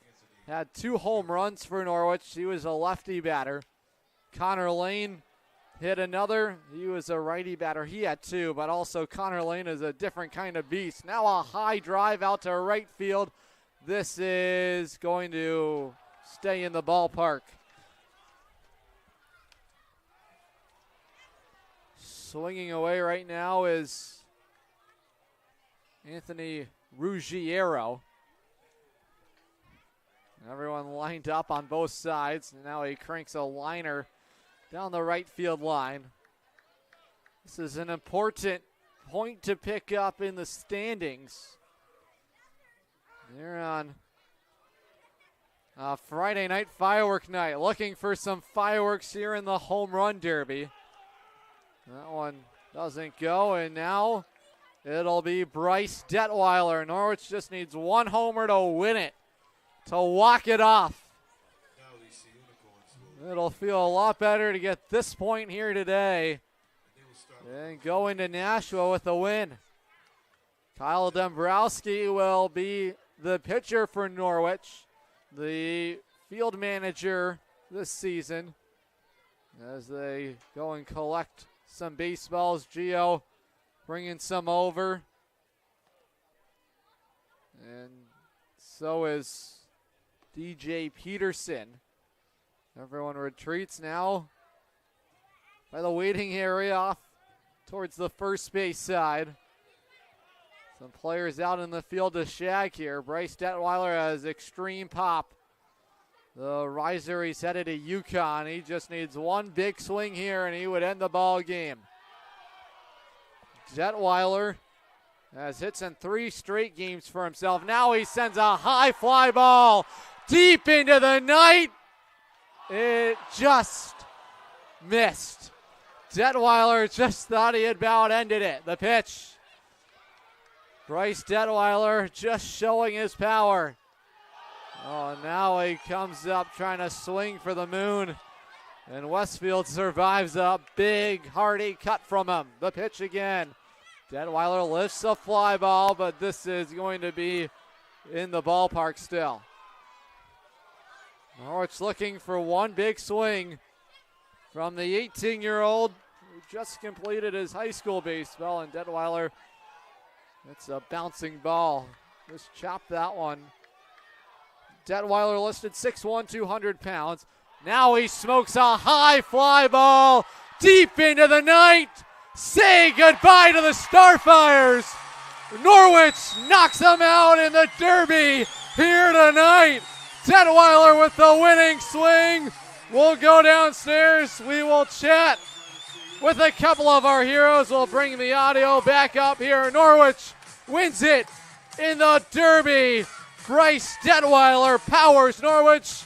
had 2 home runs for Norwich. He was a lefty batter. Connor Lane hit another. He was a righty batter. He had 2, but also Connor Lane is a different kind of beast. Now a high drive out to right field. This is going to stay in the ballpark. Swinging away right now is Anthony Ruggiero. Everyone lined up on both sides. Now he cranks a liner down the right field line. This is an important point to pick up in the standings. They're on Friday night firework night. Looking for some fireworks here in the Home Run Derby. That one doesn't go, and now it'll be Bryce Detweiler. Norwich just needs one homer to win it, to walk it off. It'll feel a lot better to get this point here today and go into Nashua with a win. Kyle Dombrowski will be the pitcher for Norwich, the field manager this season, as they go and collect some baseballs. Gio bringing some over. And so is DJ Peterson. Everyone retreats now by the waiting area off towards the first base side. Some players out in the field to shag here. Bryce Detweiler has extreme pop. The riser, he's headed to UConn. He just needs one big swing here, and he would end the ball game. Detweiler has hits in 3 straight games for himself. Now he sends a high fly ball deep into the night. It just missed. Detweiler just thought he had about ended it. The pitch. Bryce Detweiler just showing his power. Oh, now he comes up trying to swing for the moon. And Westfield survives a big, hearty cut from him. The pitch again. Detweiler lifts a fly ball, but this is going to be in the ballpark still. Norwich looking for one big swing from the 18-year-old who just completed his high school baseball. And Detweiler, it's a bouncing ball. Just chopped that one. Detweiler listed 6'1", 200 pounds. Now he smokes a high fly ball deep into the night. Say goodbye to the Starfires. Norwich knocks them out in the Derby here tonight. Detweiler with the winning swing. We'll go downstairs. We will chat with a couple of our heroes. We'll bring the audio back up here. Norwich wins it in the Derby. Bryce Detweiler powers Norwich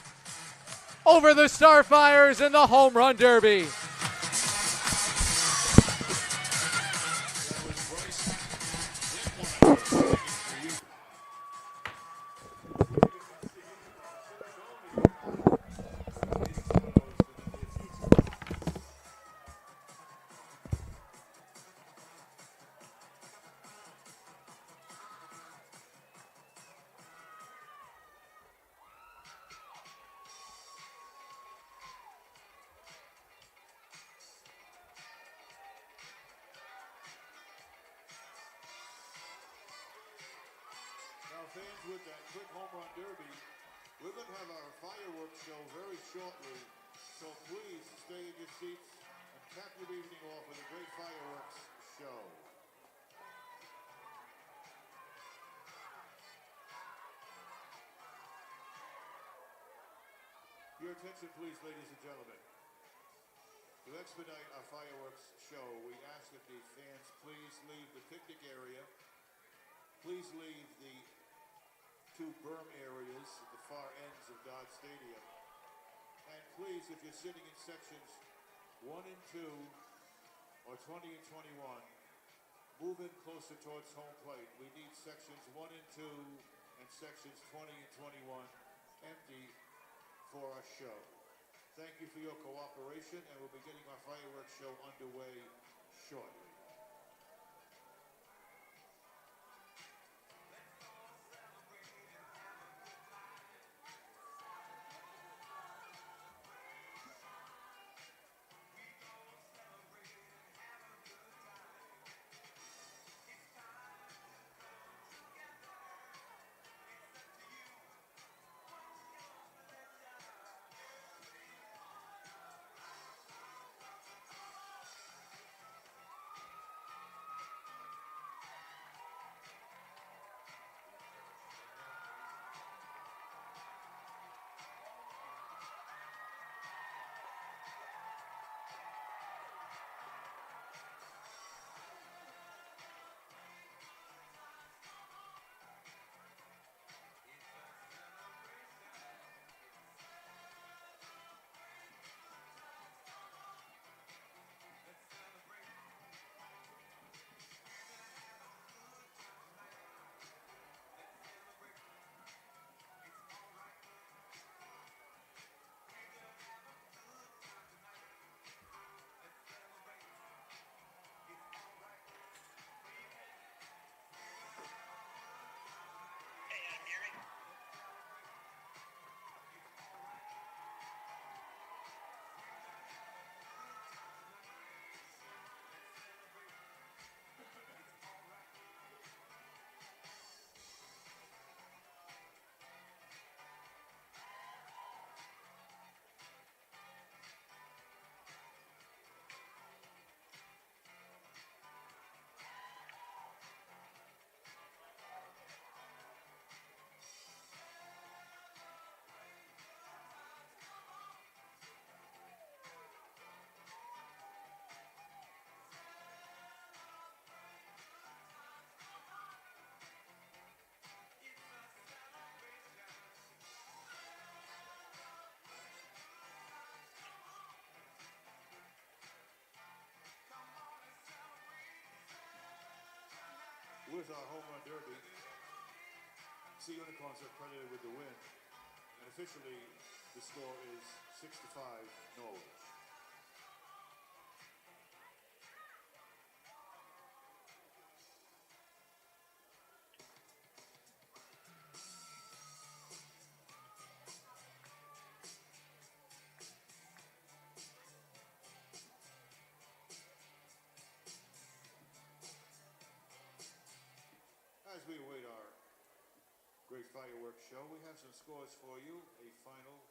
over the Starfires in the Home Run Derby. Fans, with that quick home run derby, we're going to have our fireworks show very shortly, so please stay in your seats and cap your evening off with a great fireworks show. Your attention, please, ladies and gentlemen. To expedite our fireworks show, we ask that the fans please leave the picnic area. Please leave the two berm areas at the far ends of Dodd Stadium. And please, if you're sitting in sections 1 and 2 or 20 and 21, move in closer towards home plate. We need sections 1 and 2 and sections 20 and 21 empty for our show. Thank you for your cooperation, and we'll be getting our fireworks show underway shortly. With our home run derby, Sea Unicorns are credited with the win, and officially the score is 6-5 Norwich. As we await our great fireworks show, we have some scores for you. A final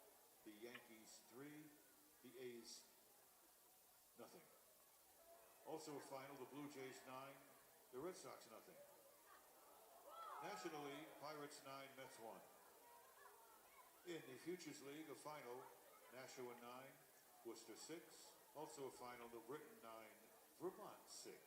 The Yankees 3, the A's nothing. Also a final, the Blue Jays 9, the Red Sox nothing. National League, Pirates 9, Mets 1. In the Futures League, a final, Nashua 9, Worcester 6. Also a final, New Britain 9, Vermont 6.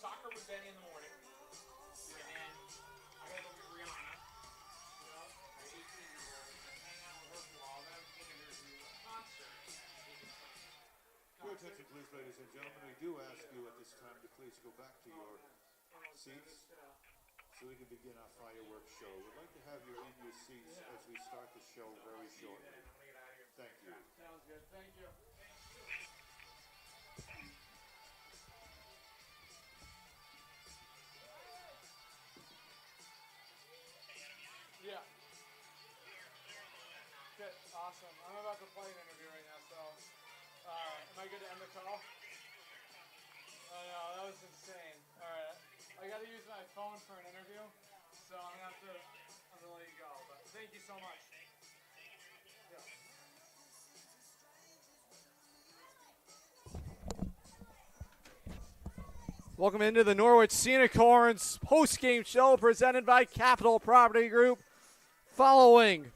Soccer with Benny in the morning, and then I gotta go get Rihanna, you know, my 18-year-old, and hang out with her for a while. Then I'm taking her to a concert. Your attention, please, ladies and gentlemen. We do ask you at this time to please go back to your seats so we can begin our fireworks show. We'd like to have you in your seats as we start the show very shortly. Thank you. Sounds good. Thank you. Yeah. Good. Awesome. I'm about to play an interview right now, so am I good to end the call? Oh no, that was insane. Alright. I gotta use my phone for an interview, so I'm gonna let you go. But thank you so much. Yeah. Welcome into the Norwich Sea Unicorns post-game show presented by Capital Property Group. Following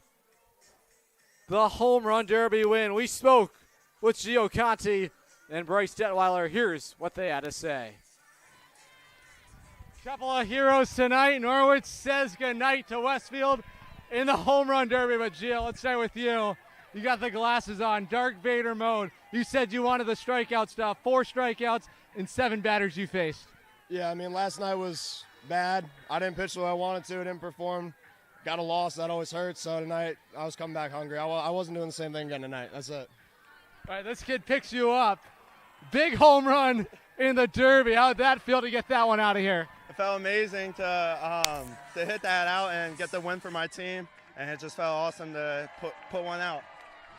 the home run derby win, we spoke with Gio Conti and Bryce Detweiler. Here's what they had to say. Couple of heroes tonight. Norwich says goodnight to Westfield in the home run derby. But Gio, let's start with you. You got the glasses on, Dark Vader mode. You said you wanted the strikeout stuff. 4 strikeouts and 7 batters you faced. Yeah, I mean, last night was bad. I didn't pitch the way I wanted to. Didn't perform. Got a loss. That always hurts. So tonight, I was coming back hungry. I wasn't doing the same thing again tonight. That's it. All right, this kid picks you up. Big home run in the derby. How'd that feel to get that one out of here? It felt amazing to hit that out and get the win for my team, and it just felt awesome to put one out.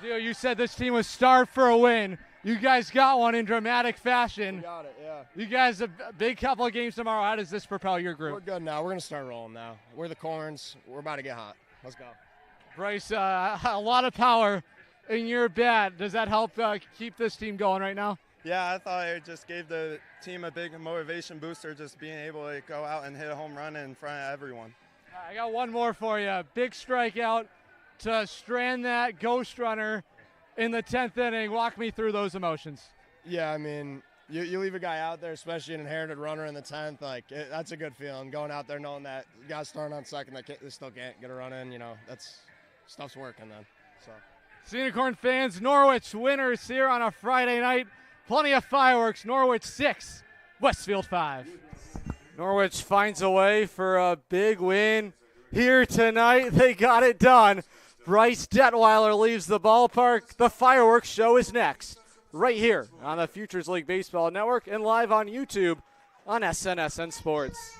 Gio, you said this team was starved for a win. You guys got one in dramatic fashion. We got it, yeah. You guys a big couple of games tomorrow. How does this propel your group? We're good now. We're going to start rolling now. We're the Corns. We're about to get hot. Let's go. Bryce, a lot of power in your bat. Does that help keep this team going right now? Yeah, I thought it just gave the team a big motivation booster, just being able to go out and hit a home run in front of everyone. I got one more for you. Big strikeout to strand that ghost runner in the 10th inning. Walk me through those emotions. Yeah, I mean, you leave a guy out there, especially an inherited runner in the 10th. That's a good feeling. Going out there knowing that you got starting on second, they still can't get a run in. You know, that's stuff's working then. So, Sea Unicorn fans, Norwich winners here on a Friday night. Plenty of fireworks. Norwich 6, Westfield 5. Norwich finds a way for a big win here tonight. They got it done. Bryce Detweiler leaves the ballpark. The fireworks show is next, right here on the Futures League Baseball Network and live on YouTube on SNSN Sports.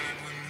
when